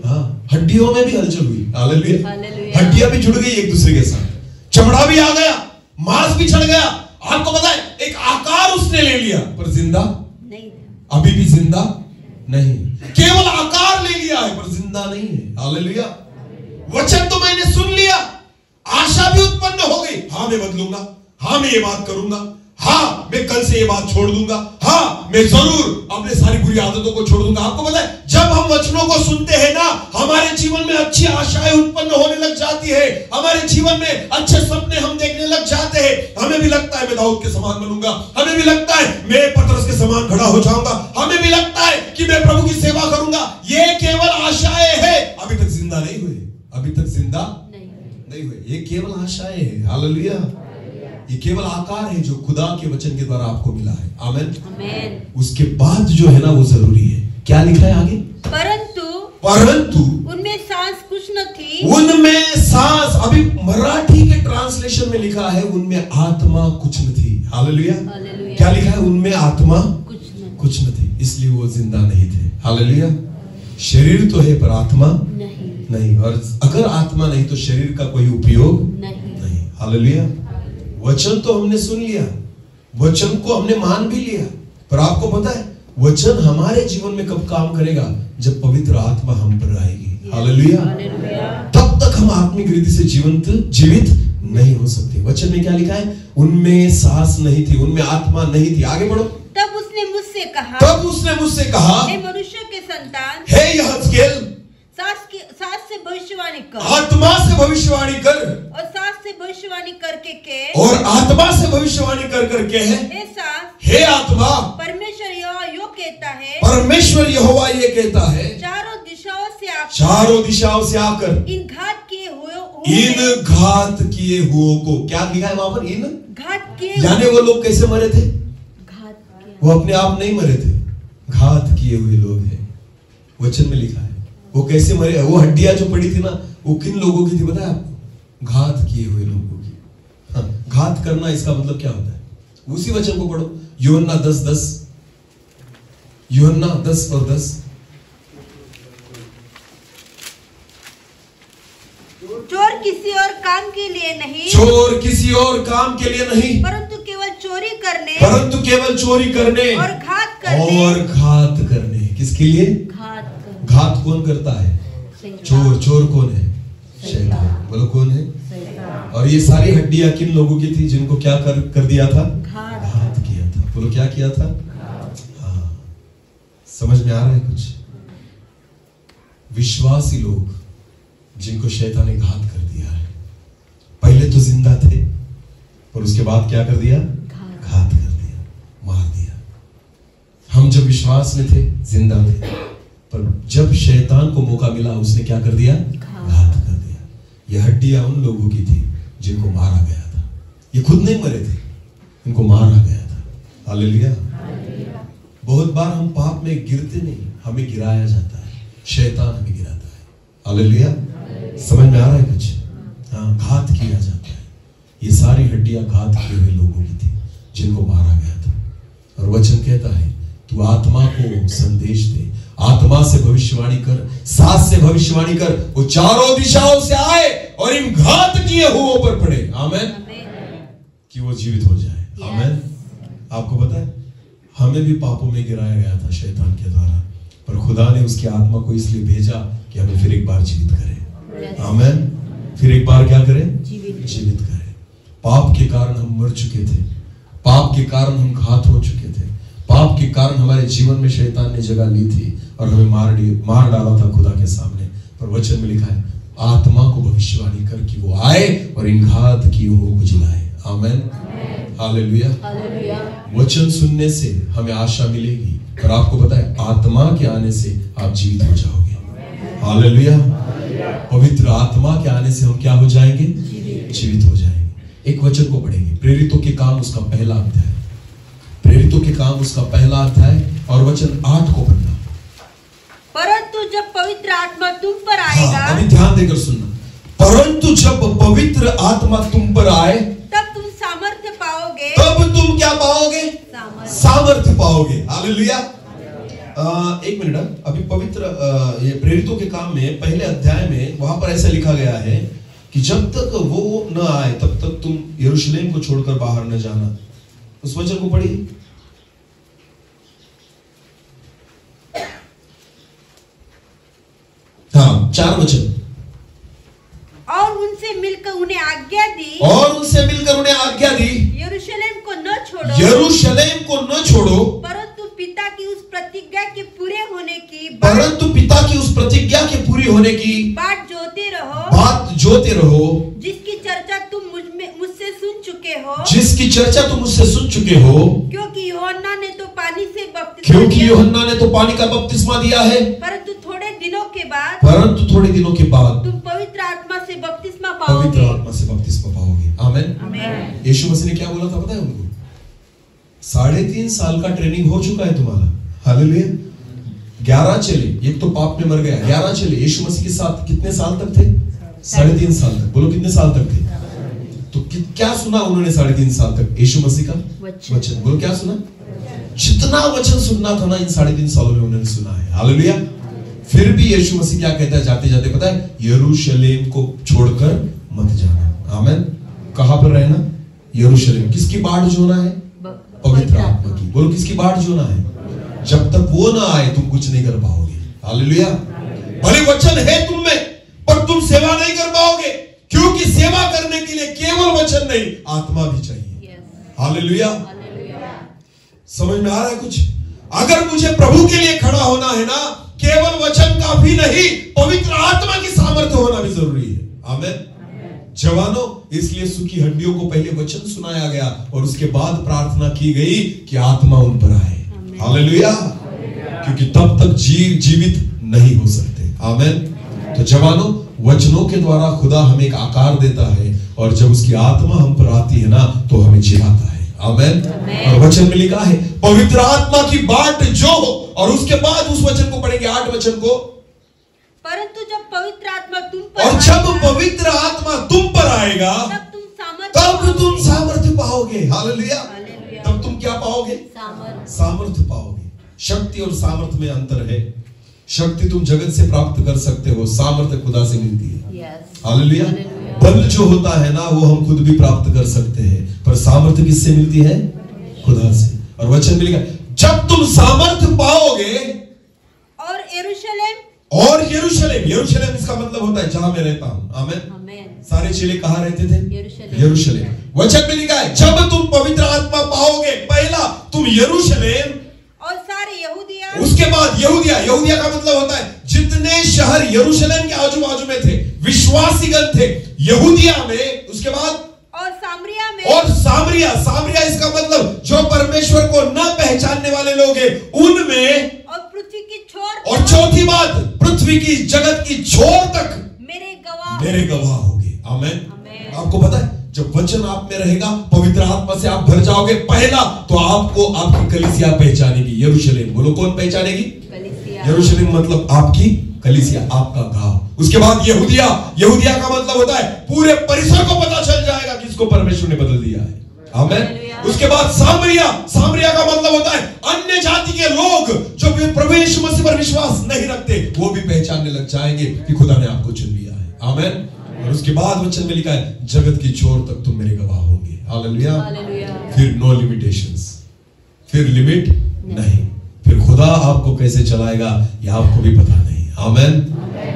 हाँ, हड्डियों में भी हलचल हुई। हालेलुया। हड्डियां भी जुड़ गई एक दूसरे के साथ, चमड़ा भी आ गया, मांस भी चढ़ गया। आपको पता है, एक आकार उसने ले लिया, पर जिंदा नहीं, अभी भी जिंदा नहीं। केवल आकार ले लिया है, पर जिंदा नहीं है। हालेलुया। वचन तो मैंने सुन लिया, आशा भी उत्पन्न हो गई। हाँ, मैं बदलूंगा, हाँ मैं ये बात करूंगा, हाँ मैं कल से ये बात छोड़ दूंगा, हाँ मैं जरूर अपने सारी बुरी आदतों को छोड़ दूंगा। आपको पता है, जब हम वचनों को सुनते हैं ना, हमारे जीवन में अच्छी आशाएं उत्पन्न होने लग जाती है, हमारे जीवन में अच्छे सपने हम देखने लग जाते हैं। हमें भी लगता है मैं दाऊद के समान बनूंगा, हमें भी लगता है मैं पतरस के समान खड़ा हो जाऊंगा, हमें भी लगता है कि मैं प्रभु की सेवा करूंगा। ये केवल आशाएं हैं, अभी तक जिंदा नहीं हुए, नहीं हुए। ये केवल आशाएं हैं। हालेलुया। ये केवल आकार है जो खुदा के वचन के द्वारा आपको मिला है। आमीन। उसके बाद जो है ना, वो जरूरी है। क्या लिखा है आगे? परंतु उनमें सांस कुछ न थी। उनमें सांस, अभी मराठी के ट्रांसलेशन में लिखा है उनमें आत्मा कुछ न थी। हालेलुया। क्या लिखा है? उनमें आत्मा कुछ न थी, इसलिए वो जिंदा नहीं थे। हालेलुया। शरीर तो है पर आत्मा नहीं, और अगर आत्मा नहीं तो शरीर का कोई उपयोग नहीं। हालेलुया। वचन तो हमने सुन लिया, वचन को हमने मान भी लिया, पर आपको पता है वचन हमारे जीवन में कब काम करेगा? जब पवित्र आत्मा हम पर आएगी। हालेलुया। तब तक हम आत्मिक रीति से जीवित नहीं हो सकते। वचन में क्या लिखा है? उनमें सांस नहीं थी, उनमें आत्मा नहीं थी। आगे बढ़ो। तब उसने मुझसे कहा, हे मनुष्य के संतान, हे यहेजकेल, सांस से भविष्यवाणी कर, आत्मा से भविष्यवाणी कर, और सांस से भविष्यवाणी करके के, और आत्मा से भविष्यवाणी कर करके है, हे सांस, हे आत्मा, परमेश्वर यहोवा यो कहता है, परमेश्वर यहोवा ये कहता है, चारों दिशाओं से आकर इन घात किए हुओं को, क्या लिखा है वहां पर? इन घात किए, यानी वो लोग कैसे मरे थे? वो अपने आप नहीं मरे थे, घात किए हुए लोग हैं। वचन में लिखा है वो कैसे मरे। वो हड्डियां जो पड़ी थी ना, वो किन लोगों की थी पता है आपको? घात किए हुए लोगों की। हाँ, घात करना इसका मतलब क्या होता है? उसी वचन को पढ़ो, यूहन्ना 10:10, यूहन्ना 10 और 10। चोर किसी और काम के लिए नहीं, परंतु केवल चोरी करने और घात करने। किसके लिए? घात कौन करता है? चोर कौन है? शैतान। बोलो कौन है? और ये सारी हड्डियां किन लोगों की थी जिनको क्या कर दिया था? घात किया था। बोलो क्या किया था? हाँ, समझ में आ रहा है कुछ? विश्वासी लोग जिनको शैतान ने घात कर दिया है, पहले तो जिंदा थे और उसके बाद क्या कर दिया? घात कर दिया, मार दिया। हम जब विश्वास में थे, जिंदा थे, पर जब शैतान को मौका मिला उसने क्या कर दिया? घात कर दिया। ये हड्डियां उन लोगों की थी जिनको मारा गया था। ये खुद नहीं मरे थे, इनको मारा गया था। हालेलुया। बहुत बार हम पाप में गिरते नहीं, हमें गिराया जाता है, शैतान हमें गिराता है। हालेलुया। समझ में आ रहा है कुछ? हाँ, घात किया जाता है। ये सारी हड्डियां घात किए हुए लोगों की थी जिनको मारा गया था। और वचन कहता है तू आत्मा को संदेश दे, आत्मा से भविष्यवाणी कर, सांस से भविष्यवाणी कर, वो चारों दिशाओं से आए और इन घात किए हुओं पर पड़े। आमेन। कि वो जीवित हो जाए। आमेन। आपको पता है हमें भी पापों में गिराया गया था शैतान के द्वारा, पर खुदा ने उसकी आत्मा को इसलिए भेजा कि हमें फिर एक बार जीवित करे। आमेन। फिर एक बार क्या करें? जीवित करें। पाप के कारण हम मर चुके थे, पाप के कारण हम घात हो चुके थे, पाप के कारण हमारे जीवन में शैतान ने जगह ली थी और हमें मार डाला था खुदा के सामने। पर वचन में लिखा है आत्मा को भविष्यवाणी कर कि वो आए और इन घात किए हुओं को जिलाए। आमेन। हालेलुया। वचन सुनने से हमें आशा मिलेगी, पर आपको पता है आत्मा के आने से आप जीवित हो जाओगे। हालेलुया। पवित्र आत्मा के आने से हम क्या हो जाएंगे? जीवित हो जाएंगे। एक वचन को पढ़ेंगे, प्रेरितों के काम उसका पहला अध्याय, प्रेरितों के काम उसका पहला अध्याय और वचन 8 को पढ़ना। परंतु जब पवित्र आत्मा तुम पर आएगा, अभी ध्यान देकर सुनना, परंतु जब पवित्र आत्मा तुम पर आए तब तुम सामर्थ्य पाओगे। तब तुम क्या पाओगे? सामर्थ्य पाओगे। हालेलुया। एक मिनट, अभी पवित्र ये प्रेरितों के काम में पहले अध्याय में वहां पर ऐसा लिखा गया है कि जब तक वो न आए तब तक तुम यरूशलेम को छोड़कर बाहर न जाना। उस वचन को पढ़िए। हाँ, 4 वचन। और उनसे मिलकर उन्हें आज्ञा दी, यरूशलेम को न छोड़ो, यरूशलेम को न छोड़ो, परंतु पिता की उस प्रतिज्ञा के पूरे होने की, बात जोते रहो, जिसकी चर्चा तुम मुझसे सुन चुके हो, क्योंकि यूहन्ना ने तो पानी का बपतिस्मा दिया है, परंतु थोड़े दिनों के बाद तुम पवित्र आत्मा से बपतिस्मा पाओगे। आमेन। यीशु मसीह ने क्या बोला था पता है उनको? 3.5 साल का ट्रेनिंग हो चुका है तुम्हारा। हालेलुया। 11 चेले, एक तो पाप में मर गया, 11 चेले यीशु मसीह के साथ कितने साल तक थे? 3.5 साल तक। बोलो कितने साल तक थे? तो क्या सुना उन्होंने 3.5 साल तक? यीशु मसीह का वचन। बोलो क्या सुना? जितना वचन सुनना था ना इन 3.5 सालों में उन्होंने सुना है। हालेलुया। फिर भी यीशु मसीह क्या कहता है जाते जाते पता है? यरूशलेम को छोड़कर मत जाना। आमेन। कहां पर रहना? यरूशलेम। किसकी बाट जोना है? पवित्र आत्मा की। बोलो किसकी बाट जोना है? जब तक वो ना आए तुम कुछ नहीं कर पाओगे। हालेलुया। भले वचन है तुम में, पर तुम सेवा नहीं कर पाओगे, क्योंकि सेवा करने के लिए केवल वचन नहीं, आत्मा भी चाहिए। हालेलुया। समझ में आ रहा है कुछ? अगर मुझे प्रभु के लिए खड़ा होना है ना, केवल वचन काफी नहीं, पवित्र आत्मा की सामर्थ्य होना भी जरूरी है। आमेन। जवानों, इसलिए सूखी हड्डियों को पहले वचन सुनाया गया और उसके बाद प्रार्थना की गई कि आत्मा उन पर आए। हालेलुया। क्योंकि तब तक जीवित नहीं हो सकते। आमेन। तो जवानों, वचनों के द्वारा खुदा हमें एक आकार देता है और जब उसकी आत्मा हम पर आती है ना तो हमें जिलाता है। आमेन। और वचन में लिखा है पवित्र आत्मा की बाट जो हो, और उसके बाद उस वचन को पढ़ेंगे 8 वचन को। परंतु जब पवित्र आत्मा तुम पर आएगा तब तुम सामर्थ्य पाओगे। हालेलुया। तब तुम क्या पाओगे? सामर्थ्य पाओगे। शक्ति और सामर्थ्य में अंतर है। शक्ति तुम जगत से प्राप्त कर सकते हो, सामर्थ्य खुदा से मिलती है। हालेलुया। बल जो होता है ना वो हम खुद भी प्राप्त कर सकते हैं, पर सामर्थ्य किससे मिलती है? खुदा से। और वचन मिलेगा जब तुम सामर्थ्य पाओगे और यरूशलेम इसका मतलब होता है जहां मैं रहता हूं। आमेन। सारे चेले कहां रहते थे? यरूशलेम। वचन में लिखा है जब तुम पवित्र आत्मा पाओगे, पहला तुम यरूशलेम और सारे यहूदिया, उसके बाद यहूदिया का मतलब होता है जितने शहर यरूशलेम के आजू बाजू में थे, विश्वासीगण थे यहूदिया में, उसके बाद और सामरिया में, और सामरिया इसका मतलब जो परमेश्वर को न पहचानने वाले लोग हैं उनमें, और पृथ्वी की छोर, और चौथी बात पृथ्वी की जगत की छोर तक मेरे गवाह होंगे। आमेन। आपको पता है जब वचन आप में रहेगा, पवित्र आत्मा से आप भर जाओगे, पहला तो आपको आपकी कलीसिया पहचानेगी। यरूशलेम। बोलो कौन पहचानेगी? यरूशलेम मतलब आपकी कलीसिया, आपका गांव। उसके बाद यहूदिया का मतलब होता है पूरे परिसर को पता चल जाएगा कि इसको परमेश्वर ने बदल दिया है। आमेन। उसके बाद सामरिया का मतलब होता है अन्य जाति के लोग जो प्रभु यीशु मसीह पर पर विश्वास नहीं रखते वो भी पहचानने लग जाएंगे कि खुदा ने आपको चुन लिया है। आमीन। और उसके बाद वचन में लिखा है जगत की छोर तक तुम मेरे गवाह होंगे। हालेलुया। फिर नो लिमिटेशंस, फिर लिमिट नहीं। फिर खुदा आपको कैसे चलाएगा ये आपको भी पता नहीं। आमीन।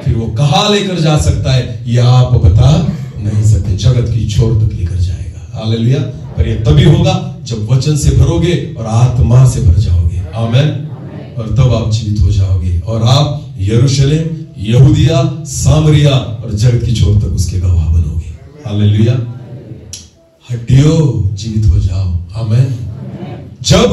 फिर वो कहां लेकर जा सकता है ये आप बता नहीं सकते। जगत की छोर तक लेकर जाएगा। हालेलुया। पर ये तभी होगा जब वचन से भरोगे और आत्मा से भर जाओगे। आमीन। और तब आप जीवित हो जाओगे और आप यरूशलेम, यहूदिया, सामरिया और जगत की छोर तक उसके गवाह बनोगे। हालेलुया। हड्डियों जीवित हो जाओ। आमीन। जब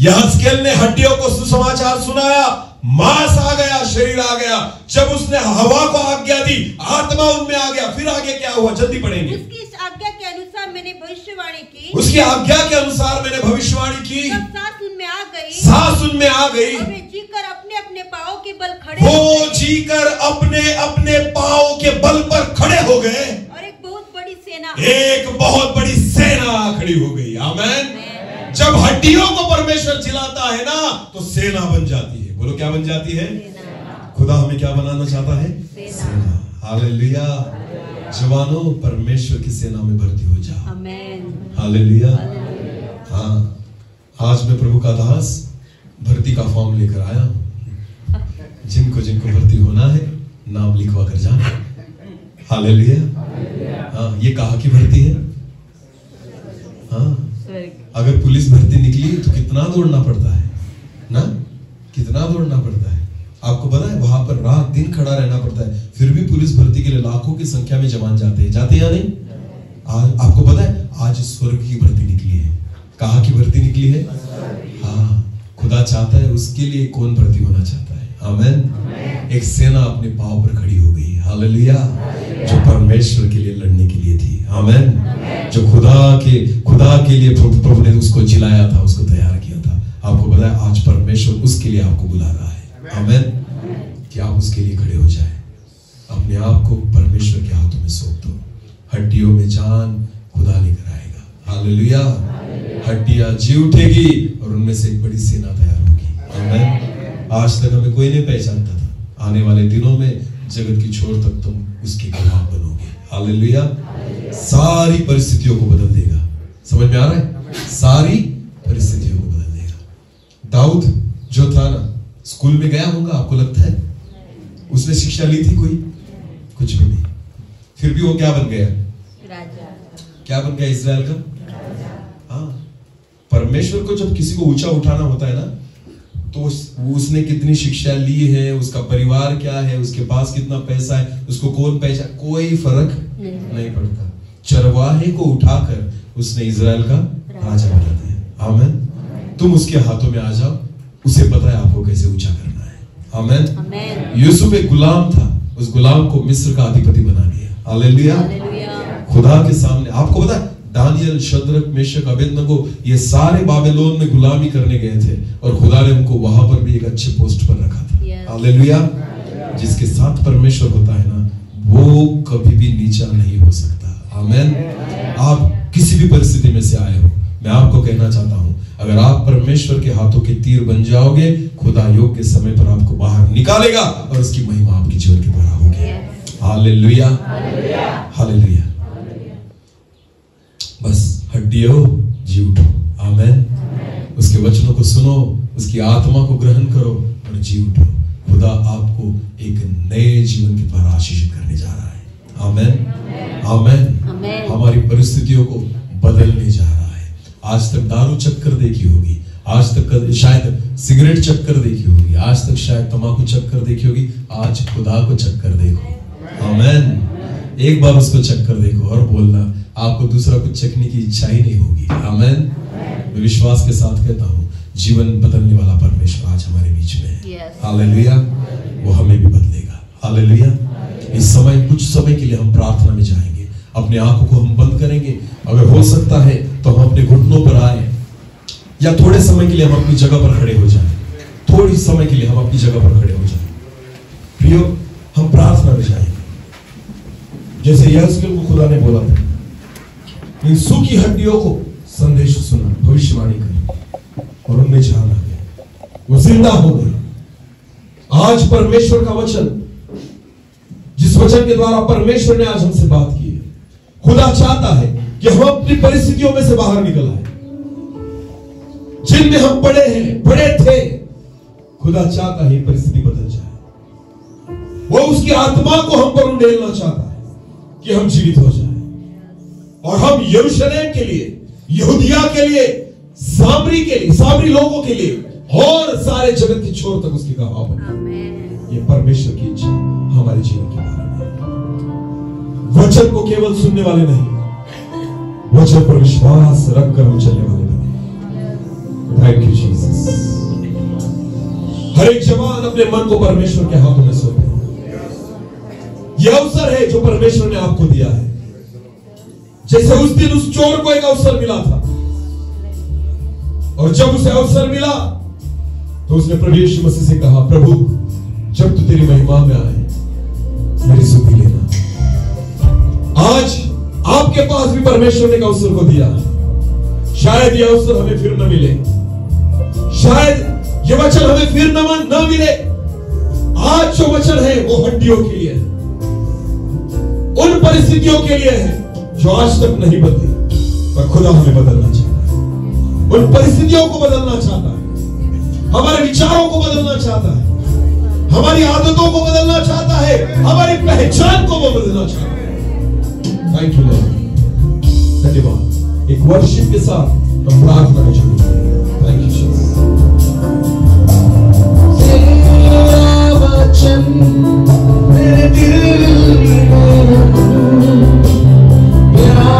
यहज़केल ने हड्डियों को सुसमाचार सुनाया, मांस आ गया, शरीर आ गया। जब उसने हवा को आज्ञा दी, आत्मा उनमें आ गया। फिर आगे क्या हुआ जल्दी पढ़ेंगे। उसकी आज्ञा के अनुसार मैंने भविष्यवाणी की। उसकी आज्ञा के अनुसार मैंने भविष्यवाणी की। सांस उनमें आ गई। सांस उनमें आ गई। और वे जीकर अपने अपने पांवों के बल खड़े। वो जीकर अपने अपने पांवों के बल पर खड़े हो गए। और एक बहुत बड़ी सेना खड़ी हो गई। आमीन। जब हड्डियों को परमेश्वर जिलाता है ना तो सेना बन जाती है। बोलो क्या बन जाती है? खुदा हमें क्या बनाना चाहता है? सेना। हालेलुया। जवानों परमेश्वर की सेना में भर्ती हो जाओ। आमीन। हालेलुया। हाँ, आज मैं प्रभु का दास भर्ती का फॉर्म लेकर आया हूं। जिनको जिनको भर्ती होना है नाम लिखवा कर जाना। हालेलुया। हाँ, ये कहाँ की भर्ती है? हाँ, अगर पुलिस भर्ती निकली तो कितना दौड़ना पड़ता है ना, कितना दौड़ना पड़ता है। आपको पता है वहां पर रात दिन खड़ा रहना पड़ता है। फिर भी पुलिस भर्ती के लिए लाखों की संख्या में जवान जाते हैं या नहीं? आपको पता है आज स्वर्ग की भर्ती निकली है। कहाँ की भर्ती निकली है? हाँ, खुदा चाहता है उसके लिए कौन भर्ती होना चाहता है? आमीन। एक सेना अपने पांव पर खड़ी हो गई। हालेलुया। जो परमेश्वर के लिए लड़ने के लिए थी। आमीन। जो खुदा के लिए प्रभु ने उसको जिलाया था, उसको तैयार किया था। आपको पता है आज परमेश्वर उसके लिए आपको बुला रहा है। आमीन। कि आप उसके लिए खड़े हो जाए। अपने आप को परमेश्वर के हाथों में सौंप दो। हड्डियों में जान खुदा लेकर आएगा। हालेलुया। हड्डियां जी उठेगी और उनमें से एक बड़ी सेना तैयार होगी। आमीन। आज तक हमें कोई नहीं पहचानता था। आने वाले दिनों में जगत की छोर तक तुम उसके गवाह बनोगे। हालेलुया। सारी परिस्थितियों को बदल देगा। समझ में आ रहा है? सारी परिस्थितियों को बदल देगा। दाऊद जो था ना, स्कूल में गया होगा आपको लगता है? उसने शिक्षा ली थी कोई? कुछ भी नहीं। फिर भी वो क्या बन गया? राजा। क्या बन गया? इस्राएल का राजा। हाँ, परमेश्वर को जब किसी को ऊंचा उठाना होता है ना तो उसने कितनी शिक्षा ली है, उसका परिवार क्या है, उसके पास कितना पैसा है, उसको कौन पहचान, कोई फर्क नहीं पड़ता। चरवाहे को उठाकर उसने इजराइल का राजा बना दिया। आमीन। तुम उसके हाथों में आ जाओ, उसे पता है आपको कैसे ऊंचा करना है। आमीन। यूसुफ एक गुलाम था, उस गुलाम को मिस्र का अधिपति बना दिया। हालेलुया। खुदा के सामने आपको पता है दानियल, शद्रक, मेशक, अबेदनगो ये सारे बाबिलोन में गुलामी करने गए थे और खुदा ने उनको वहां पर भी एक अच्छे पोस्ट पर रखा था। हालेलुया। जिसके साथ परमेश्वर होता है ना वो कभी भी नीचा नहीं हो सकता। आमीन। आप किसी भी परिस्थिति में से आए हो, मैं आपको कहना चाहता हूं अगर आप परमेश्वर के हाथों के तीर बन जाओगे, खुदा योग्य समय पर आपको बाहर निकालेगा और उसकी महिमा आपके जीवन के द्वारा होगी। हालेलुया। हालेलुया। बस हड्डियों जी उठो। आमीन। उसके वचनों को सुनो, उसकी आत्मा को ग्रहण करो और जी उठो। खुदा आपको एक नए जीवन के द्वारा आशीषित करने जा रहा है। आमीन। आमीन। हमारी परिस्थितियों को बदलने जा रहा है। आज तक दारू चक्कर देखी होगी, आज तक शायद सिगरेट चक्कर देखी होगी, आज तक शायद तंबाकू चक्कर देखी होगी। आज खुदा को चक्कर देखो। आमीन। एक बार उसको चक्कर देखो और बोलना आपको दूसरा कुछ चखने की इच्छा ही नहीं होगी। आमीन। मैं विश्वास के साथ कहता हूँ जीवन बदलने वाला परमेश्वर आज हमारे बीच में है। हालेलुया। वो हमें भी बदलेगा। हालेलुया। इस समय कुछ समय के लिए हम प्रार्थना में जाएंगे, अपने आंखों को हम बंद करेंगे। अगर हो सकता है तो हम अपने घुटनों पर आए या थोड़े समय के लिए हम अपनी जगह पर खड़े हो जाएं। थोड़ी समय के लिए हम अपनी जगह पर खड़े हो जाएं। प्रियो, हम प्रार्थना में जाएंगे जैसे यहज़केल को खुदा ने बोला था, इन सूखी हड्डियों को संदेश सुना, भविष्यवाणी करी और उनमें जान आ गया, वो जिंदा हो गए। आज परमेश्वर का वचन, जिस वचन के द्वारा परमेश्वर ने आज हमसे बात की है, खुदा चाहता है कि हम अपनी परिस्थितियों में से बाहर निकल आए। जिनमें हम पड़े हैं, पड़े थे, खुदा चाहता है परिस्थिति बदल जाए। वो उसकी आत्मा को हम पर उंडेलना चाहता है कि हम जीवित हो जाए और हम यरूशलेम के लिए, यहूदिया के लिए, सामरी के लिए, सामरी लोगों के लिए और सारे जगत के छोर तक उसकी गवाह बने। ये परमेश्वर की इच्छा हमारे जीवन के बारे में। वचन को केवल सुनने वाले नहीं, वचन पर विश्वास रखकर हम चलने वाले बने। Thank you Jesus. हर एक जवान अपने मन को परमेश्वर के हाथों में सौंपे। यह अवसर है जो परमेश्वर ने आपको दिया है। जैसे उस दिन उस चोर को एक अवसर मिला था, और जब उसे अवसर मिला तो उसने प्रभु यीशु मसीह से कहा, प्रभु जब तू तेरी महिमा में आए मेरी सुधि लेना। आज आपके पास भी परमेश्वर ने एक अवसर को दिया है। शायद यह अवसर हमें फिर न मिले, शायद यह वचन हमें फिर न मिले। आज जो वचन है वो हड्डियों के लिए है, उन परिस्थितियों के लिए है जो आज तक नहीं बदली, पर खुदा हमें बदलना चाहता है। उन परिस्थितियों को बदलना चाहता है, हमारे विचारों को बदलना चाहता है, हमारी आदतों को बदलना चाहता है, हमारी पहचान को वो बदलना चाहता है। Thank you Lord. धन्यवाद। एक वर्शिप के साथ हम प्रार्थना में जुड़ेंगे। Thank you Jesus. तेरा वचन मेरे दिल Yeah.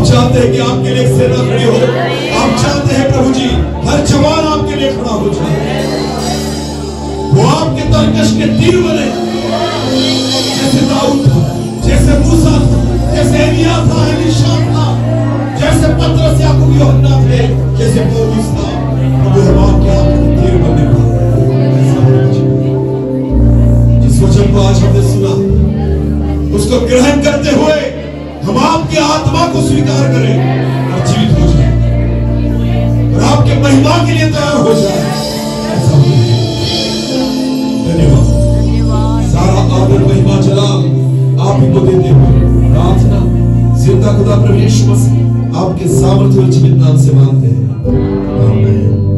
चाहते हैं कि आपके लिए सेना खड़ी हो। आप चाहते हैं प्रभु जी हर जवान आपके लिए खड़ा हो जाए, वो आपके तरकश के तीर बने, जैसे दाऊद था, जैसे मूसा था, जैसे एलिया था, एलीशा था, जैसे पतरस याकूब यूहन्ना थे, जैसे पौलुस था। प्रभु हम आपके तीर बनने पाए। जिस वचन को आज हमने सुना उसको ग्रहण करते हुए हम आपकी आत्मा को स्वीकार करें और जीवित हो जाए और आपके महिमा के लिए तैयार हो जाए। धन्यवाद। सारा आदर महिमा जलाल आप ही को देते हुए प्रार्थना जिंदा खुदा प्रभु यीशु मसीह आपके सामर्थ्य और जीवित नाम से मांगते हैं। आमीन।